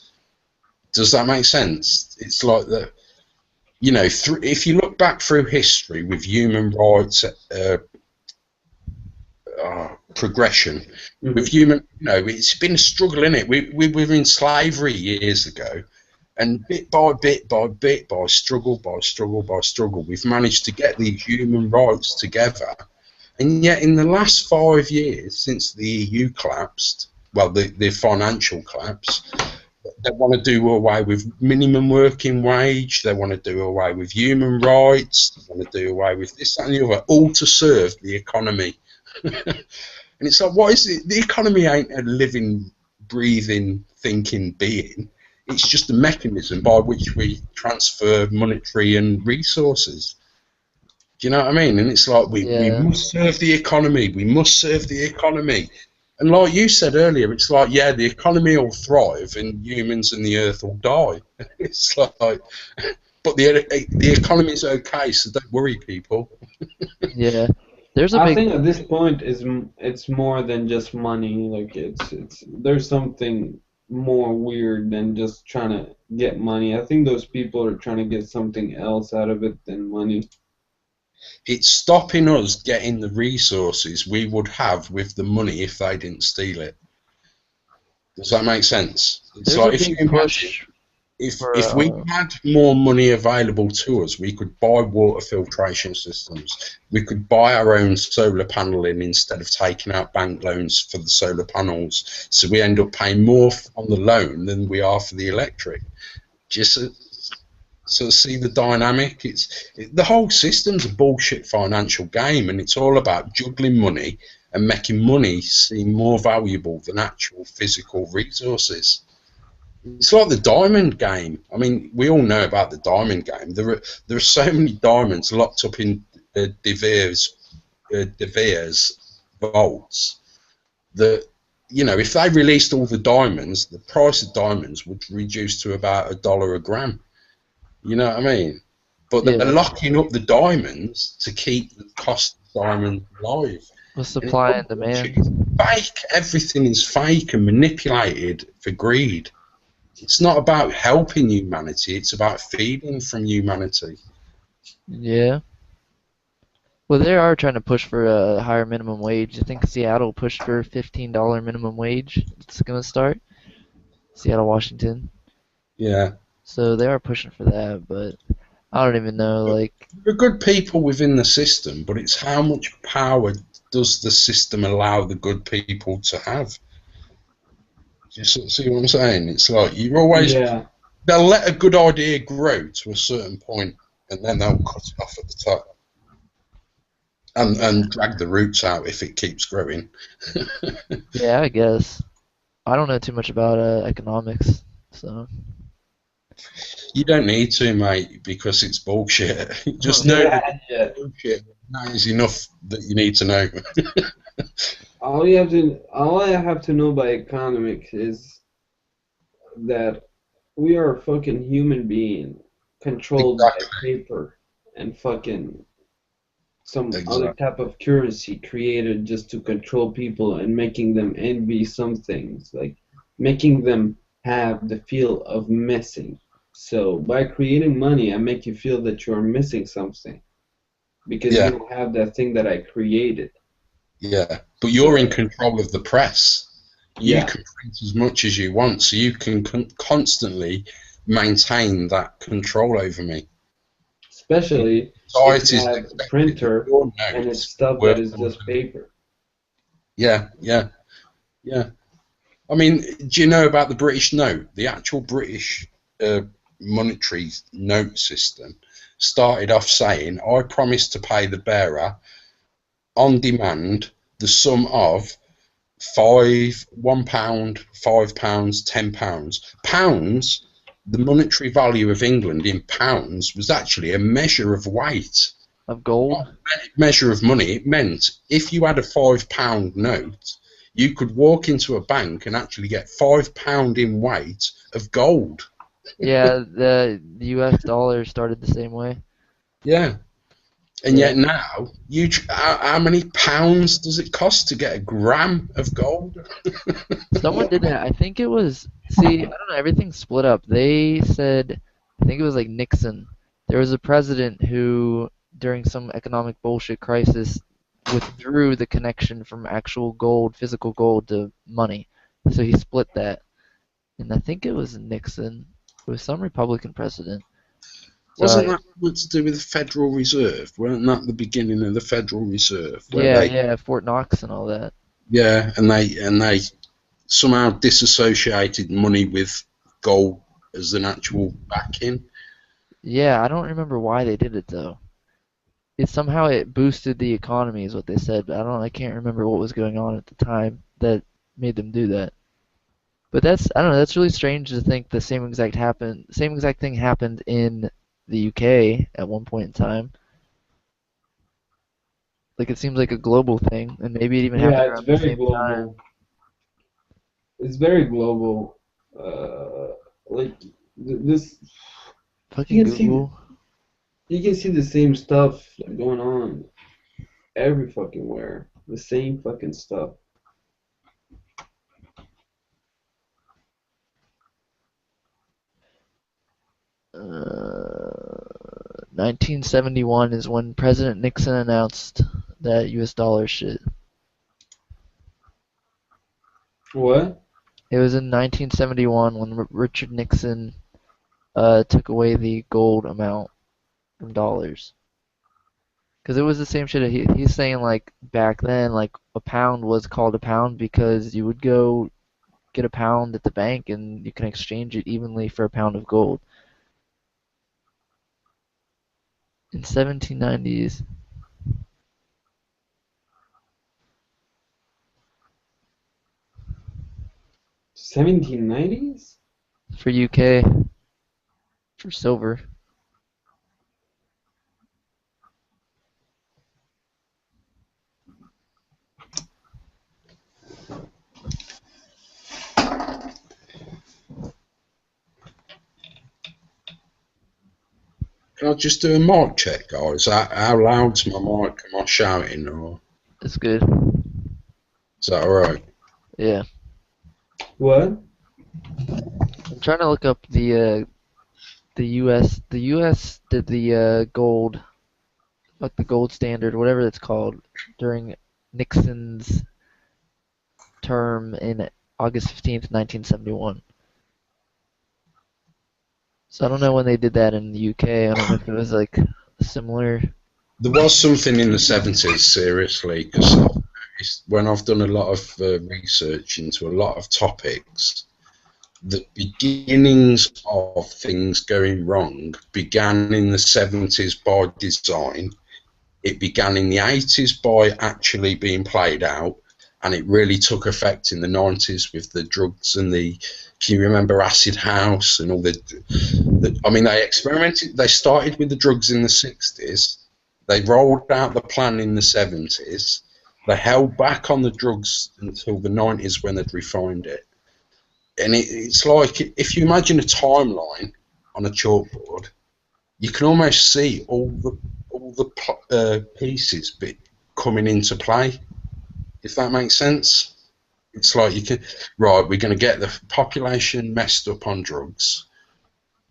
S4: Does that make sense? It's like the, if you look back through history with human rights progression, with
S2: mhm.
S4: human, it's been a struggle, in it. We were in slavery years ago, and bit by bit by bit, by struggle by struggle by struggle, we've managed to get these human rights together. And yet, in the last 5 years, since the EU collapsed, well, the financial collapse, they want to do away with minimum working wage. They want to do away with human rights. They want to do away with this, that, and the other, all to serve the economy. And it's like, what is it? The economy ain't a living, breathing, thinking being. It's just a mechanism by which we transfer monetary and resources. Do you know what I mean? And it's like, we
S1: Yeah.
S4: must serve the economy. We must serve the economy. And like you said earlier, it's like, yeah, the economy will thrive and humans and the earth will die. It's like, but the economy's okay, so don't worry, people.
S1: Yeah. There's a
S2: I
S1: big
S2: think at this point it's more than just money. Like it's there's something more weird than just trying to get money. I think those people are trying to get something else out of it than money.
S4: It's stopping us getting the resources we would have with the money if they didn't steal it. Does that make sense? It's
S1: there's a
S4: like, if you
S1: big
S4: imagine,
S1: push
S4: if we
S1: for
S4: had more money available to us, we could buy water filtration systems. We could buy our own solar paneling instead of taking out bank loans for the solar panels. So we end up paying more on the loan than we are for the electric. Just so see the dynamic. The whole system's a bullshit financial game, and it's all about juggling money and making money seem more valuable than actual physical resources. It's like the diamond game. I mean, we all know about the diamond game. There are so many diamonds locked up in De Beers vaults that, if they released all the diamonds, the price of diamonds would reduce to about $1 a gram. You know what I mean? But they're
S1: yeah,
S4: locking up the diamonds to keep the cost of diamonds alive.
S1: with
S4: And it's
S1: supply
S4: all
S1: and
S4: bullshit. It's
S1: demand.
S4: fake. Everything is fake and manipulated for greed. It's not about helping humanity, it's about feeding from humanity.
S1: Yeah. Well, they are trying to push for a higher minimum wage. I think Seattle pushed for $15 minimum wage. It's gonna start. Seattle, Washington.
S4: Yeah.
S1: So they are pushing for that, but I don't even know. Like,
S4: There are good people within the system, but it's how much power does the system allow the good people to have? Do you see what I'm saying? It's like
S2: Yeah.
S4: they'll let a good idea grow to a certain point, and then they'll cut it off at the top and drag the roots out if it keeps growing.
S1: yeah, I guess I don't know too much about economics, so
S4: You don't need to, mate, because it's bullshit. Just know that
S2: Yeah, yeah.
S4: it's bullshit. That is enough that you need to know.
S2: All I have to know by economics is that we are a fucking human being controlled by
S4: Exactly.
S2: paper and fucking some other
S4: Exactly.
S2: type of currency created just to control people and making them envy some things, like making them have the feel of missing. So by creating money, I make you feel that you're missing something because you
S4: Yeah,
S2: don't have that thing that I created.
S4: yeah. But you're in
S2: So
S4: control of the press. You
S2: yeah,
S4: can print as much as you want, so you can constantly maintain that control over me.
S2: especially if you
S4: Society's
S2: have a
S4: expected that
S2: printer
S4: your
S2: and it's
S4: notes
S2: stuff that
S4: worth
S2: is
S4: more
S2: just
S4: than.
S2: paper.
S4: Yeah, yeah, yeah. I mean, do you know about the British note? The actual British uh, monetary note system started off saying, I promise to pay the bearer on demand the sum of £1, £5, £10. Pounds, the monetary value of England in pounds was actually a measure of weight,
S1: Of gold?
S4: not a measure of money. It meant if you had a £5 note, you could walk into a bank and actually get £5 in weight of gold.
S1: Yeah, the US dollar started the same way.
S4: Yeah. And
S2: Yeah.
S4: yet now, how many pounds does it cost to get a gram of gold?
S1: Someone did that. I think it was, see, I don't know, everything's split up. They said, I think it was like Nixon. There was a president who, during some economic bullshit crisis, withdrew the connection from actual gold, physical gold, to money. So he split that. And I think it was Nixon. It was some Republican president. So,
S4: Wasn't that something to do with the Federal Reserve? Weren't that the beginning of the Federal Reserve, where
S1: yeah,
S4: they,
S1: yeah, Fort Knox and all that.
S4: yeah, and they somehow disassociated money with gold as an actual backing?
S1: Yeah, I don't remember why they did it though. It boosted the economy is what they said, but I can't remember what was going on at the time that made them do that. But I don't know, that's really strange to think the same exact thing happened in the UK at one point in time. Like it seems like a global thing, and maybe it even
S2: Yeah,
S1: happened
S2: it's
S1: around the
S2: very
S1: same time.
S2: global. It's very global. Like this,
S1: Fucking
S2: you can see
S1: Google.
S2: you can see the same stuff like, going on every fucking where. The same fucking stuff.
S1: Uh, 1971 is when President Nixon announced that US dollar shit.
S2: What?
S1: It was in 1971 when Richard Nixon took away the gold amount from dollars. Because it was the same shit. He's saying like back then, like a pound was called a pound because you would go get a pound at the bank and you can exchange it evenly for a pound of gold. In 1790s
S2: 1790s?
S1: for UK for silver.
S4: Can I just do a mic check, guys? How loud's my mic? Am I shouting, or
S1: It's good.
S4: is that alright?
S1: Yeah.
S2: What?
S1: I'm trying to look up the US did the gold, like the gold standard, whatever it's called, during Nixon's term in August 15th, 1971. So I don't know when they did that in the UK. I don't know if it was like similar.
S4: There was something in the 70s, seriously, because when I've done a lot of research into a lot of topics, the beginnings of things going wrong began in the 70s by design. It began in the 80s by actually being played out, and it really took effect in the 90s with the drugs and the. Can you remember Acid House and all I mean, they experimented. They started with the drugs in the 60s. They rolled out the plan in the 70s. They held back on the drugs until the 90s when they'd refined it. And it's like if you imagine a timeline on a chalkboard, you can almost see all the pieces coming into play. If that makes sense, it's like you can right. We're going to get the population messed up on drugs.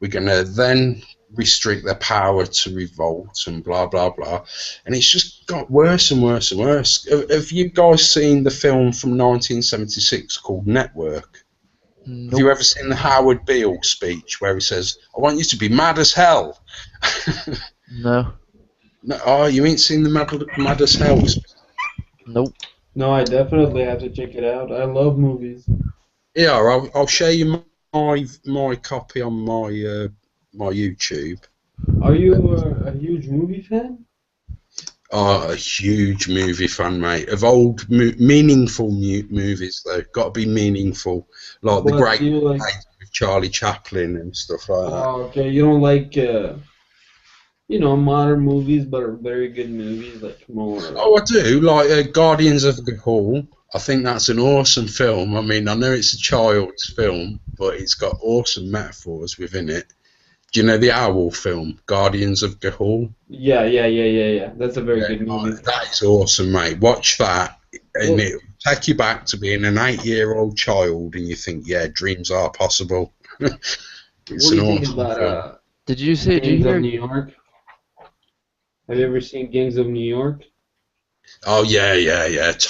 S4: We're going to then restrict their power to revolt and blah blah blah, and it's just got worse and worse and worse. Have you guys seen the film from 1976 called Network? Have you
S1: Nope.
S4: ever seen the Howard Beale speech where he says, "I want you to be mad as hell"?
S1: No.
S4: No, oh, you ain't seen the mad as hell speech?
S1: Nope.
S2: No, I definitely have to check it out. I love movies.
S4: Yeah, I'll share you my copy on my YouTube.
S2: Are you a huge movie fan?
S4: Oh, a huge movie fan, mate. Of old, meaningful movies, though. Got to be meaningful. Like The
S2: But
S4: Great
S2: do you like?
S4: Dictator with Charlie Chaplin and stuff like that.
S2: Oh, okay, you don't like modern movies, but are very good movies, like more.
S4: Oh, I do. Like Guardians of the Hall. I think that's an awesome film. I mean, I know it's a child's film, but it's got awesome metaphors within it. Do you know the owl film, Guardians of the Hall?
S2: Yeah. That's a very good movie.
S4: That is awesome, mate. Watch that, and
S2: Well,
S4: it'll take you back to being an 8-year-old child, and you think, yeah, dreams are possible. It's
S2: what do
S4: an
S2: you think
S4: awesome
S2: about
S4: film.
S1: Did you say? Did you
S2: Gangs of
S1: hear?
S2: New York? Have you ever seen Gangs of New York?
S4: Oh, yeah.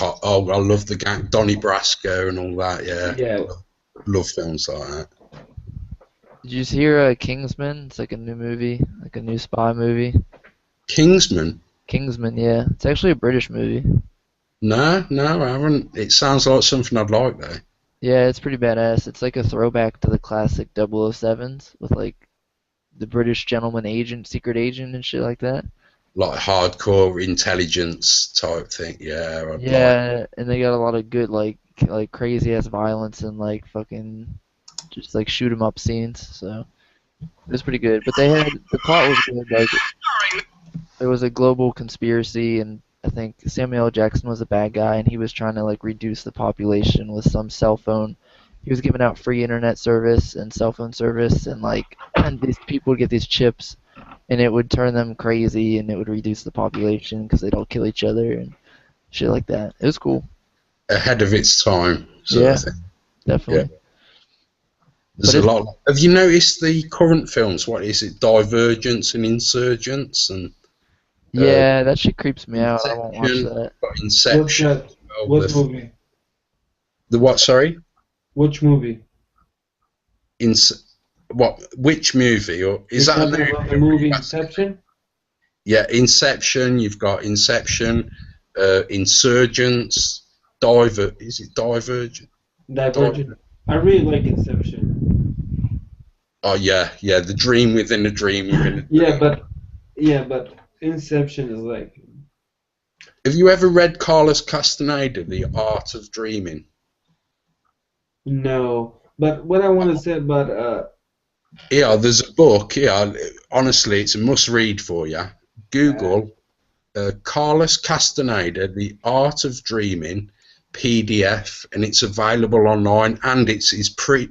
S4: Oh, I love the gang, Donnie Brasco and all that, yeah.
S2: Yeah.
S4: Love films like that.
S1: Did you hear Kingsman? It's like a new movie, like a new spy movie.
S4: Kingsman?
S1: Kingsman, yeah. It's actually a British movie.
S4: No, I haven't. It sounds like something I'd like, though.
S1: Yeah, it's pretty badass. It's like a throwback to the classic 007s with like the British gentleman agent, secret agent, and shit like that.
S4: Like hardcore intelligence type thing, yeah. I'd like.
S1: Yeah, and they got a lot of good like crazy ass violence and like fucking just like shoot 'em up scenes. So it was pretty good. But the plot was good. Like there was a global conspiracy, and I think Samuel L. Jackson was a bad guy, and he was trying to like reduce the population with some cell phone. He was giving out free internet service and cell phone service, and like and these people would get these chips, and it would turn them crazy, and it would reduce the population because they'd all kill each other and shit like that. It was cool.
S4: Ahead of its time, sort
S1: Yeah,
S4: of thing.
S1: definitely.
S4: There's
S1: But
S4: a
S1: it's
S4: lot. Have you noticed the current films? What is it? Divergence and Insurgents and
S1: yeah, that shit creeps me out. I won't watch
S4: Inception.
S1: that.
S4: Got
S2: What's
S4: Inception.
S2: that?
S4: Well,
S2: What movie?
S4: the what? Sorry.
S2: Which movie?
S4: What? Which movie? Or is
S2: You're
S4: that a
S2: talking
S4: movie?
S2: about the movie Inception?
S4: Yeah, Inception. You've got Inception, Insurgents, Is it Divergent?
S2: Divergent. I really like Inception.
S4: Oh yeah. The dream within a dream within a dream.
S2: Yeah, but Inception is like.
S4: Have you ever read Carlos Castaneda, The Art of Dreaming?
S2: No. But what I want to say about
S4: Yeah, there's a book. Yeah, honestly, it's a must-read for you. Google Carlos Castaneda, The Art of Dreaming PDF, and it's available online. And it's pre.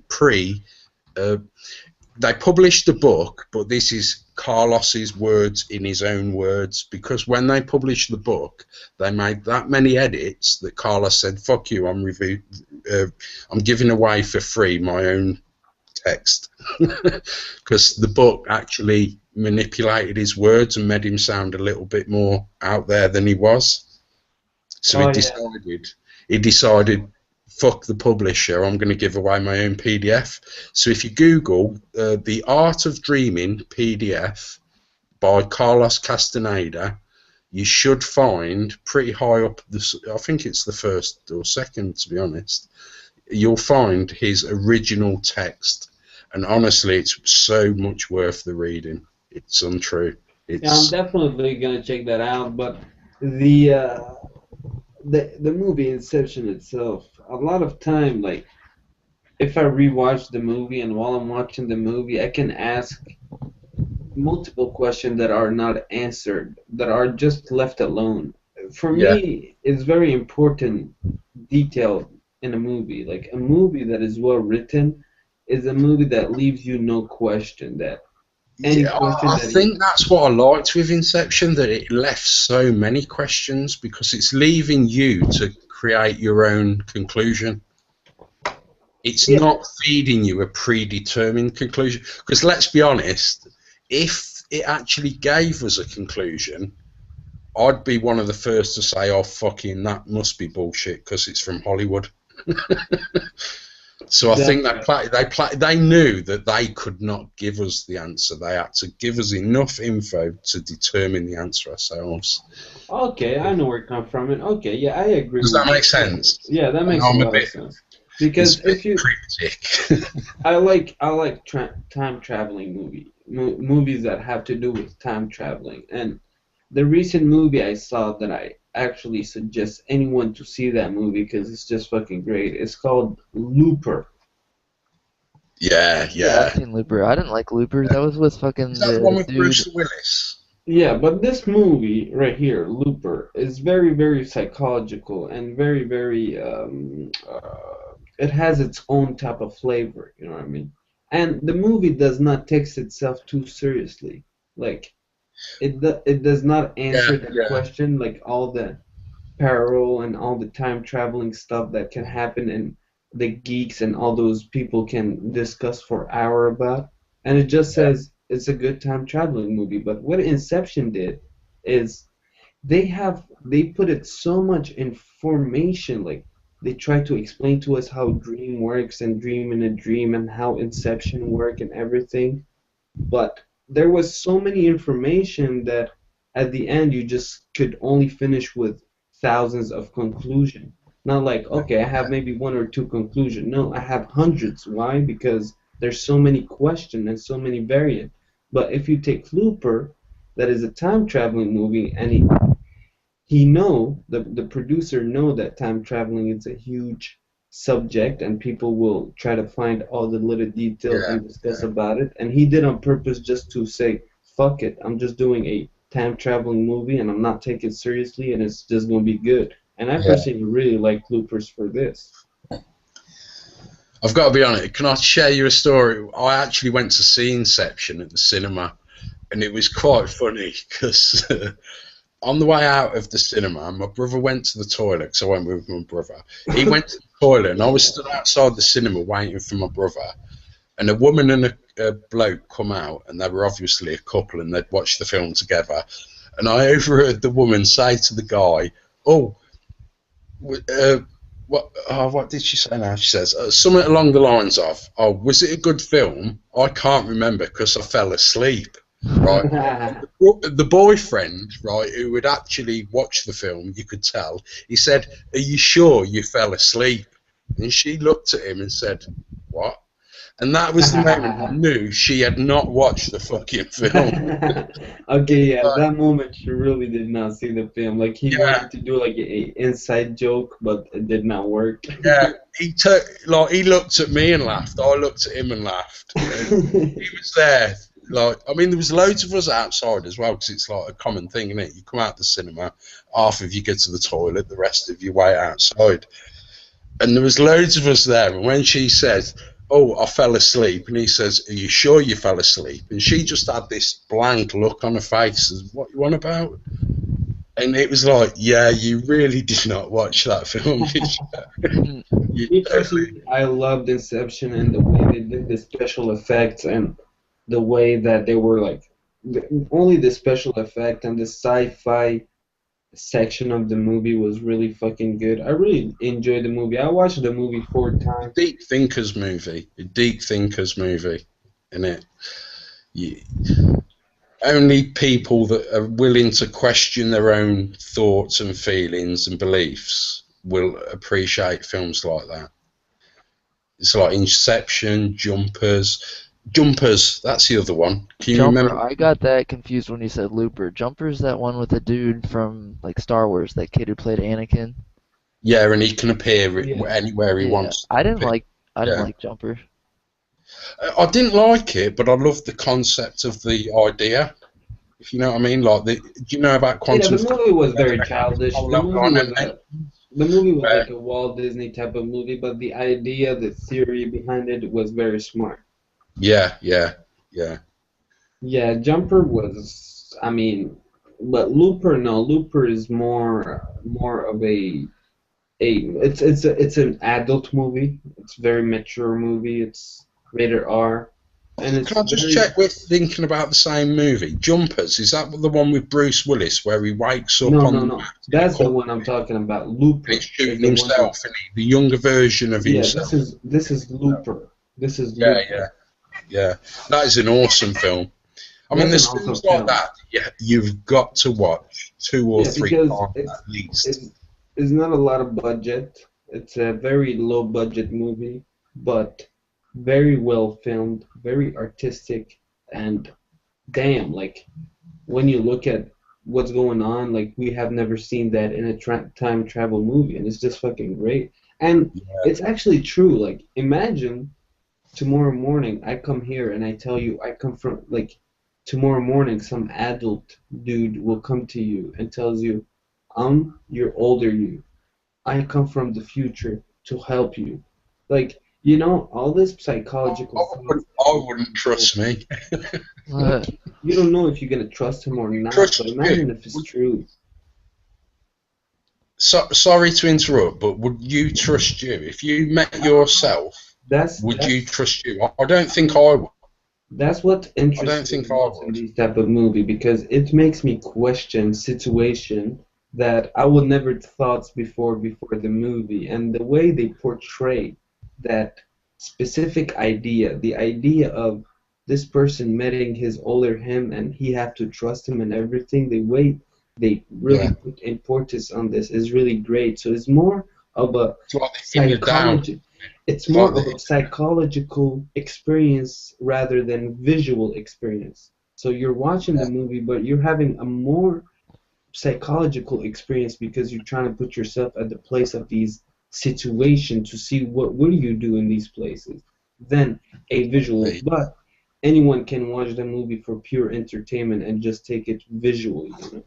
S4: They published the book, but this is Carlos's words in his own words, because when they published the book, they made that many edits that Carlos said, "Fuck you! I'm giving away for free my own text," because the book actually manipulated his words and made him sound a little bit more out there than he was. So he decided, fuck the publisher, I'm going to give away my own PDF. So if you Google The Art of Dreaming PDF by Carlos Castaneda, you should find pretty high up, I think it's the first or second, to be honest, you'll find his original text. And honestly, it's so much worth the reading. It's untrue.
S2: Yeah, I'm definitely gonna check that out. But the the movie Inception itself, a lot of time, like if I rewatch the movie and while I'm watching the movie, I can ask multiple questions that are not answered, that are just left alone. For
S4: Yeah.
S2: me, it's very important detail in a movie. Like a movie that is well written is a movie that leaves you no question. That any
S4: Yeah,
S2: question
S4: I
S2: that you
S4: think that's what I liked with Inception, that it left so many questions because it's leaving you to create your own conclusion. It's
S2: yeah
S4: not feeding you a predetermined conclusion. Because let's be honest, if it actually gave us a conclusion, I'd be one of the first to say, "Oh, fucking, that must be bullshit," because it's from Hollywood. So I think
S2: that
S4: they knew that they could not give us the answer. They had to give us enough info to determine the answer ourselves.
S2: okay, I know where it comes from, and okay, yeah, I agree
S4: Does
S2: with
S4: that
S2: you.
S4: make sense?
S2: Yeah, that
S4: I know
S2: makes a
S4: I'm a
S2: lot of
S4: bit,
S2: sense.
S4: it's
S2: Because
S4: a bit
S2: if you
S4: cryptic.
S2: I like time traveling movies that have to do with time traveling. And the recent movie I saw that I actually suggest anyone to see that movie because it's just fucking great. It's called Looper.
S4: Yeah,
S1: Yeah, I've
S4: yeah.
S1: seen Looper. I didn't like Looper. That was with
S4: Is
S1: fucking
S4: that the one
S1: the
S4: with
S1: dude.
S4: Bruce Willis?
S2: Yeah, but this movie right here, Looper, is very, very psychological and very, very it has its own type of flavor, you know what I mean? And the movie does not take itself too seriously. Like it does not
S4: Yeah,
S2: answer the
S4: yeah.
S2: question like all the parallel and all the time traveling stuff that can happen and the geeks and all those people can discuss for hour about. And it just says it's a good time traveling movie. But what Inception did is they put it so much information, like they try to explain to us how dream works and dream in a dream and how Inception work and everything, but there was so many information that at the end you just could only finish with thousands of conclusion. Not like, okay, I have maybe one or two conclusion. No, I have hundreds. Why? Because there's so many question and so many variant. But if you take Looper, that is a time traveling movie, and he know the producer know that time traveling is a huge subject and people will try to find all the little details
S4: Yeah,
S2: and discuss
S4: yeah,
S2: about it, and he did on purpose just to say fuck it, I'm just doing a time traveling movie and I'm not taking it seriously and it's just going to be good. And I
S4: yeah.
S2: personally really like Loopers for this.
S4: I've got to be honest. Can I share you a story? I actually went to see Inception at the cinema, and it was quite funny because on the way out of the cinema, my brother went to the toilet because I went with my brother. He went to the toilet, and I was stood outside the cinema waiting for my brother. And a woman and a bloke come out, and they were obviously a couple, and they'd watched the film together. And I overheard the woman say to the guy, "Oh, what did she say now?" She says something along the lines of, "Oh, was it a good film? I can't remember because I fell asleep." Right. The boyfriend, right, who had actually watched the film, you could tell, he said, "Are you sure you fell asleep?" And she looked at him and said, "What?" And that was the moment I knew she had not watched the fucking film.
S2: Okay, yeah, that moment she really did not see the film. Like he
S4: Yeah,
S2: wanted to do like a inside joke, but it did not work.
S4: yeah. He looked at me and laughed. I looked at him and laughed. And he was there. Like, I mean, there was loads of us outside as well because it's like a common thing, isn't it? You come out the cinema, half of you go to the toilet, the rest of you wait outside. And there was loads of us there. And when she said, "Oh, I fell asleep," and he says, "Are you sure you fell asleep?" And she just had this blank look on her face, as, "What you want about?" And it was like, "Yeah, you really did not watch that film, did you?" You
S2: Me
S4: totally,
S2: personally, I loved Inception and the way they did the special effects and the way that they were like only the special effect and the sci-fi section of the movie was really fucking good. I really enjoyed the movie. I watched the movie 4 times.
S4: a deep thinkers movie, in it. You, only people that are willing to question their own thoughts and feelings and beliefs will appreciate films like that. It's like Inception, Jumpers. That's the other one. Can you
S1: Jumper.
S4: remember?
S1: I got that confused when you said Looper. Jumper's that one with the dude from like Star Wars, that kid who played Anakin.
S4: Yeah, and he can appear
S2: Yeah.
S4: anywhere he
S1: Yeah,
S4: wants to appear.
S1: I didn't
S4: Yeah.
S1: like Jumper.
S4: I didn't like it, but I loved the concept of the idea. If you know what I mean, like do you know about
S2: Yeah,
S4: quantum
S2: the
S4: physics?
S2: movie was
S4: Where
S2: very
S4: they have this
S2: childish.
S4: whole lot on and then
S2: The movie was
S4: where,
S2: like a Walt Disney type of movie, but the idea, the theory behind it was very smart.
S4: yeah.
S2: Yeah, Jumper was, I mean, but Looper, no, Looper is more of a it's an adult movie. It's very mature movie. It's rated R, and it's
S4: Can I just
S2: very
S4: check we're thinking about the same movie? Jumpers, is that the one with Bruce Willis where he wakes up
S2: no,
S4: on
S2: no,
S4: the
S2: no.
S4: mat in a
S2: That's the
S4: corner
S2: one I'm talking about.
S4: and he's
S2: Looper is
S4: shooting
S2: the one with
S4: himself, and the younger version of
S2: yeah.
S4: himself?
S2: This is Looper. This is
S4: Yeah,
S2: Looper.
S4: yeah. That is an awesome film. I mean,
S2: That's an
S4: there's
S2: awesome
S4: films like
S2: film.
S4: that you've got to watch 2 or
S2: Yeah,
S4: 3
S2: because
S4: times at least.
S2: it's not a lot of budget. It's a very low budget movie, but very well filmed, very artistic, and damn, like when you look at what's going on, like we have never seen that in a time travel movie, and it's just fucking great. And
S4: Yeah,
S2: it's actually true. Like imagine tomorrow morning I come here and I tell you I come from like tomorrow morning some adult dude will come to you and tells you I'm your older you. I come from the future to help you. Like, you know, all this psychological stuff.
S4: I wouldn't trust me.
S2: Like, you don't know if you're gonna trust him or not, but
S4: Trust you.
S2: imagine if it's true.
S4: Sorry to interrupt, but would you trust you if you met yourself?
S2: That's
S4: Would you
S2: that's
S4: trust you? I don't think I would.
S2: that's what
S4: I don't
S2: interests me
S4: think
S2: the
S4: I
S2: most in
S4: would.
S2: these type of movie because it makes me question situation that I would never thought before the movie and the way they portray that specific idea, the idea of this person meeting his older him and he have to trust him and everything, the way they really
S4: Yeah,
S2: put importance on this is really great. So it's more of a
S4: it's like the inner down.
S2: psychology it's
S4: It's
S2: more
S4: like
S2: of a
S4: the
S2: psychological experience rather than visual experience. So you're watching the
S4: yeah,
S2: movie, but you're having a more psychological experience because you're trying to put yourself at the place of these situations to see what do you do in these places than a visual.
S4: the-
S2: But anyone can watch the movie for pure entertainment and just take it visually, you know.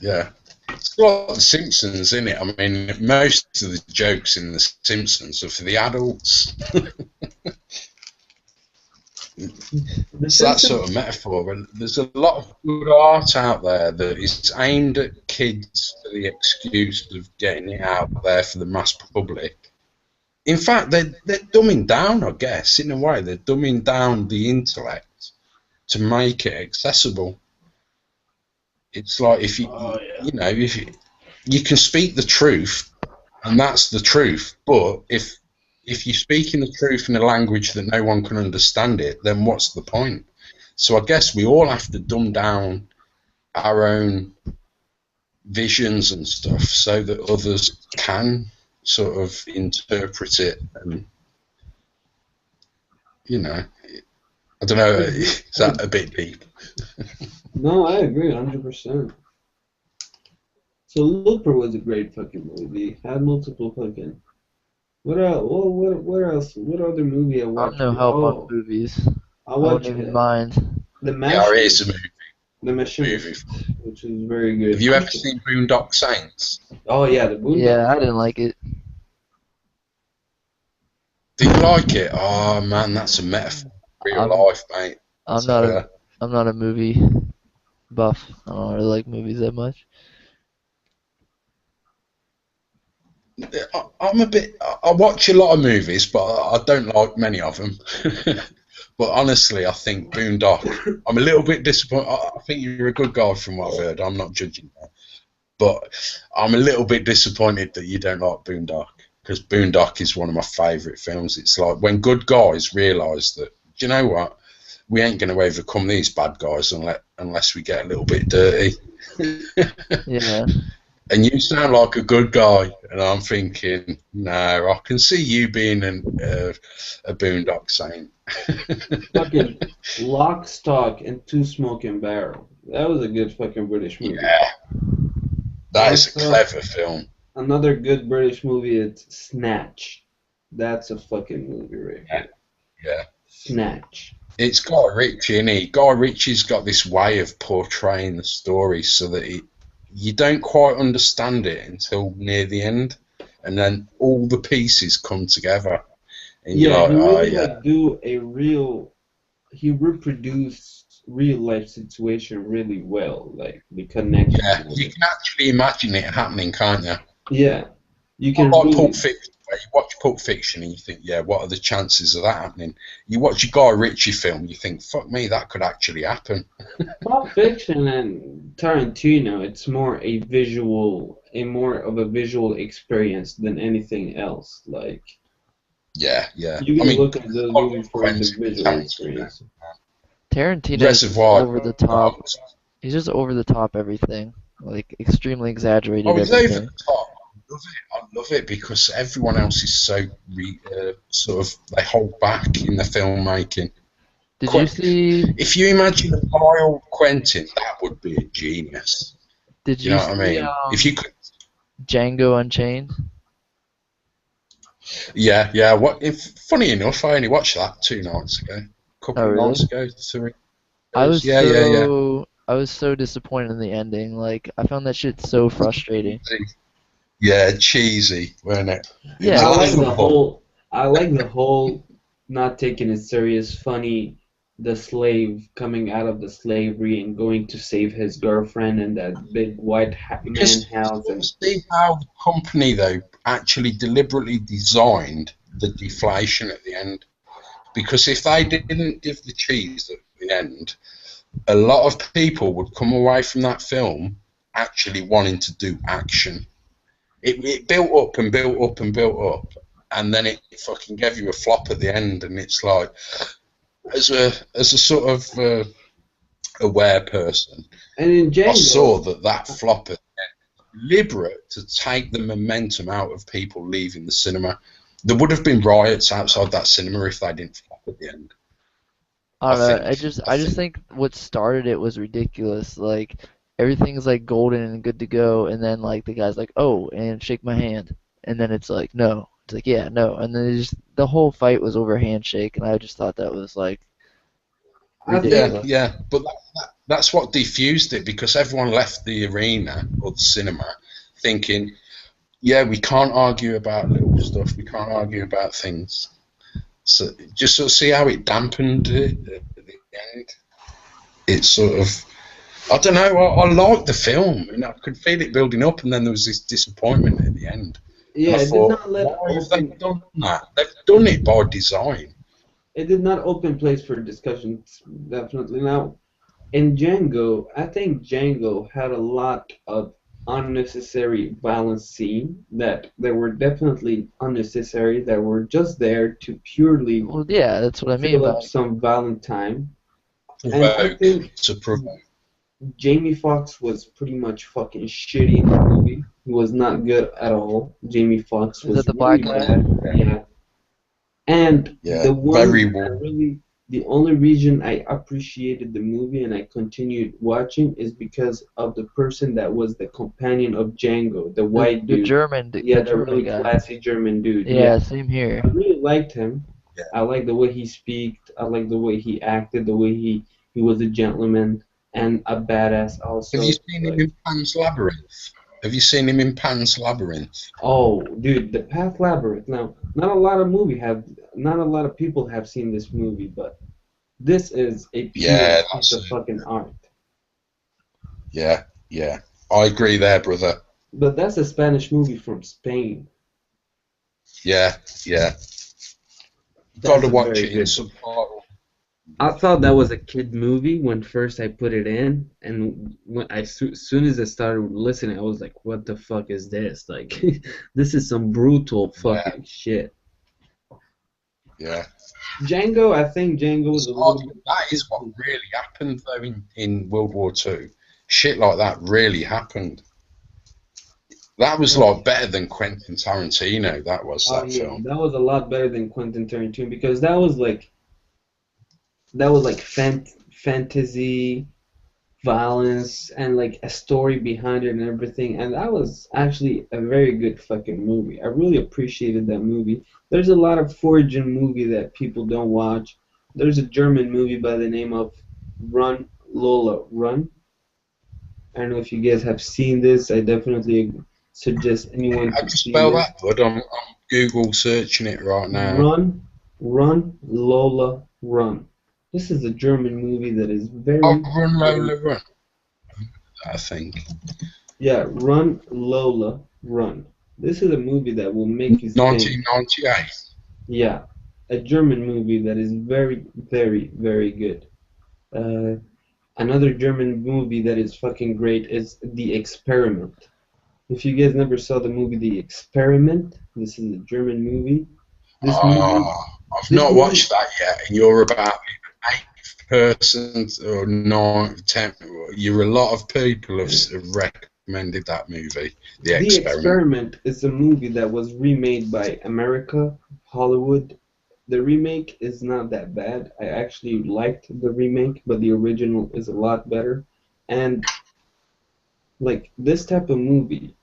S4: yeah. It's like The Simpsons, isn't it? I mean, most of the jokes in The Simpsons are for the adults.
S2: The
S4: It's that sort
S2: Simpsons,
S4: of metaphor, and there's a lot of good art out there that is aimed at kids for the excuse of getting it out there for the mass public. In fact, they're dumbing down, I guess, in a way. They're dumbing down the intellect to make it accessible. It's like if
S2: oh yeah.
S4: you know, if you can speak the truth, and that's the truth. But if you're speaking the truth in a language that no one can understand it, then what's the point? So I guess we all have to dumb down our own visions and stuff so that others can sort of interpret it. And you know, I don't know,
S2: I agree.
S4: is that a bit deep?
S2: No, I agree 100%. So Looper was a great fucking movie. Had multiple fucking. What else? What else? What other movie I
S1: I'm
S2: watched?
S1: no help on
S2: Oh,
S1: movies.
S2: I
S1: I wouldn't
S2: watched
S1: even mind.
S2: The
S4: Yeah, it is a
S2: Machinist, The
S4: movie.
S2: Machinist, which is very
S4: Have
S2: good.
S4: you ever seen Boondock Saints?
S2: Oh yeah, the Boondock
S1: Yeah, I didn't
S2: Saints.
S1: like it.
S4: Did you like it? Oh man, that's a metaphor for real
S1: I'm
S4: life, mate.
S1: I'm
S4: So
S1: not a I'm not a movie buff. I don't really like movies that much.
S4: I'm a bit. I watch a lot of movies, but I don't like many of them. But honestly, I think Boondock. I'm a little bit disappointed. I think you're a good guy from what I've heard. I'm not judging that, but I'm a little bit disappointed that you don't like Boondock because Boondock is one of my favourite films. It's like when good guys realise that, do you know what? We ain't going to overcome these bad guys unless we get a little bit dirty.
S1: Yeah.
S4: And you sound like a good guy, and I'm thinking, no, I can see you being a Boondock Saint.
S2: Fucking Lock, Stock, and Two Smoking Barrel. That was a good fucking British movie.
S4: Yeah, that
S2: Lock,
S4: is a
S2: Stock.
S4: clever film.
S2: Another good British movie is Snatch. That's a fucking movie right
S4: Yeah.
S2: here.
S4: Yeah.
S2: Snatch.
S4: It's Guy Ritchie, and Guy Ritchie's got this way of portraying the story so that you don't quite understand it until near the end, and then all the pieces come together, and you're
S2: Yeah,
S4: like,
S2: he
S4: oh
S2: really
S4: yeah,
S2: like do a real. He reproduced real life situation really well, like the connection
S4: yeah.
S2: with
S4: You
S2: it.
S4: can actually imagine it happening, can't you?
S2: Yeah, you
S4: Not
S2: can
S4: like Pulp
S2: really.
S4: Fiction, where you watch Pulp Fiction and you think, yeah, what are the chances of that happening? You watch a Guy Ritchie film, you think, fuck me, that could actually happen.
S2: Pulp Fiction and Tarantino, it's more a visual, a more of a visual experience than anything else. Like
S4: Yeah, yeah.
S2: you
S4: I
S2: gotta
S4: mean,
S2: look at those
S4: I
S2: movies
S4: love
S2: for the
S4: Quentin
S2: visual
S4: Tarantino.
S2: experience.
S1: Tarantino's just
S4: Reservoir
S1: over the top.
S4: Dogs.
S1: He's just over the top everything. Like extremely exaggerated
S4: Oh, he's over
S1: everything.
S4: the top. I love it. I love it because everyone else is so sort of they hold back in the filmmaking.
S1: Did you see
S4: If you imagine a mild Quentin, that would be a genius.
S1: did
S4: You know
S1: you
S4: what I
S1: see
S4: mean? If you could,
S1: Django Unchained?
S4: yeah, yeah. What? If funny enough, I only watched that 2 nights ago, a
S1: Oh
S4: couple of
S1: really?
S4: nights ago, 3 days. Yeah, yeah, yeah.
S1: I was so disappointed in the ending. Like I found that shit so frustrating.
S4: Yeah, cheesy, weren't it? It was
S1: Yeah,
S2: I like
S1: like
S2: the
S4: laughable.
S2: whole I like the whole not taking it serious, funny, the slave coming out of the slavery and going to save his girlfriend in that big white man
S4: Because
S2: house
S4: you
S2: and
S4: see how the company, though, actually deliberately designed the deflation at the end. Because if they didn't give the cheese at the end, a lot of people would come away from that film actually wanting to do action. It built up and built up and built up, and then it fucking gave you a flop at the end, and it's like, as a sort of aware person,
S2: in
S4: I saw
S2: Django.
S4: that flop at deliberate to take the momentum out of people leaving the cinema. There would have been riots outside that cinema if they didn't flop at the end.
S1: I
S4: I
S1: don't know.
S4: think. I
S1: I just
S4: think.
S1: think what started it was ridiculous. Like everything's like golden and good to go, and then like the guy's like, "Oh," and shake my hand, and then it's like, "No." It's like, "Yeah, no," and then the whole fight was over handshake, and I just thought that was like
S2: I think
S4: Yeah,
S1: ridiculous.
S4: yeah, but that's what diffused it because everyone left the arena or the cinema thinking, yeah, we can't argue about little stuff, we can't argue about things. So just sort of see how it dampened it at the end. It's sort of, I don't know, I liked the film and I could feel it building up, and then there was this disappointment at the end. And
S2: yeah,
S4: I
S2: it did
S4: thought,
S2: not let
S4: why have they
S2: open
S4: done that? They've done it by design.
S2: it did not open place for discussions definitely. Now in Django, I think Django had a lot of unnecessary violent scene that they were definitely unnecessary that were just there to purely
S1: Well, yeah, that's what I mean
S2: fill up
S1: by
S2: some violent time. And I
S4: Provoke,
S2: think
S4: to provoke.
S2: Jamie Foxx was pretty much fucking shitty in the movie. He was not good at all. Jamie Foxx
S1: is that
S2: was
S1: the black
S2: really
S1: guy?
S2: bad. Yeah. And
S4: Yeah,
S2: the one
S4: very
S2: that
S4: well.
S2: really, the only reason I appreciated the movie and I continued watching is because of the person that was the companion of Django, the white dude.
S1: The
S2: Yeah, the
S1: German
S2: really
S1: guy.
S2: classy German dude. Yeah,
S1: Yeah, same here.
S2: I really liked him.
S4: Yeah.
S2: I like the way he speaked. I like the way he acted, the way he was a gentleman and a badass
S4: Have you
S2: also.
S4: seen him
S2: Like,
S4: in Pan's Labyrinth? Have you seen him in Pan's Labyrinth?
S2: oh, dude, the Path Labyrinth. Now, not a lot of people have seen this movie, but this is a pure
S4: Yeah,
S2: piece
S4: that's
S2: of fucking art.
S4: yeah, yeah. I agree there, brother.
S2: But that's a Spanish movie from Spain.
S4: Yeah, yeah. Got
S2: That's
S4: to
S2: a
S4: watch
S2: very
S4: it in
S2: good.
S4: subtitle.
S2: I thought that was a kid movie when first I put it in, and when soon as I started listening, I was like, "What the fuck is this? Like, this is some brutal
S4: Yeah,
S2: fucking shit."
S4: yeah.
S2: Django, I think Django was a little bit.
S4: That is what really happened though in World War Two. Shit like that really happened. That was like better than Quentin Tarantino. That was
S2: Oh
S4: that
S2: yeah,
S4: film.
S2: that was a lot better than Quentin Tarantino because that was like fantasy. violence and like a story behind it and everything. And that was actually a very good fucking movie. I really appreciated that movie. There's a lot of foreign movie that people don't watch. There's a German movie by the name of Run Lola Run. I don't know if you guys have seen this. I definitely suggest anyone
S4: How do
S2: to
S4: you
S2: see
S4: spell
S2: this.
S4: that, bud? I'm Google searching it right now.
S2: Run Lola Run. This is a German movie that is
S4: I'll
S2: very,
S4: run,
S2: very,
S4: Lola, run. I think
S2: yeah, Run Lola Run. This is a movie that will make you think.
S4: 1998.
S2: Yeah, a German movie that is very, very, very good. Uh, Another German movie that is fucking great is The Experiment. If you guys never saw the movie The Experiment, this is a German movie. This movie,
S4: I've
S2: this
S4: not
S2: movie,
S4: watched that yet, and you're about the eighth person or ninth, tenth. You're a lot of people have recommended that movie, The
S2: The
S4: Experiment.
S2: Experiment is a movie that was remade by America, Hollywood. The remake is not that bad. I actually liked the remake, but the original is a lot better. And like this type of movie,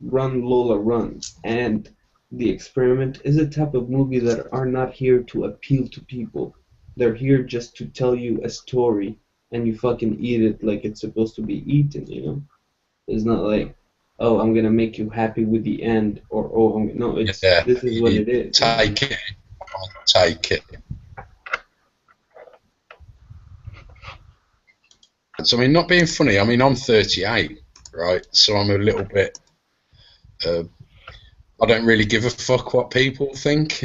S2: Run Lola Run, and The Experiment is a type of movie that are not here to appeal to people. They're here just to tell you a story and you fucking eat it like it's supposed to be eaten, you know? It's not like, oh, I'm gonna make you happy with the end, or oh, no, it's
S4: Yeah,
S2: this is what
S4: you
S2: it is, you know?
S4: take it, take it. So, I mean, not being funny. I mean, I'm 38, right? So I'm a little bit. Uh, I don't really give a fuck what people think.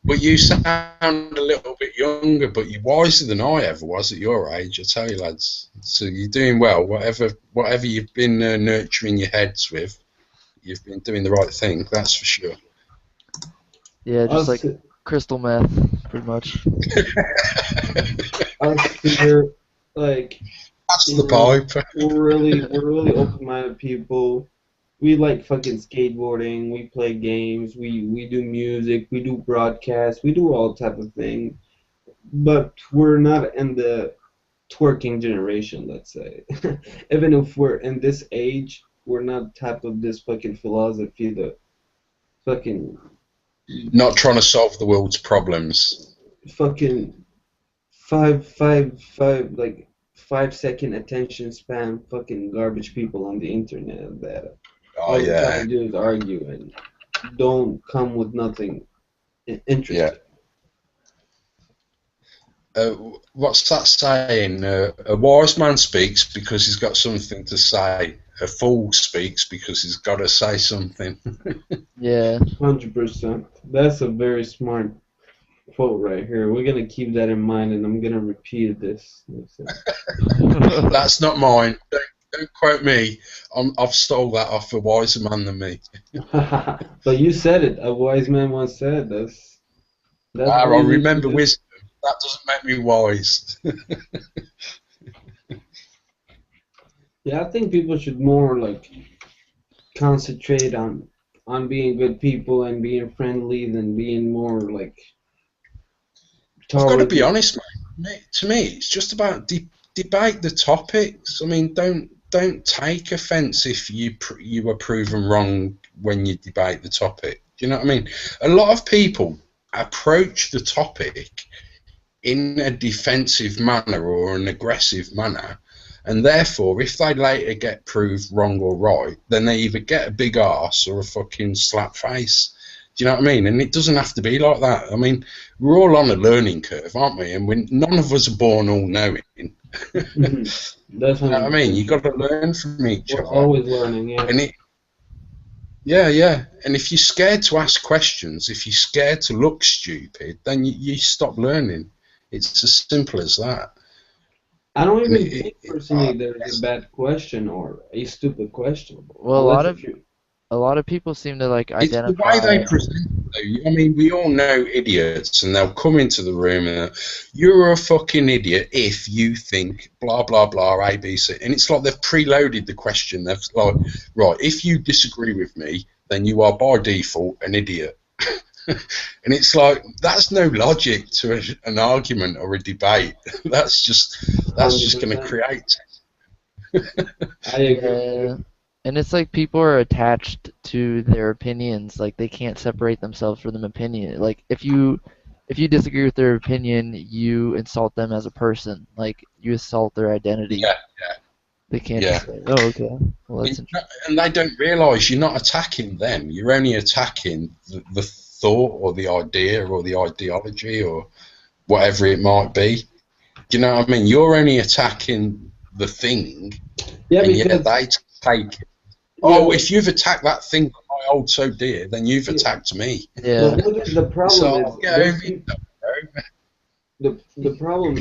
S4: But you sound a little bit younger, but you're wiser than I ever was at your age. I tell you, lads. So you're doing well. Whatever you've been nurturing your heads with, you've been doing the right thing. That's for sure.
S1: Yeah, just like
S2: us,
S1: crystal meth, pretty much.
S2: us here, like
S4: That's the
S2: you know,
S4: pipe.
S2: we're really open-minded people. We like fucking skateboarding. We play games. We do music. We do broadcasts. We do all type of things. But we're not in the twerking generation, let's say. Even if we're in this age, we're not type of this fucking philosophy that fucking
S4: Not trying to solve the world's problems.
S2: fucking like 5 second attention span fucking garbage people on the internet that
S4: Oh
S2: all they're trying
S4: yeah,
S2: to do is argue and don't come with nothing
S4: yeah.
S2: interesting.
S4: Uh, what's that saying? A wise man speaks because he's got something to say. A fool speaks because he's got to say something.
S1: Yeah.
S2: 100%. That's a very smart quote right here. We're gonna keep that in mind, and I'm gonna repeat this.
S4: That's not mine. Don't quote me. I've stole that off a wiser man than me.
S2: But you said it. A wise man once said that's
S4: I
S2: all you need to
S4: remember
S2: do.
S4: wisdom. That doesn't make me wise.
S2: Yeah, I think people should more like concentrate on being good people and being friendly than being more like
S4: I've got to
S2: towards
S4: be
S2: it.
S4: honest, mate. To me, it's just about debate the topics. I mean, don't take offence if you were proven wrong when you debate the topic. Do you know what I mean? A lot of people approach the topic in a defensive manner or an aggressive manner, and therefore, if they later get proved wrong or right, then they either get a big arse or a fucking slap face. Do you know what I mean? And it doesn't have to be like that. I mean, we're all on a learning curve, aren't we? And none of us are born all knowing. You
S2: That's
S4: know what I mean?
S2: 100%
S4: You've got
S2: true.
S4: to learn from each
S2: We're
S4: other.
S2: always learning, yeah.
S4: And yeah. And if you're scared to ask questions, if you're scared to look stupid, then you stop learning. It's as simple as that.
S2: I don't
S4: And
S2: even think personally there's a bad question or a stupid question,
S1: Well,
S2: unless if you.
S1: a lot of people seem to like
S4: it's the way
S1: identify.
S4: they present it, though. I mean, we all know idiots, and they'll come into the room and you're a fucking idiot if you think blah blah blah ABC, and it's like they've preloaded the question. They've like, right, if you disagree with me, then you are by default an idiot. And it's like that's no logic to an argument or a debate. That's just going to
S2: 100%.
S4: create.
S2: I agree with
S1: Yeah.
S2: you.
S1: And it's like people are attached to their opinions, like they can't separate themselves from the opinion. Like if you disagree with their opinion, you insult them as a person. Like you assault their identity.
S4: Yeah,
S1: They can't
S4: yeah.
S1: just say, "Oh, okay. Well, that's
S4: And and they don't realise you're not attacking them. You're only attacking the thought or the idea or the ideology or whatever it might be. Do you know what I mean? You're only attacking the thing,
S2: Yeah,
S4: and yet
S2: because
S4: they take.
S2: yeah,
S4: Oh, if you've attacked that thing that I hold so dear, then you've
S2: yeah.
S4: attacked me.
S1: yeah,
S2: But look at the problem
S4: So
S2: is
S4: I'll get
S2: those
S4: over
S2: people.
S4: yourself, bro.
S2: The problem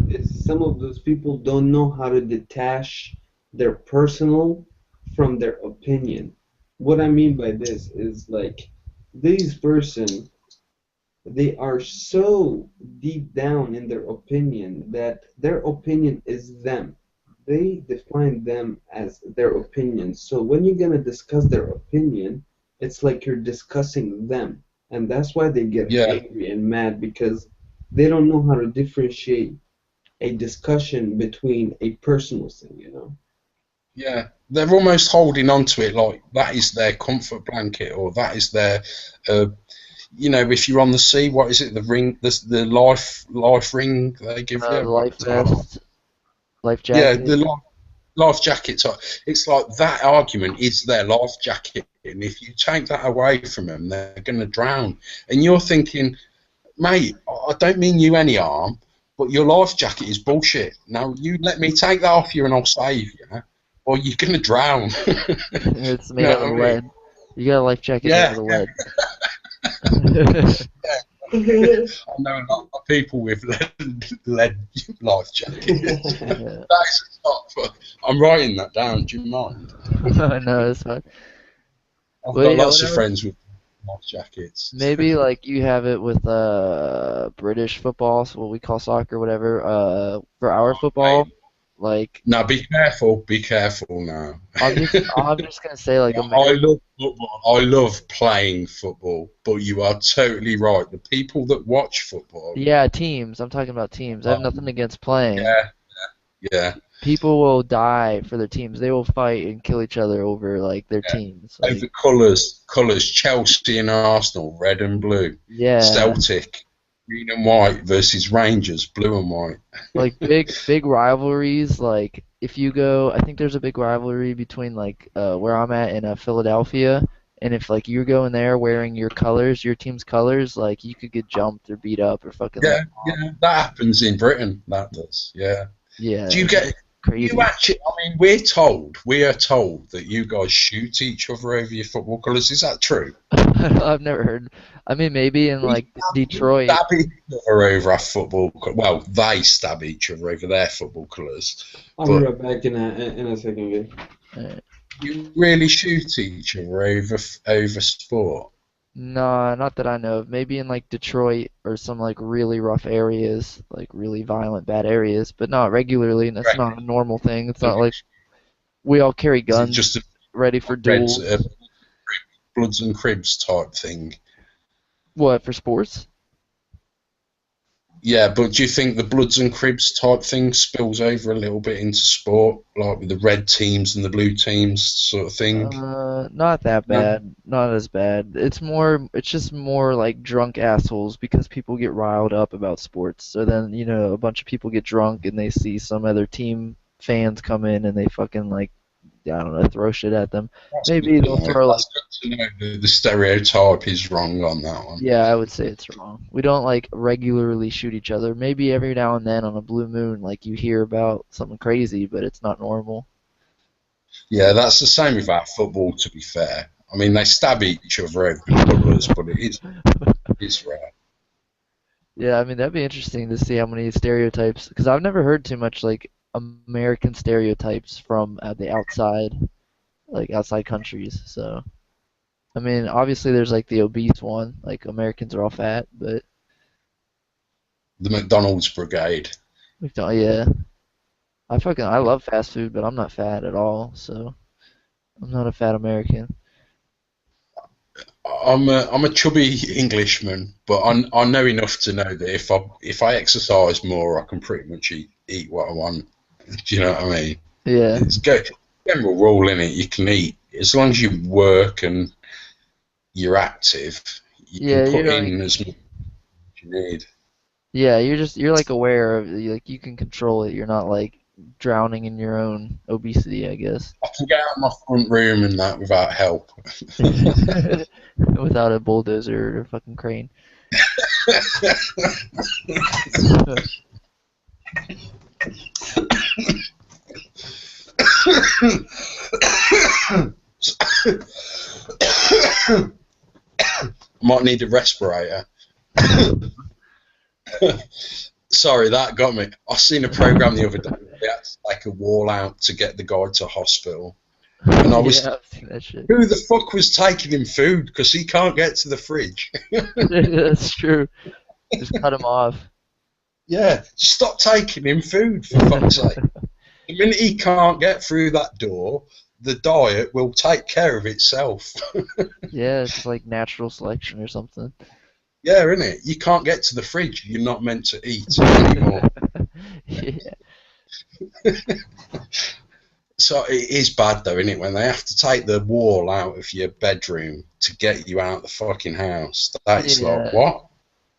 S2: is some of those people don't know how to detach their personal from their opinion. What I mean by this is like these person they are so deep down in their opinion that their opinion is them. They define them as their opinion. So when you're gonna discuss their opinion, it's like you're discussing them. And that's why they get
S4: Yeah,
S2: angry and mad because they don't know how to differentiate a discussion between a personal thing, you know?
S4: yeah. They're almost holding on to it like that is their comfort blanket or that is their uh, if you're on the sea, what is it? The ring, the life ring they give you.
S1: the life
S4: I don't know.
S1: vest, life
S4: Yeah,
S1: jacket.
S4: the life jacket type. It's like that argument is their life jacket, and if you take that away from them, they're going to drown. And you're thinking, mate, I don't mean you any harm, but your life jacket is bullshit. Now you let me take that off you, and I'll save you, or you're going to drown.
S1: It's
S4: You
S1: made
S4: know
S1: out
S4: what
S1: of
S4: I mean?
S1: lead. You got a life jacket made
S4: Yeah,
S1: out of lead.
S4: I know a lot of people with lead life jackets.
S1: Yeah.
S4: That's not fun. I'm writing that down. Do you mind?
S1: No, it's fine.
S4: I've
S1: Well,
S4: got
S1: yeah,
S4: lots
S1: what
S4: of
S1: else?
S4: friends with life jackets.
S1: Maybe like you have it with British football, so what we call soccer, whatever. For our football,
S4: Mate,
S1: like
S4: now be careful now.
S1: I'm just gonna say like
S4: I
S1: America.
S4: love football. I love playing football, but you are totally right. The people that watch football,
S1: Yeah, teams. I'm talking about teams. I have nothing against playing.
S4: yeah, yeah,
S1: People will die for their teams. They will fight and kill each other over like their
S4: yeah.
S1: teams. Like
S4: Over colours, Chelsea and Arsenal, red and blue.
S1: yeah,
S4: Celtic, green and white versus Rangers, blue and white.
S1: like big rivalries. Like if you go, I think there's a big rivalry between like where I'm at in Philadelphia, and if like you're going there wearing your colors, your team's colors, like you could get jumped or beat up or fucking like
S4: Yeah, yeah, that happens in Britain. That does. Yeah.
S1: yeah,
S4: Do you get?
S1: it's
S4: You
S1: crazy.
S4: actually? I mean, we are told that you guys shoot each other over your football colours. Is that true?
S1: I've never heard. I mean, maybe in
S4: We
S1: like Detroit.
S4: stab each other over our football. Well, they stab each other over their football colours.
S2: I'll be
S4: But
S2: right back in a second, guys.
S1: uh,
S4: you really shoot each other over sport.
S1: No, not that I know of. Maybe in like Detroit or some like really rough areas, like really violent, bad areas, but not regularly, and that's
S4: Right.
S1: not a normal thing. It's not like we all carry
S4: Is it just
S1: guns
S4: a
S1: ready for
S4: Reds,
S1: duels.
S4: Bloods and Cribs type thing?
S1: What, for sports?
S4: Yeah, but do you think the Bloods and Cribs type thing spills over a little bit into sport, like with the red teams and the blue teams sort of thing?
S1: Not that
S4: No?
S1: bad. Not as bad. It's just more like drunk assholes because people get riled up about sports. So then, a bunch of people get drunk and they see some other team fans come in and they fucking like, I don't know, throw shit at them.
S4: That's good
S1: Maybe
S4: to
S1: they'll
S4: know.
S1: throw like,
S4: That's good to know that the stereotype is wrong on that one.
S1: yeah, I would say it's wrong. We don't like regularly shoot each other. Maybe every now and then on a blue moon, like you hear about something crazy, but it's not normal.
S4: Yeah, that's the same with our football, to be fair. I mean, they stab each other over the colours, but it's rare.
S1: Yeah, I mean that'd be interesting to see how many stereotypes, because I've never heard too much like American stereotypes from the outside, like outside countries. So, I mean, obviously there's like the obese one, like Americans are all fat, but
S4: The McDonald's Brigade.
S1: yeah, I love fast food, but I'm not fat at all, so I'm not a fat American.
S4: I'm a chubby Englishman, but I know enough to know that if I exercise more, I can pretty much eat what I want. Do you know what I mean?
S1: Yeah.
S4: It's general rule in it. You can eat as long as you work and you're active. You can
S1: Yeah,
S4: put
S1: you're like
S4: in as much as you need.
S1: yeah, you're like aware of like you can control it. You're not like drowning in your own obesity, I guess.
S4: I can get out of my front room and that without help.
S1: Without a bulldozer or fucking crane.
S4: Might need a respirator. Sorry, that got me. I seen a program the other day. They had to take a wall out to get the guy to hospital, and I was,
S1: Yeah, I've seen that shit.
S4: who the fuck was taking him food because he can't get to the fridge?
S1: That's true. Just cut him off.
S4: Yeah, stop taking him food for fuck's sake. The minute he can't get through that door, the diet will take care of itself.
S1: Yeah, it's just like natural selection or something.
S4: Yeah, innit? You can't get to the fridge. You're not meant to eat anymore.
S1: Yeah.
S4: So it is bad though, isn't it? When they have to take the wall out of your bedroom to get you out of the fucking house. That's like,
S1: Yeah.
S4: what?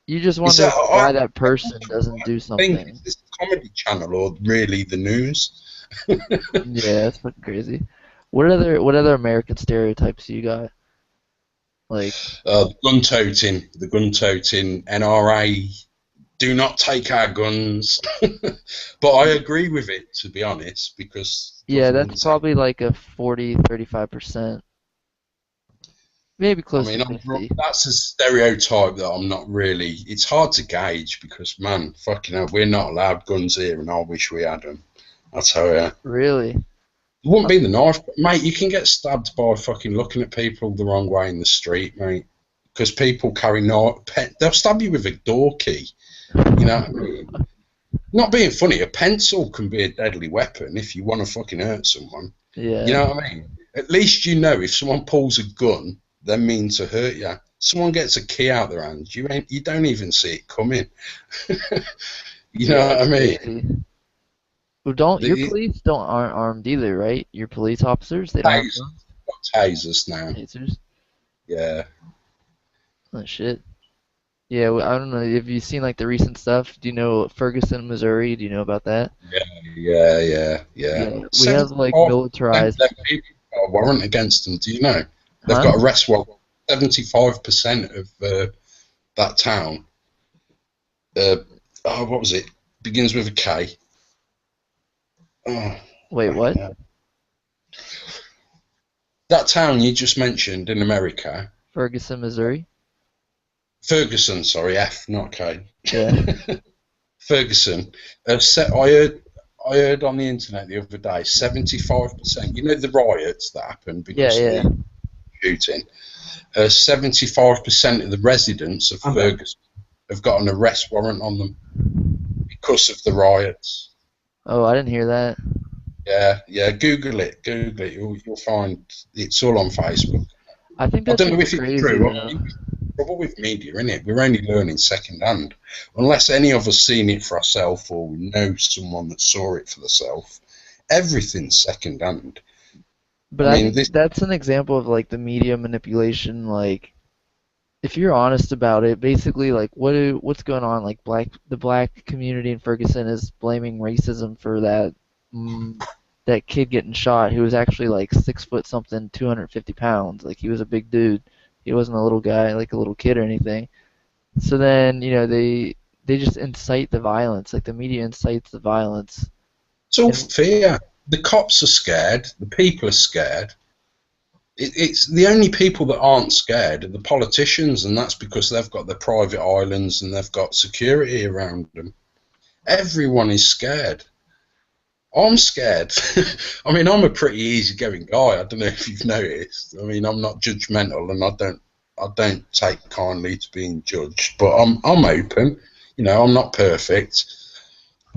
S1: You just
S4: Is
S1: wonder
S4: that
S1: why that person doesn't do
S4: thing?
S1: something.
S4: Is this a comedy channel or really the news?
S1: Yeah, that's fucking crazy. What other American stereotypes you got? Like,
S4: The gun toting NRA. Do not take our guns. But I agree with it, to be honest, because
S1: yeah, that's
S4: governments.
S1: probably like a 40-35%, maybe
S4: I
S1: close to
S4: mean,
S1: 50.
S4: that's a stereotype that I'm not really. It's hard to gauge because, man, fucking hell, we're not allowed guns here, and I wish we had them. I tell you.
S1: Really?
S4: It wouldn't be the knife, mate. You can get stabbed by fucking looking at people the wrong way in the street, mate. Because people carry they'll stab you with a door key. You know what I mean? Not being funny, a pencil can be a deadly weapon if you want to fucking hurt someone. You
S1: Yeah.
S4: know what I mean? At least you know if someone pulls a gun, they mean to hurt you. Someone gets a key out their hand, you don't even see it coming. You know
S1: Yeah,
S4: what I
S1: that's
S4: mean?
S1: crazy. Well, don't your
S4: The
S1: police don't aren't armed either, right? Your police officers, they don't have
S4: tasers,
S1: guns,
S4: got tasers now.
S1: tasers.
S4: Yeah.
S1: Oh shit. Yeah, well, I don't know. Have you seen like the recent stuff? Do you know Ferguson, Missouri? Do you know about that?
S4: Yeah.
S1: Yeah, we have like
S4: 75% of
S1: militarized,
S4: them people got a warrant against them. Do you know? They've
S1: huh?
S4: got arrest warrant. 75% of that town. What was it? Begins with a K. Oh,
S1: Wait, what?
S4: fucking hell. That town you just mentioned in America,
S1: Ferguson, Missouri?
S4: Ferguson. Sorry, F, not K.
S1: Yeah.
S4: Ferguson. I heard on the internet the other day, 75%. You know the riots that happened
S1: Yeah,
S4: because of
S1: yeah.
S4: the shooting. 75% of the residents of Ferguson have got an arrest warrant on them because of the riots.
S1: Oh, I didn't hear that.
S4: Yeah. Google it. You'll find it's all on Facebook.
S1: I think
S4: I
S1: that
S4: don't know
S1: shit's
S4: if it's
S1: crazy
S4: true.
S1: though.
S4: Trouble with media, innit? We're only learning second hand. Unless any of us seen it for ourselves or we know someone that saw it for themselves, everything's second hand.
S1: But
S4: I
S1: I
S4: mean,
S1: think
S4: this.
S1: that's an example of like the media manipulation. Like, if you're honest about it, basically, like, what's going on? Like, the black community in Ferguson is blaming racism for that kid getting shot, who was actually like 6 foot something, 250 pounds. Like, he was a big dude. He wasn't a little guy, like a little kid or anything. So then, they just incite the violence. Like, the media incites the violence.
S4: It's all
S1: And
S4: fear. The cops are scared. The people are scared. It's the only people that aren't scared are the politicians, and that's because they've got their private islands and they've got security around them. Everyone is scared. I'm scared. I mean, I'm a pretty easygoing guy. I don't know if you've noticed. I mean, I'm not judgmental, and I don't take kindly to being judged. But I'm open. You know, I'm not perfect.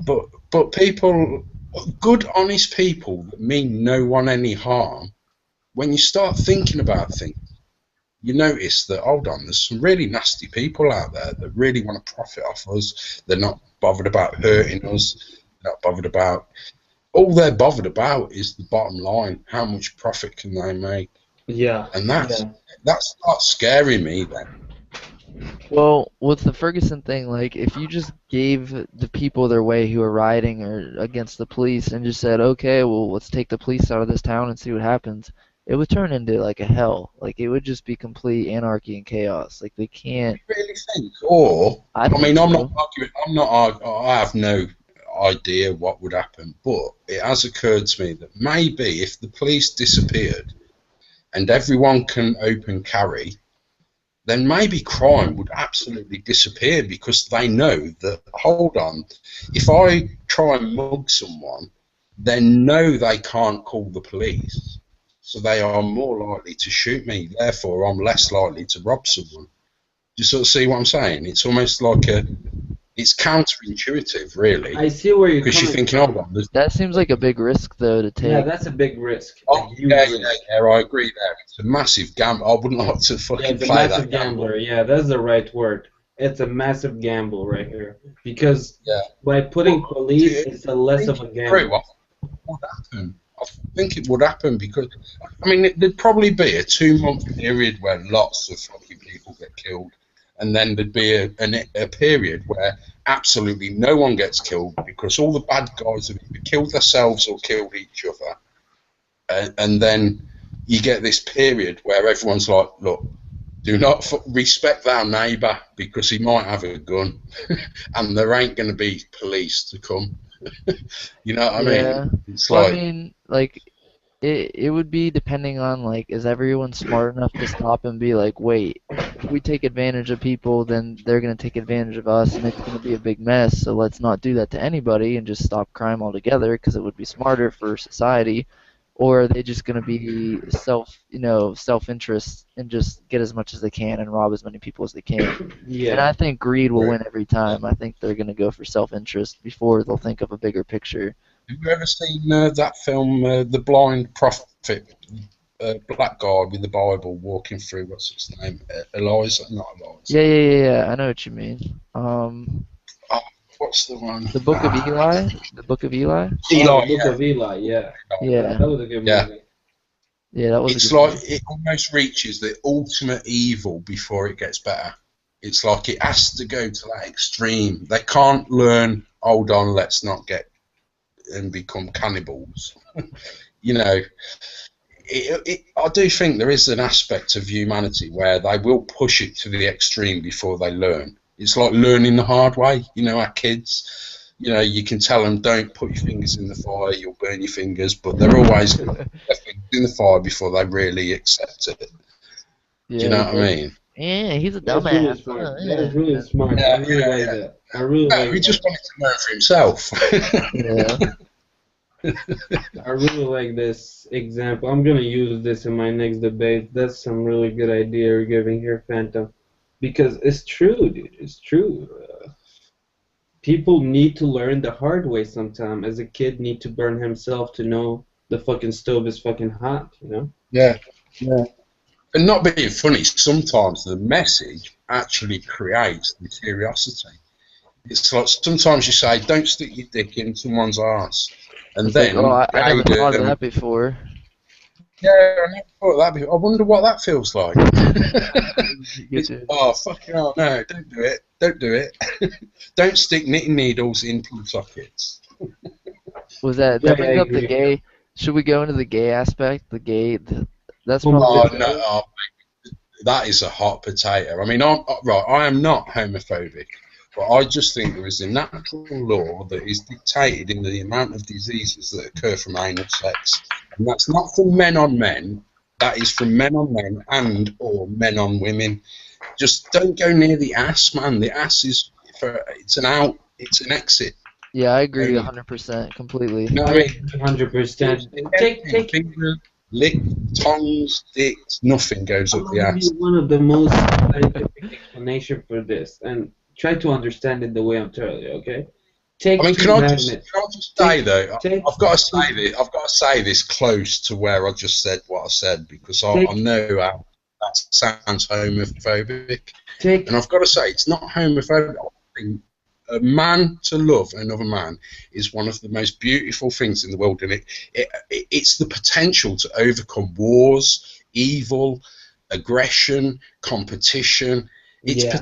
S4: But people, good, honest people that mean no one any harm. When you start thinking about things, you notice that, hold on, there's some really nasty people out there that really want to profit off us. They're not bothered about hurting us. They're not bothered about. All they're bothered about is the bottom line. How much profit can they make?
S2: Yeah.
S4: And that starts scaring me then.
S1: Well, with the Ferguson thing, like if you just gave the people their way who are rioting or against the police and just said, okay, well, let's take the police out of this town and see what happens, it would turn into like a hell. Like it would just be complete anarchy and chaos. Like they can't.
S4: You really think? Or,
S1: I
S4: I
S1: think
S4: mean, I'm not
S1: so.
S4: arguing, I have no idea what would happen, but it has occurred to me that maybe if the police disappeared and everyone can open carry, then maybe crime would absolutely disappear because they know that, hold on, if I try and mug someone, they know they can't call the police. So they are more likely to shoot me. Therefore, I'm less likely to rob someone. Do you sort of see what I'm saying? It's almost like it's counterintuitive, really,
S2: I see where you're
S4: because you're
S2: coming
S4: thinking,
S2: from.
S4: hold on, there's,
S1: That seems like a big risk though to
S2: Yeah,
S1: take.
S2: that's a big risk.
S4: oh,
S2: A huge
S4: yeah,
S2: risk.
S4: I agree there. It's a massive gamble. I wouldn't like to
S2: Yeah,
S4: fucking
S2: it's a
S4: play
S2: massive
S4: that gamble.
S2: gambler. Yeah, that's the right word. It's a massive gamble right here. Because
S4: Yeah.
S2: by putting police,
S4: Yeah,
S2: it's a less of a gamble.
S4: I think it would happen. I think it would happen because, I mean, there'd probably be a 2 month period where lots of fucking people get killed, and then there'd be a period where absolutely no one gets killed because all the bad guys have either killed themselves or killed each other, and then you get this period where everyone's like, look, do not respect our neighbour because he might have a gun, and there ain't going to be police to come. You know what I
S1: Yeah.
S4: mean? It's
S1: Well, I
S4: like,
S1: mean, like it would be depending on like is everyone smart enough to stop and be like, wait, if we take advantage of people, then they're gonna take advantage of us, and it's gonna be a big mess. So let's not do that to anybody and just stop crime altogether because it would be smarter for society. Or are they just gonna be self-interest and just get as much as they can and rob as many people as they can? And
S2: Yeah.
S1: I think greed will win every time. I think they're gonna go for self-interest before they'll think of a bigger picture.
S4: have you ever seen that film, The Blind Prophet? Black guy with the Bible walking through, what's his name? Eliza? Not Eliza.
S1: Yeah. I know what you mean.
S4: Oh, what's the one?
S1: The Book of Eli? The Book of Eli?
S2: Oh,
S4: Eli,
S2: the Book
S4: yeah.
S2: of Eli, yeah.
S1: Yeah.
S2: That was a good
S4: Yeah.
S2: movie.
S1: Yeah, that was a
S4: It's
S1: good
S4: like
S1: movie.
S4: it almost reaches the ultimate evil before it gets better. It's like it has to go to that extreme. They can't learn, hold on, let's not get and become cannibals. You know, I do think there is an aspect of humanity where they will push it to the extreme before they learn. It's like learning the hard way. You know, our kids, you know, you can tell them, don't put your fingers in the fire, you'll burn your fingers, but they're always going to put their fingers in the fire before they really accept it. Do you know
S1: Yeah,
S4: what I mean?
S1: yeah, he's a
S2: That's really
S1: dumbass.
S2: smart. That is really smart. I
S4: Yeah,
S2: really like
S4: yeah.
S2: that. I really
S4: No,
S2: like
S4: he
S2: that.
S4: just wanted to learn for himself.
S1: Yeah.
S2: I really like this example. I'm gonna use this in my next debate. That's some really good idea you're giving here, Phantom. Because it's true, dude. It's true. People need to learn the hard way sometime. As a kid, need to burn himself to know the fucking stove is fucking hot. You know?
S4: Yeah, yeah. And not being funny, sometimes the message actually creates the curiosity. It's like sometimes you say, don't stick your dick in someone's arse. And
S1: It's like, oh,
S4: then
S1: I never thought of
S4: Jaden,
S1: that before.
S4: yeah, I never thought of that before. I wonder what that feels like.
S1: You too.
S4: Oh, fucking hell, no, don't do it. Don't do it. Don't stick knitting needles in plug sockets.
S1: Was that
S2: Yeah,
S1: brings
S2: I
S1: up the
S2: agree.
S1: gay? Should we go into the gay aspect? That's
S2: Oh,
S1: probably
S4: Oh, no, oh, that is a hot potato. I mean, I am not homophobic, but I just think there is a natural law that is dictated in the amount of diseases that occur from anal sex, and that's not from men on men. That is from men on men and or men on women. Just don't go near the ass, man. The ass is it's an out, it's an exit.
S1: yeah. I agree
S4: Only.
S1: 100%, completely.
S4: You know what I mean?
S2: 100%. Take.
S4: Fingers, lick, tongues, dicks, nothing goes
S2: I'm
S4: up the
S2: gonna give
S4: ass.
S2: you one of the most scientific explanation for this, and try to understand it the way I'm telling you. Okay? Take
S4: I mean,
S2: two
S4: can I
S2: magnets.
S4: just say though?
S2: Take-
S4: I've got to say this. I've got to say this close to where I just said what I said because I
S2: Take-
S4: know that sounds homophobic.
S2: Take
S4: And I've got to say, it's not homophobic. I think a man to love another man is one of the most beautiful things in the world, and it's the potential to overcome wars, evil, aggression, competition. It's
S2: yeah.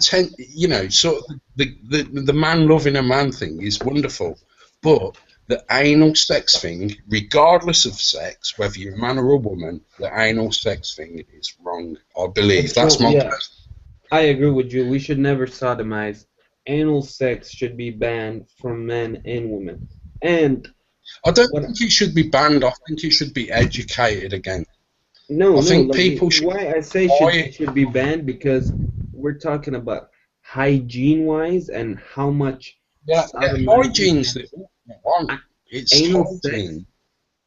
S4: sort of the man loving a man thing is wonderful, but the anal sex thing, regardless of sex, whether you're a man or a woman, the anal sex thing is wrong. I believe
S2: It's
S4: that's
S2: wrong.
S4: my
S2: Yeah, I agree with you. We should never sodomize. Anal sex should be banned from men and women. And
S4: I don't
S2: what?
S4: think it should be banned. I think it should be educated again.
S2: No,
S4: I
S2: no.
S4: think
S2: Like
S4: people should
S2: why I say
S4: buy.
S2: should be banned because we're talking about hygiene wise and how much
S4: Yeah, yeah,
S2: sodomizing
S4: hygiene's the one.
S2: a-
S4: It's
S2: anal sex.
S4: hygiene.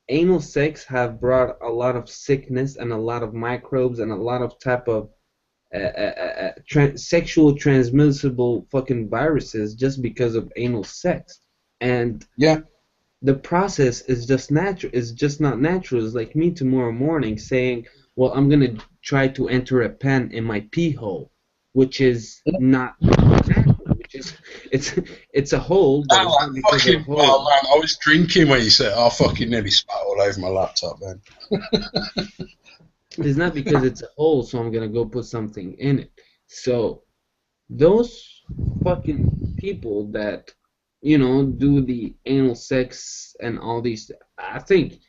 S2: Anal sex have brought a lot of sickness and a lot of microbes and a lot of type of sexual transmissible fucking viruses just because of anal sex. And
S4: Yeah,
S2: the process is just natural. Is just not natural. It's like me tomorrow morning saying, "Well, I'm gonna try to enter a pen in my pee hole," which is not natural. Which is it's a hole, but
S4: that
S2: it's not
S4: like
S2: because of a
S4: fucking. Oh
S2: hole.
S4: man, I was drinking when you said, "I fucking nearly spat all over my laptop." Then.
S2: It's not because it's a hole, so I'm gonna go put something in it. So those fucking people that do the anal sex and all these, I think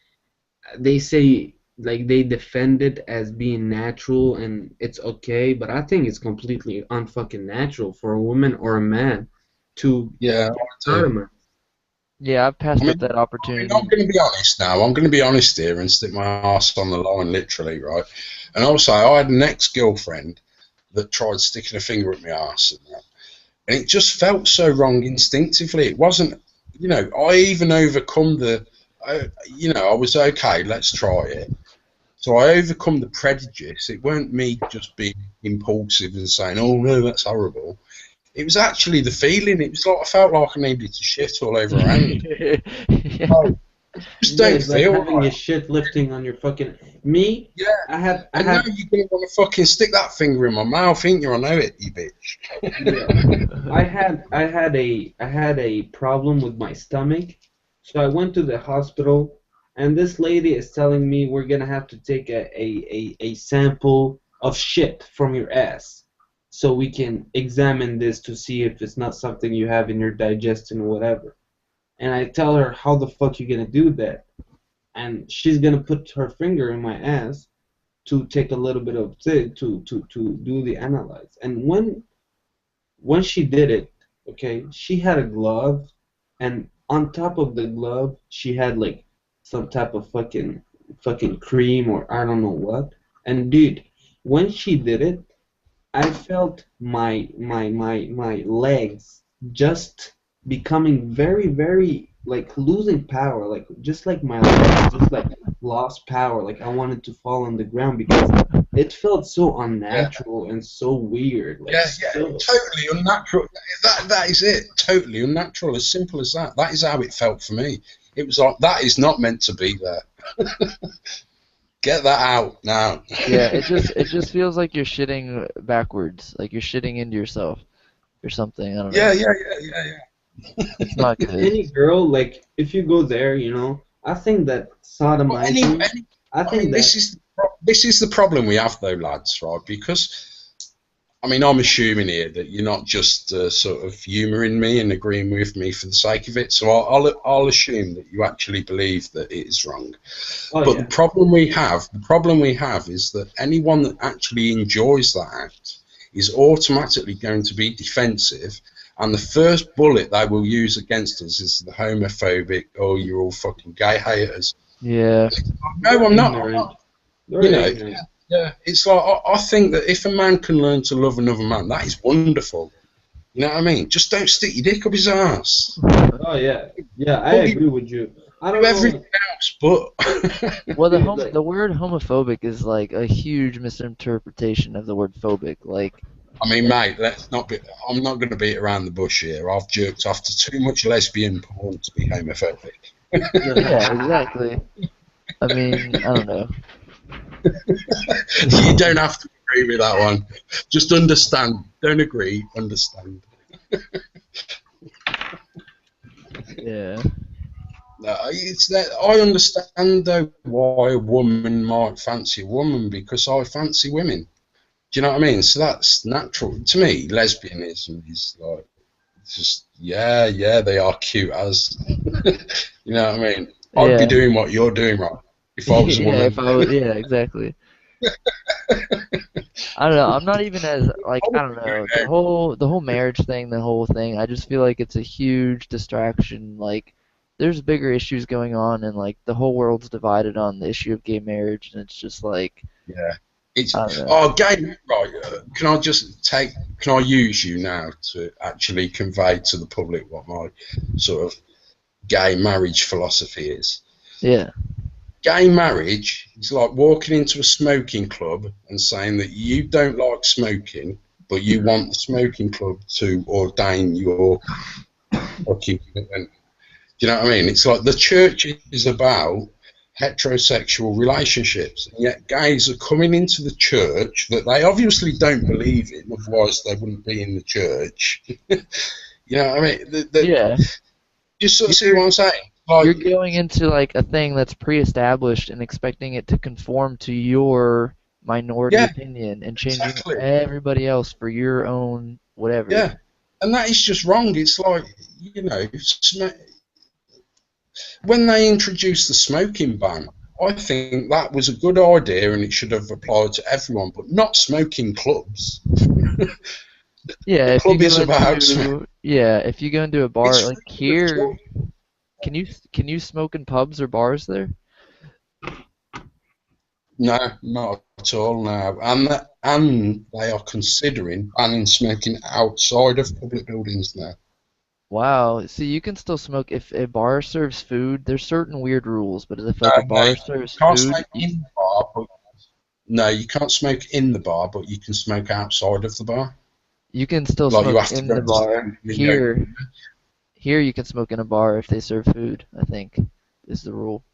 S2: they say like they defend it as being natural and it's okay, but I think it's completely unfucking natural for a woman or a man to
S4: Yeah,
S2: get
S4: I do.
S2: sodomized.
S1: Yeah, I've
S4: I
S1: passed
S4: mean,
S1: up that
S4: I'm
S1: opportunity.
S4: going to be honest now. I'm going to be honest here and stick my ass on the line, literally, right? And also, I had an ex-girlfriend that tried sticking a finger at my ass and that. And it just felt so wrong instinctively. It wasn't, I even overcome I was okay, let's try it. So I overcome the prejudice. It weren't me just being impulsive and saying, oh no, that's horrible. It was actually the feeling. It was like I felt like I needed to shit all over her hand.
S1: Yeah.
S4: No, just
S2: Yeah,
S4: don't
S2: it's like
S4: feel
S2: having
S4: right.
S2: your shit lifting on your fucking me.
S4: Yeah,
S2: I
S4: and now
S2: had
S4: you're gonna want to fucking stick that finger in my mouth, ain't you? I know it, you bitch.
S2: Yeah, I had a problem with my stomach, so I went to the hospital, and this lady is telling me we're gonna have to take a sample of shit from your ass, so we can examine this to see if it's not something you have in your digestion or whatever. And I tell her, how the fuck you gonna do that? And she's gonna put her finger in my ass to take a little bit of to do the analyze. And when she did it, okay, she had a glove, and on top of the glove, she had like some type of fucking cream or I don't know what. And dude, when she did it, I felt my legs just becoming very, very like losing power, like just like my legs just like lost power, like I wanted to fall on the ground because it felt so
S4: Yeah,
S2: unnatural and so weird, like
S4: yeah,
S2: so.
S4: totally unnatural. That is it. Totally unnatural. As simple as that. That is how it felt for me. It was like that is not meant to be there. Get that out now.
S1: Yeah, it just feels like you're shitting backwards, like you're shitting into yourself or something. I don't
S4: Yeah,
S1: know.
S4: yeah, yeah, yeah, yeah.
S1: It's not
S2: If
S1: good.
S2: any girl, like if you go there, I think that
S4: But
S2: sodomizing, I
S4: I mean,
S2: think that
S4: this is the problem we have though, lads, right? Because I mean, I'm assuming here that you're not just sort of humouring me and agreeing with me for the sake of it. So I'll assume that you actually believe that it is wrong.
S2: oh
S4: But
S2: yeah,
S4: the problem we have is that anyone that actually enjoys that act is automatically going to be defensive, and the first bullet they will use against us is the homophobic, oh, you're all fucking gay haters.
S1: Yeah.
S4: No,
S2: they're
S4: I'm not.
S2: ignorant.
S4: You
S2: They're
S4: know,
S2: ignorant.
S4: yeah, it's like I think that if a man can learn to love another man, that is wonderful. You know what I mean? Just don't stick your dick up his ass.
S2: Oh yeah, yeah, I
S4: Buggy
S2: agree with you. I
S4: do
S2: don't
S4: everything
S2: know,
S4: else, but
S1: Well,
S2: dude. Like,
S1: the word homophobic is like a huge misinterpretation of the word phobic. Like,
S4: I mean, mate, let's not be. I'm not going to beat around the bush here. I've jerked off to too much lesbian porn to be homophobic.
S1: yeah, exactly. I mean, I don't know.
S4: You don't have to agree agree with that one. Just understand. Don't agree. Understand.
S1: Yeah.
S4: No, it's that I understand though why a woman might fancy a woman because I fancy women. Do you know what I mean? So that's natural to me. Lesbianism is like just yeah, they are cute as. You know what I mean? I'd be
S1: Yeah.
S4: doing what you're doing, right? If I was a
S1: Yeah, if
S4: woman.
S1: I was, yeah, exactly. I don't know. I'm not even as like
S4: I
S1: I
S4: would
S1: don't
S4: be doing
S1: know
S4: that.
S1: the whole marriage thing, the whole thing. I just feel like it's a huge distraction. Like there's bigger issues going on, and like the whole world's divided on the issue of gay marriage, and it's just like
S4: Yeah. It's
S1: I don't know.
S4: oh, gay right. Can I just take? Can I use you now to actually convey to the public what my sort of gay marriage philosophy is?
S1: Yeah,
S4: Gay marriage is like walking into a smoking club and saying that you don't like smoking, but you want the smoking club to ordain your fucking commitment. Do you know what I mean? It's like the church is about heterosexual relationships, and yet gays are coming into the church that they obviously don't believe in, otherwise they wouldn't be in the church. You know what I mean?
S1: yeah.
S4: You sort of see
S1: You're
S4: what I'm saying? Like,
S1: you're going into like a thing that's pre-established and expecting it to conform to your minority
S4: yeah,
S1: opinion and changing
S4: exactly.
S1: everybody else for your own whatever.
S4: Yeah, and that is just wrong. It's like, when they introduced the smoking ban, I think that was a good idea and it should have applied to everyone, but not smoking clubs.
S1: Yeah,
S4: The
S1: if you
S4: club is
S1: go
S4: about
S1: into yeah, if you go into a bar
S4: it's
S1: like
S4: freedom of
S1: here,
S4: choice.
S1: can you smoke in pubs or bars there?
S4: No, not at all. No, and they are considering banning smoking outside of public buildings now.
S1: Wow. See, you can still smoke if a bar serves food. There's certain weird rules, but if
S4: No,
S1: like a
S4: no,
S1: bar
S4: you
S1: serves
S4: can't
S1: food,
S4: smoke in the bar, but no, you can't smoke in the bar, but you can smoke outside of the bar.
S1: you can still
S4: Like you
S1: smoke
S4: have to
S1: in
S4: go
S1: the
S4: to
S1: bar.
S4: stand in the open.
S1: Here you can smoke in a bar if they serve food, I think, is the rule.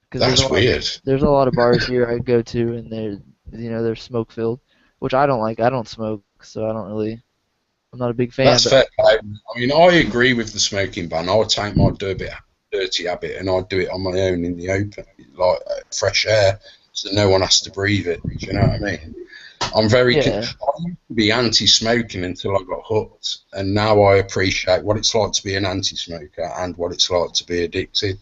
S1: Because
S4: That's weird.
S1: there's a lot of bars here I go to and they're smoke filled, which I don't like. I don't smoke, so I don't really I'm not a big fan,
S4: That's
S1: but
S4: fair play. I mean, I agree with the smoking ban. I would take my dirty habit and I'd do it on my own in the open, like fresh air, so no one has to breathe it. Do you know what I mean?
S1: yeah.
S4: I used to be anti-smoking until I got hooked, and now I appreciate what it's like to be an anti-smoker and what it's like to be addicted.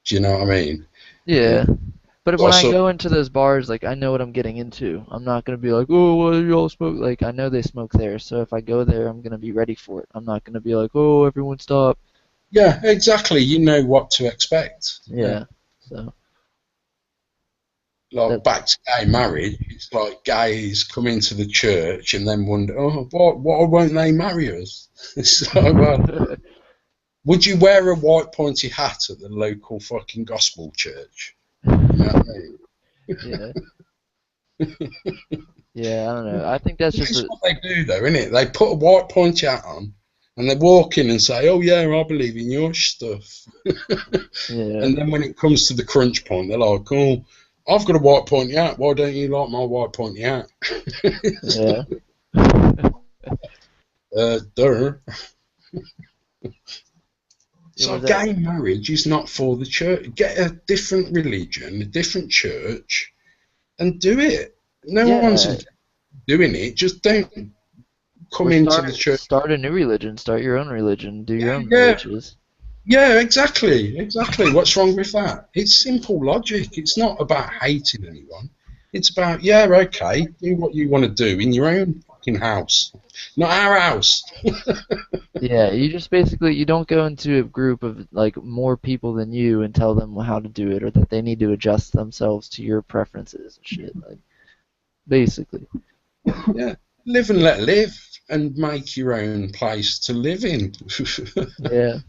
S4: Do you know what I mean?
S1: Yeah.
S4: And
S1: But when I
S4: also,
S1: go into those bars, like I know what I'm getting into. I'm not gonna be like, oh, what do y'all smoke? Like I know they smoke there, so if I go there, I'm gonna be ready for it. I'm not gonna be like, oh, everyone stop.
S4: yeah, exactly. You know what to expect. Yeah.
S1: Yeah. So
S4: Like
S1: that,
S4: back to gay marriage, it's like gays come into the church and then wonder, oh, why won't they marry us? It's like, well, would you wear a white pointy hat at the local fucking gospel church? You know what I mean?
S1: yeah, yeah. I don't know. I think that's just
S4: It's
S1: a
S4: what they do, though, isn't it? They put a white pointy hat on and they walk in and say, oh, yeah, I believe in your stuff.
S1: yeah,
S4: And then when it comes to the crunch point, they're like, oh, I've got a white pointy hat. Why don't you like my white pointy hat?
S1: yeah.
S4: Duh.
S1: It
S4: So
S1: was that.
S4: gay marriage is not for the church. Get a different religion, a different church, and do it. No one's
S1: Yeah.
S4: doing it. Just don't
S1: Or
S4: come into the church.
S1: start a new religion. Start your own religion. Do your
S4: Yeah,
S1: own
S4: yeah,
S1: marriages.
S4: yeah, exactly, exactly. What's wrong with that? It's simple logic. It's not about hating anyone. It's about, yeah, okay, do what you want to do in your own fucking house, not our house.
S1: Yeah, you just basically you don't go into a group of like more people than you and tell them how to do it or that they need to adjust themselves to your preferences and shit. Like basically.
S4: Yeah, live and let live, and make your own place to live in.
S1: Yeah.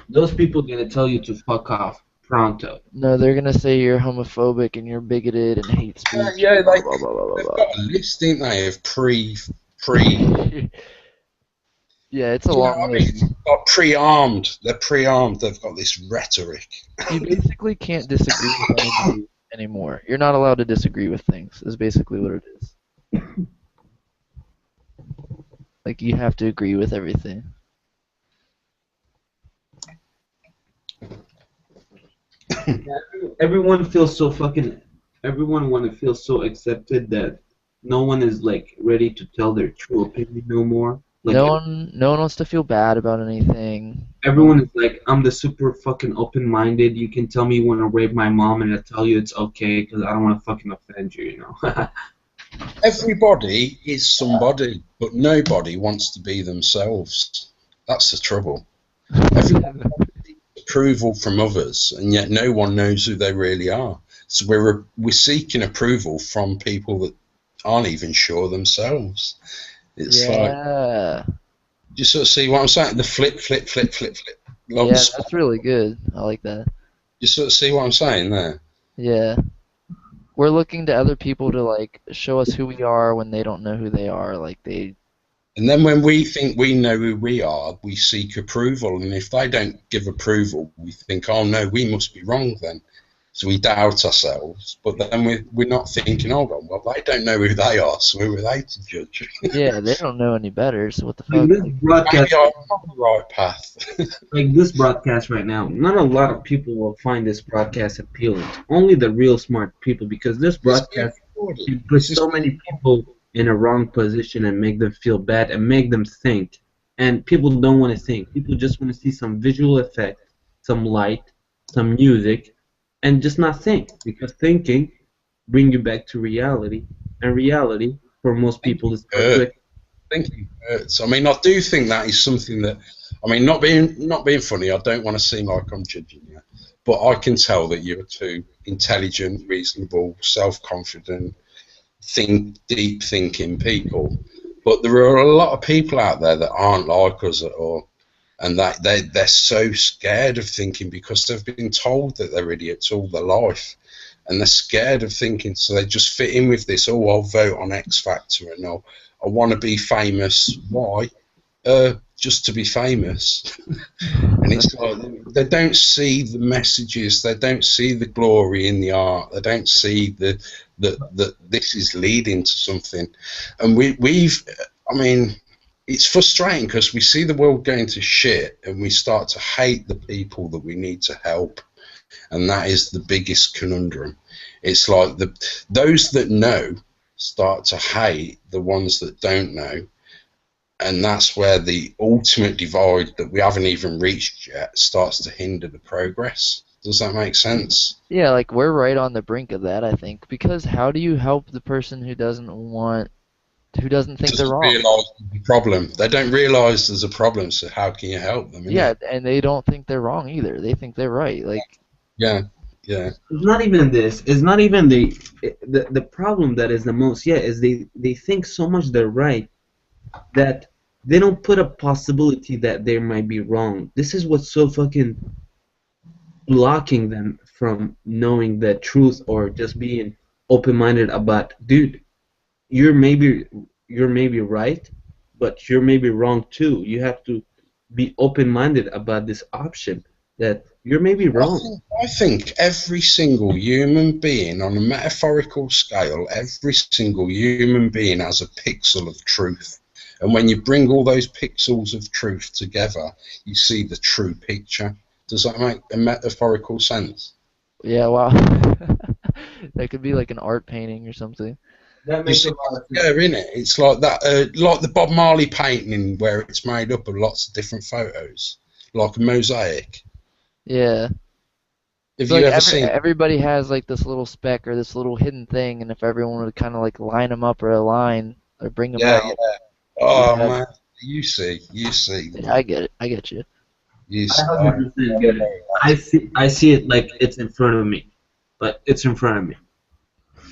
S2: Those people are gonna tell you to fuck off pronto.
S1: No, they're gonna say you're homophobic and you're bigoted and hate speech
S4: Yeah,
S1: and blah blah blah blah
S4: they've
S1: blah
S4: got a list, ain't they, of
S1: blah. Yeah, it's a
S4: do you know
S1: long
S4: what I mean?
S1: list.
S4: Got pre-armed. They're pre-armed. They've got this rhetoric.
S1: You basically can't disagree with anybody anymore. You're not allowed to disagree with things, is basically what it is. Like, you have to agree with everything.
S2: Everyone feels so fucking. Everyone want to feel so accepted that no one is like ready to tell their true opinion no more. Like
S1: No one wants to feel bad about anything.
S2: everyone is like, I'm the super fucking open-minded. You can tell me you want to rape my mom, and I tell you it's okay because I don't want to fucking offend you. You know.
S4: Everybody is somebody, but nobody wants to be themselves. That's the trouble. Everyone wants approval from others, and yet no one knows who they really are. So we're seeking approval from people that aren't even sure themselves. It's like,
S1: Yeah.
S4: you sort of see what I'm saying? The flip.
S1: Yeah, that's really good. I like that.
S4: You sort of see what I'm saying there?
S1: Yeah. We're looking to other people to like show us who we are when they don't know who they are. Like they
S4: And then when we think we know who we are, we seek approval. And if they don't give approval, we think, oh no, we must be wrong then. So we doubt ourselves. But then we're not thinking, hold on, well, they don't know who they are, so who are they to judge?
S1: Yeah, they don't know any better, so what the
S2: Like
S1: fuck?
S2: this
S4: Maybe
S2: broadcast,
S4: I'm on the right path.
S2: like this broadcast right now, not a lot of people will find this broadcast appealing. Only the real smart people, because this broadcast can put so many people in a wrong position and make them feel bad and make them think. And people don't want to think. People just want to see some visual effect, some light, some music, and just not think. Because thinking bring you back to reality, and reality for most people is quick.
S4: Thinking hurts. I mean, I do think that is something that, I mean, not being funny. I don't want to seem like I'm judging you, but I can tell that you're two intelligent, reasonable, self-confident, deep thinking people. But there are a lot of people out there that aren't like us at all, and that they're so scared of thinking because they've been told that they're idiots all their life. And they're scared of thinking, so they just fit in with this. Oh, I'll vote on X Factor, and I want to be famous. Why? Just to be famous. And it's like they don't see the messages, they don't see the glory in the art, they don't see that this is leading to something. And I mean, it's frustrating because we see the world going to shit, and we start to hate the people that we need to help. And that is the biggest conundrum. It's like those that know start to hate the ones that don't know, and that's where the ultimate divide that we haven't even reached yet starts to hinder the progress. Does that make sense?
S1: Yeah, like we're right on the brink of that, I think. Because how do you help the person who doesn't think they're wrong?
S4: Realise the problem. They don't realise there's a problem, so how can you help them?
S1: Yeah, and they don't think they're wrong either. They think they're right. Like
S4: Yeah.
S2: It's not even this. It's not even the problem that is the most. Yeah, is they think so much they're right that they don't put a possibility that they might be wrong. This is what's so fucking blocking them from knowing the truth or just being open-minded about, dude, you're maybe right, but you're maybe wrong too. You have to be open-minded about this option that you're maybe wrong.
S4: I think every single human being, on a metaphorical scale, every single human being has a pixel of truth. And when you bring all those pixels of truth together, you see the true picture. Does that make a metaphorical sense?
S1: yeah, wow. That could be like an art painting or something.
S2: That makes a lot of sense.
S4: Yeah, innit? It's like that, like the Bob Marley painting where it's made up of lots of different photos, like a mosaic.
S1: Yeah.
S4: Have
S1: So
S4: you
S1: like
S4: ever seen?
S1: everybody has like this little speck or this little hidden thing, and if everyone would kind of like line them up or align or bring them
S4: Yeah,
S1: out,
S4: yeah. Oh
S1: yeah,
S4: man, you see.
S1: yeah, I get it. I get you.
S4: You
S2: I
S4: see.
S2: 100% get it. I see it like it's in front of me, but it's in front of me.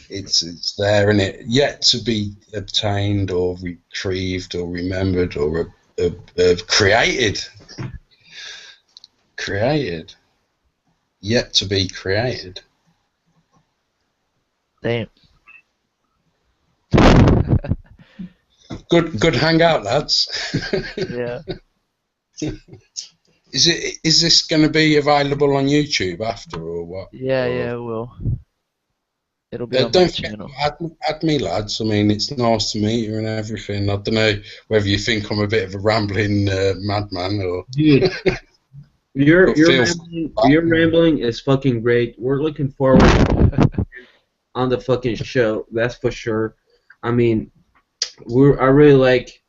S4: It's there, and it yet to be obtained or retrieved or remembered or created. Created. Yet to be created.
S1: Damn.
S4: Good hangout, lads.
S1: Yeah.
S4: Is this going to be available on YouTube after or what?
S1: Yeah,
S4: Or-
S1: yeah, it will. It'll be on my
S4: Don't forget
S1: channel.
S4: to add me, lads. I mean, it's nice to meet you and everything. I don't know whether you think I'm a bit of a rambling madman or.
S2: Dude, your
S4: But
S2: your
S4: feel
S2: rambling your rambling is fucking great. We're looking forward on the fucking show. That's for sure. I mean, I really like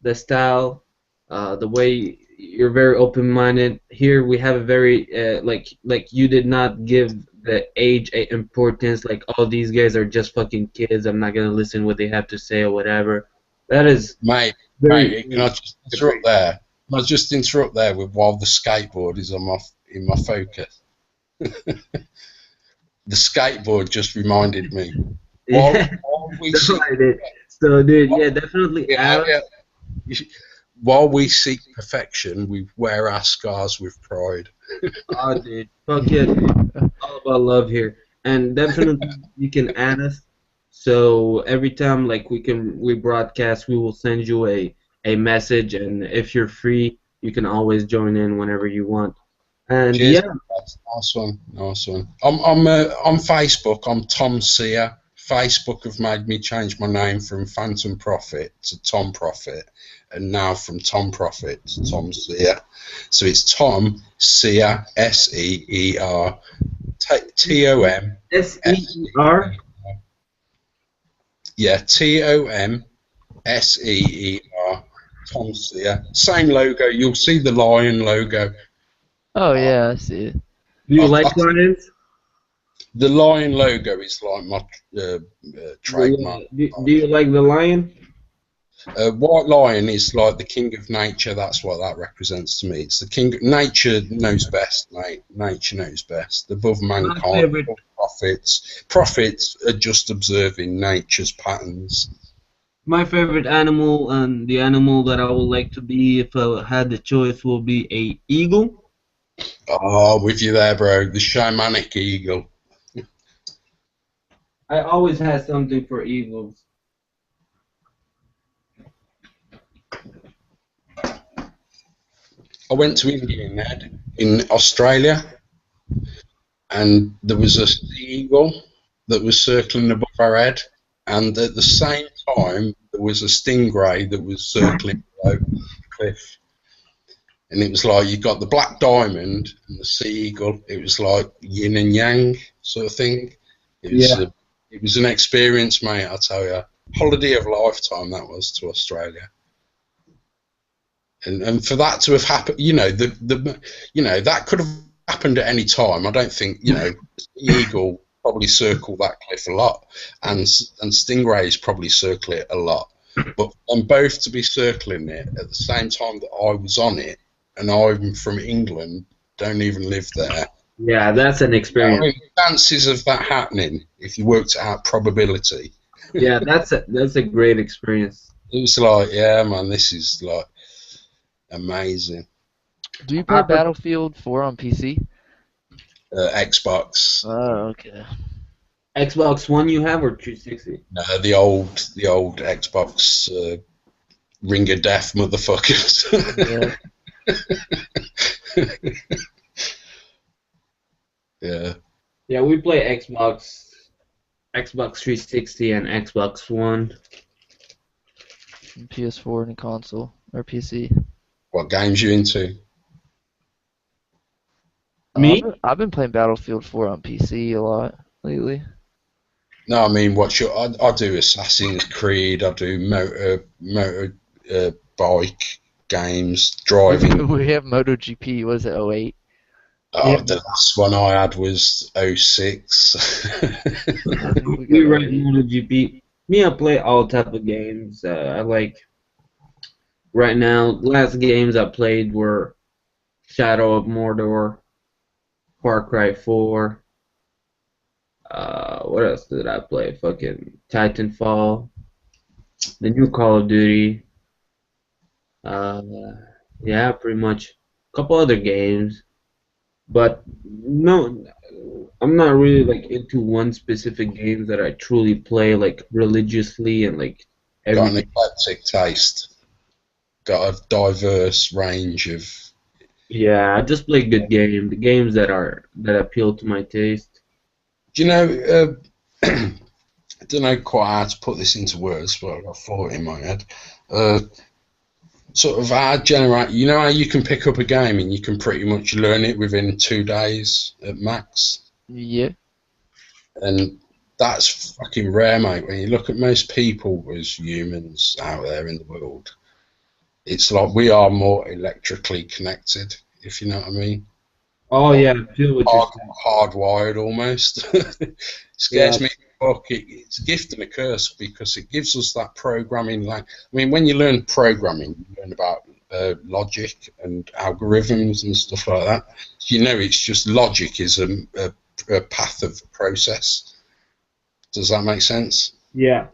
S2: the style, the way you're very open-minded. Here we have a very like you did not give the age a importance. Like all these guys are just fucking kids. I'm not gonna listen what they have to say or whatever. That is
S4: Mate,
S2: very,
S4: can I just interrupt there? Can I just interrupt there with while the skateboard is on in my focus? The skateboard just reminded me.
S2: yeah.
S4: While we
S2: So,
S4: seek,
S2: dude, yeah, definitely.
S4: yeah, yeah. While we seek perfection, we wear our scars with pride.
S2: Oh, dude, fuck it. All about love here, and definitely you can add us. So every time like we broadcast, we will send you a message, and if you're free, you can always join in whenever you want. And
S4: Cheers,
S2: yeah,
S4: lads. Nice one, nice one. On Facebook. I'm Tom Sear. Facebook have made me change my name from Phantom Prophet to Tom Prophet, and now from Tom Prophet to Tom Sear. So it's Tom Sear, Seer, Tom.
S2: SEER.
S4: Yeah, Tomseer, Tom Sear. Same logo. You'll see the lion logo.
S1: Oh yeah, I see it.
S2: Do you
S4: I
S2: like lions?
S4: The lion logo is like my trademark.
S2: Do you like the lion?
S4: White lion is like the king of nature. That's what that represents to me. It's the king. Nature knows best, mate. Nature knows best. Above
S2: My
S4: mankind,
S2: favorite,
S4: above prophets. Prophets are just observing nature's patterns.
S2: my favorite animal, and the animal that I would like to be if I had the choice, will be a eagle.
S4: Oh, with you there, bro. The shamanic eagle.
S2: I always had something for eagles.
S4: I went to India, Ned, in Australia, and there was a sea eagle that was circling above our head, and at the same time there was a stingray that was circling below the cliff. And it was like you got the black diamond and the sea eagle. It was like yin and yang sort of thing.
S2: Yeah.
S4: It was an experience, mate. I tell you, holiday of a lifetime that was to Australia. And for that to have happened, that could have happened at any time. I don't think the eagle probably circle that cliff a lot, and stingrays probably circle it a lot. But them both to be circling it at the same time that I was on it, and I'm from England, don't even live there.
S2: Yeah, that's an experience.
S4: I mean, chances of that happening, if you worked out probability.
S2: Yeah, that's a great experience.
S4: It was like, yeah, man, this is like amazing.
S1: Do you play Battlefield 4 on PC?
S4: Xbox.
S1: Oh, okay.
S2: Xbox One you have, or 360?
S4: The old Xbox ring of death motherfuckers.
S1: Yeah.
S4: Yeah.
S2: Yeah, we play Xbox 360 and Xbox One.
S1: PS4 and console or PC.
S4: What games you into?
S2: Me?
S1: I've been playing Battlefield 4 on PC a lot lately.
S4: No, I mean, I do Assassin's Creed. I do motor bike games, driving.
S1: We have MotoGP. Was it '08?
S4: Oh,
S2: Yeah.
S4: the last one I had was '06.
S2: We run MotoGP. Me, I play all type of games. I like. Right now, last games I played were Shadow of Mordor, Far Cry 4. What else did I play? Fucking Titanfall, the new Call of Duty. Uh, yeah, pretty much. A couple other games, but no, I'm not really like into one specific game that I truly play like religiously and like
S4: Got an
S2: every.
S4: eclectic taste. Got a diverse range of.
S2: Yeah, I just play good games, the games that appeal to my taste.
S4: Do you know I don't know quite how to put this into words, but I've got thought in my head. Sort of our generate. You know how you can pick up a game and you can pretty much learn it within 2 days at max,
S1: Yeah.
S4: and that's fucking rare, mate. When you look at most people as humans out there in the world, it's like we are more electrically connected, if you know what I mean.
S2: Oh yeah, I feel what you're saying.
S4: Hardwired almost.
S2: Yeah.
S4: Scares me. Fuck, it's a gift and a curse because it gives us that programming. Like, I mean, when you learn programming, you learn about logic and algorithms and stuff like that. You know, it's just logic is a path of process. Does that make sense?
S2: Yeah.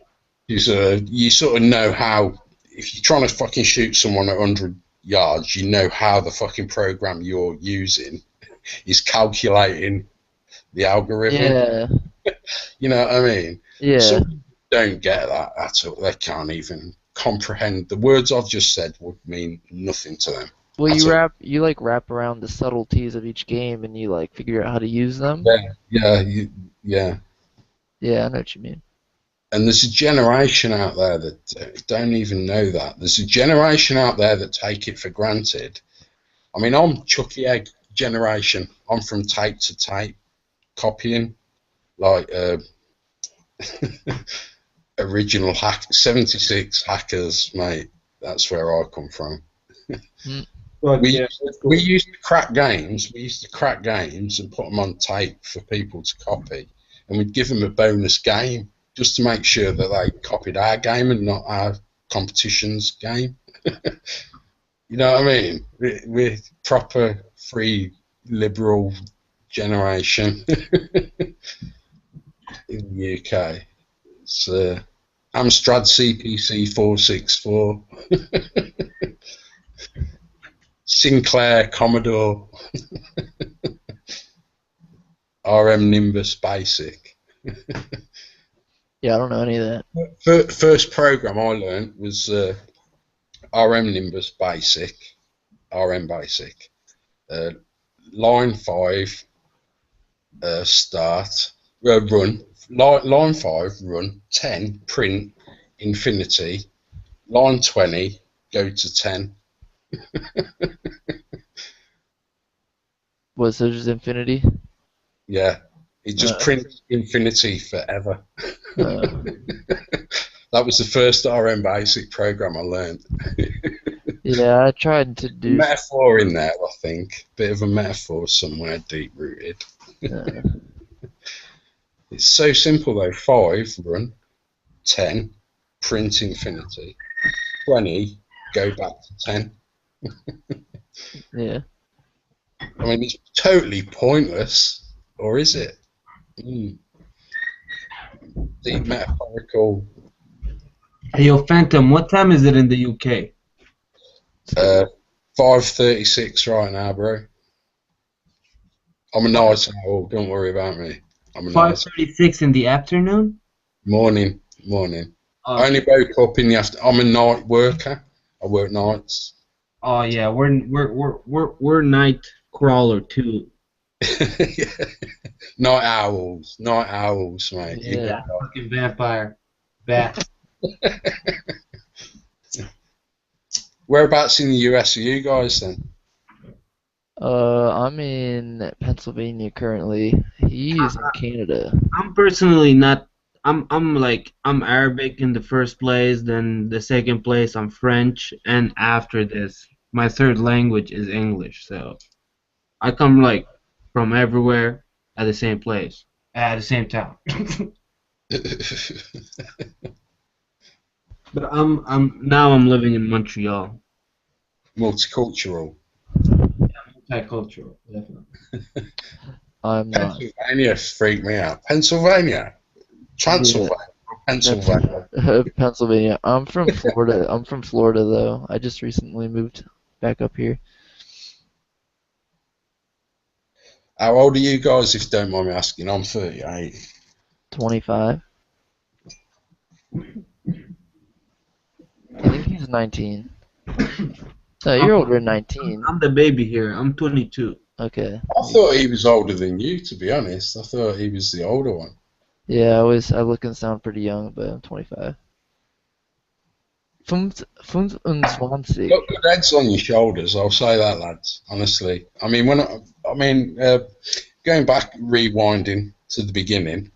S4: You sort of know how, if you're trying to fucking shoot someone at 100 yards, you know how the fucking program you're using is calculating the algorithm.
S1: Yeah.
S4: You know what I mean?
S1: Yeah.
S4: Some people don't get that at all. They can't even comprehend. The words I've just said would mean nothing to them.
S1: Well,
S4: at all.
S1: you like wrap around the subtleties of each game and you like figure out how to use them.
S4: Yeah.
S1: Yeah, I know what you mean.
S4: And there's a generation out there that don't even know that. There's a generation out there that take it for granted. I mean, I'm Chucky Egg generation. I'm from tape to tape copying, like original 76 hackers, mate. That's where I come from.
S2: But
S4: We,
S2: yeah, that's cool.
S4: we used to crack games. We used to crack games and put them on tape for people to copy, and we'd give them a bonus game just to make sure that they copied our game and not our competition's game. You know what I mean? We're proper free liberal generation in the UK. It's Amstrad CPC 464, Sinclair Commodore, RM Nimbus Basic.
S1: Yeah, I don't know any of that.
S4: First program I learned was RM Nimbus Basic, RM Basic. Line 5, start, run. Line 5, run. 10, print, infinity. Line 20, go to 10.
S1: Was it just Infinity?
S4: Yeah, it just prints infinity forever. That was the first RM Basic program I learned.
S1: Yeah, I tried to do.
S4: Metaphor in there, I think. Bit of a metaphor somewhere deep rooted. It's so simple though. 5, run. 10, print infinity. 20, go back to 10.
S1: Yeah.
S4: I mean, it's totally pointless, or is it? Deep metaphorical.
S2: Hey, yo, Phantom, what time is it in the UK?
S4: 5:36 right now, bro. I'm a night owl. Don't worry about me. I'm a night
S2: 5:36 in the afternoon?
S4: morning. I only woke up in the afternoon. I'm a night worker. I work nights.
S2: Oh yeah, we're night crawler too.
S4: Night owls, mate.
S1: Yeah.
S2: Fucking vampire, bat.
S4: Whereabouts in the US are you guys then?
S1: I'm in Pennsylvania currently. He's in Canada.
S2: I'm personally not. I'm Arabic in the first place, then the second place I'm French, and after this, my third language is English. So I come like from everywhere at the same place at the same time. But I'm living in Montreal.
S4: Multicultural.
S2: Multicultural, definitely.
S1: I'm not.
S4: Pennsylvania freaked me out. Pennsylvania? Transylvania? Pennsylvania.
S1: Pennsylvania. I'm from Florida. I'm from Florida though. I just recently moved back up here.
S4: How old are you guys, if you don't mind me asking? I'm 38.
S1: 25. I think he's 19. No, you're older than 19.
S2: I'm the baby here. I'm 22.
S1: Okay.
S4: I thought he was older than you, to be honest. I thought he was the older one.
S1: Yeah, I look and sound pretty young, but I'm 25. 25.
S4: Got good heads on your shoulders. I'll say that, lads. Honestly, I mean, going back, rewinding to the beginning,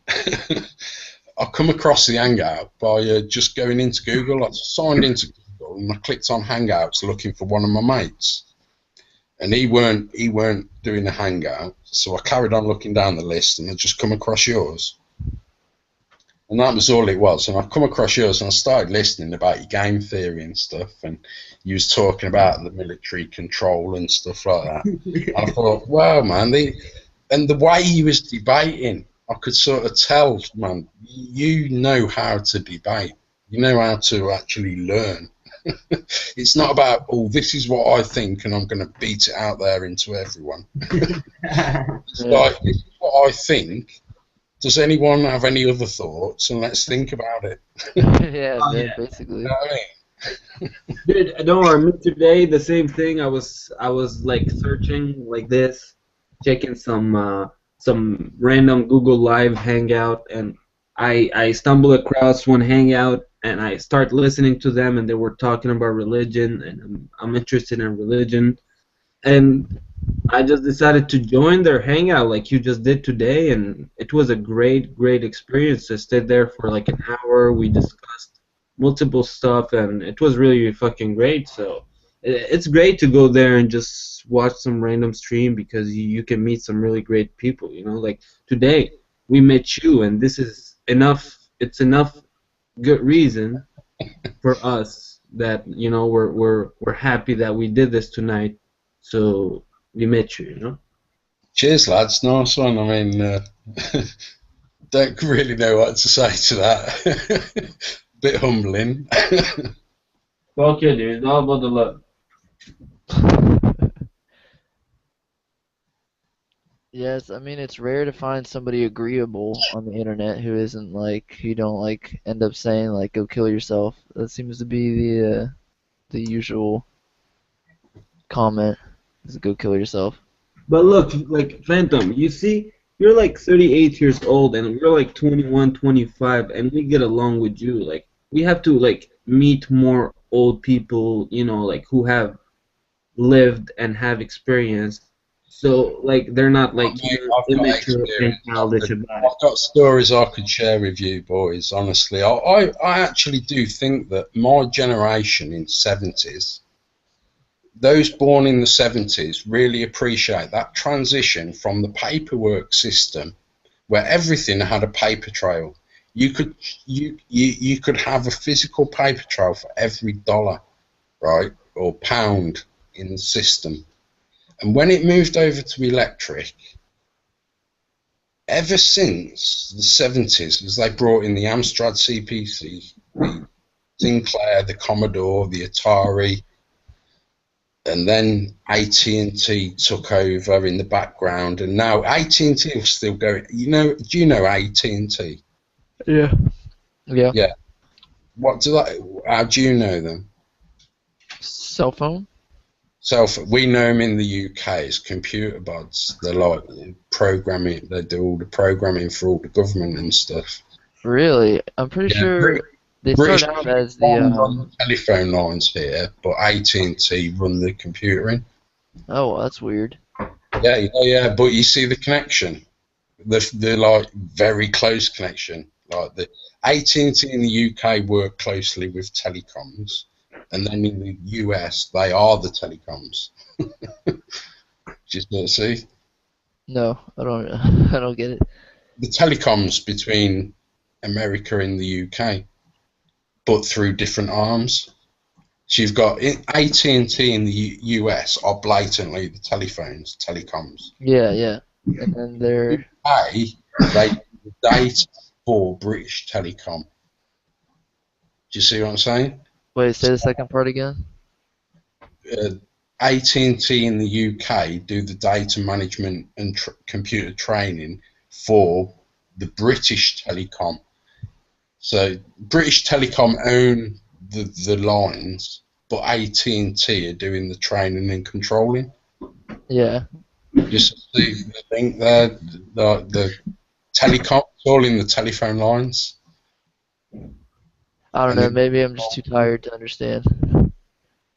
S4: I come across the Hangout by just going into Google. I signed into Google and I clicked on Hangouts looking for one of my mates, and he weren't doing a Hangout, so I carried on looking down the list and I just come across yours. And that was all it was. And I come across yours and I started listening about your game theory and stuff. And you was talking about the military control and stuff like that. And I thought, wow, man. And the way you was debating, I could sort of tell, man, you know how to debate. You know how to actually learn. It's not about, oh, this is what I think and I'm going to beat it out there into everyone. It's
S1: Yeah.
S4: like, this is what I think. Does anyone have any other thoughts? And let's think about it.
S1: Yeah,
S2: Oh,
S1: man,
S2: yeah.
S1: basically.
S4: You know what I mean?
S2: Dude, don't worry. Me today, the same thing. I was like searching like this, checking some random Google Live hangout, and I stumbled across one hangout, and I start listening to them, and they were talking about religion, and I'm interested in religion, and I just decided to join their hangout like you just did today, and it was a great experience. I stayed there for like an hour. We discussed multiple stuff, and it was really fucking great. So it's great to go there and just watch some random stream because you can meet some really great people. You know, like today we met you, and this is enough. It's enough good reason for us that we're happy that we did this tonight. So we met you, you know.
S4: Cheers, lads. Nice one. I mean, don't really know what to say to that. Bit humbling.
S2: Okay, dude. It's all about the love.
S1: Yes, I mean it's rare to find somebody agreeable on the internet who isn't like who don't like end up saying like go kill yourself. That seems to be the usual comment is go kill yourself.
S2: But look, like Phantom, you see, you're like 38 years old, and we're like 21, 25, and we get along with you. Like we have to like meet more old people, like who have lived and have experience. So like they're not like
S4: Mate, I've got
S2: immature and
S4: experience.
S2: childish about it.
S4: I've got stories I could share with you, boys. Honestly, I actually do think that my generation in '70s, those born in the '70s, really appreciate that transition from the paperwork system where everything had a paper trail. You could you could have a physical paper trail for every dollar, right, or pound in the system. And when it moved over to electric, ever since the '70s, as they brought in the Amstrad CPC, the Sinclair, the Commodore, the Atari, and then AT&T took over in the background, and now AT&T is still going. Do you know AT&T?
S1: Yeah. Yeah.
S4: Yeah. How do you know them?
S1: Cell phone?
S4: So we know them in the UK as computer bods. They're like programming. They do all the programming for all the government and stuff.
S1: Really? I'm pretty
S4: Yeah,
S1: sure they
S4: British
S1: start out
S4: people
S1: as the
S4: run the telephone lines here, but AT&T run the computering.
S1: oh, well, that's weird.
S4: Yeah. But you see the connection, the like very close connection. Like the AT&T in the UK work closely with telecoms, and then in the US they are the telecoms. Just not see
S1: No, I don't I don't get it.
S4: the telecoms between America and the UK, but through different arms. So you've got AT&T in the US are blatantly the telecoms.
S1: Yeah. And then they're
S4: They do the data for British Telecom. Do you see what I'm saying?
S1: wait, say the second part again?
S4: AT&T in the UK do the data management and computer training for the British Telecom. So British Telecom own the lines, but AT&T are doing the training and controlling.
S1: Yeah.
S4: Just see the link there, the telecom, it's all in the telephone lines.
S1: I don't
S4: And
S1: know.
S4: then,
S1: Maybe I'm just too tired to understand.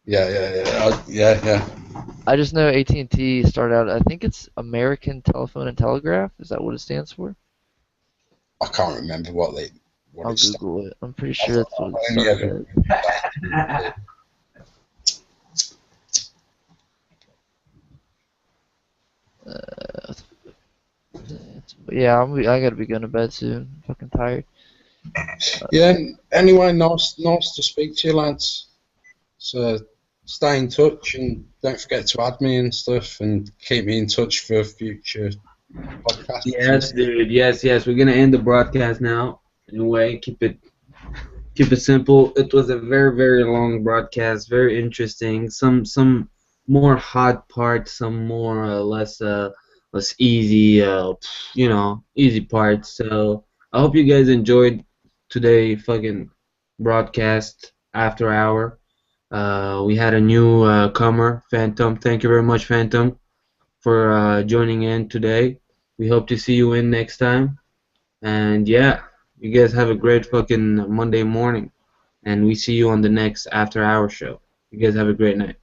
S4: yeah.
S1: I just know AT&T started out. I think it's American Telephone and Telegraph. Is that what it stands for?
S4: I can't remember what
S1: I'll
S4: it stands.
S1: Google it. I'm pretty
S4: I've
S1: sure that's what it
S4: only
S1: started
S4: ever
S1: at. Uh, yeah, I gotta be going to bed soon. I'm fucking tired.
S4: Yeah. Anyway, nice to speak to you, lads. So stay in touch and don't forget to add me and stuff, and keep me in touch for future podcasts and
S2: Yes,
S4: stuff.
S2: dude. Yes. We're gonna end the broadcast now. Anyway, keep it simple. It was a very long broadcast, very interesting. Some more hot parts, some more less easy, easy parts. So I hope you guys enjoyed today fucking broadcast after hour. We had a new comer, Phantom. Thank you very much, Phantom, for joining in today. We hope to see you in next time. And yeah, you guys have a great fucking Monday morning. And we see you on the next After Hour show. You guys have a great night.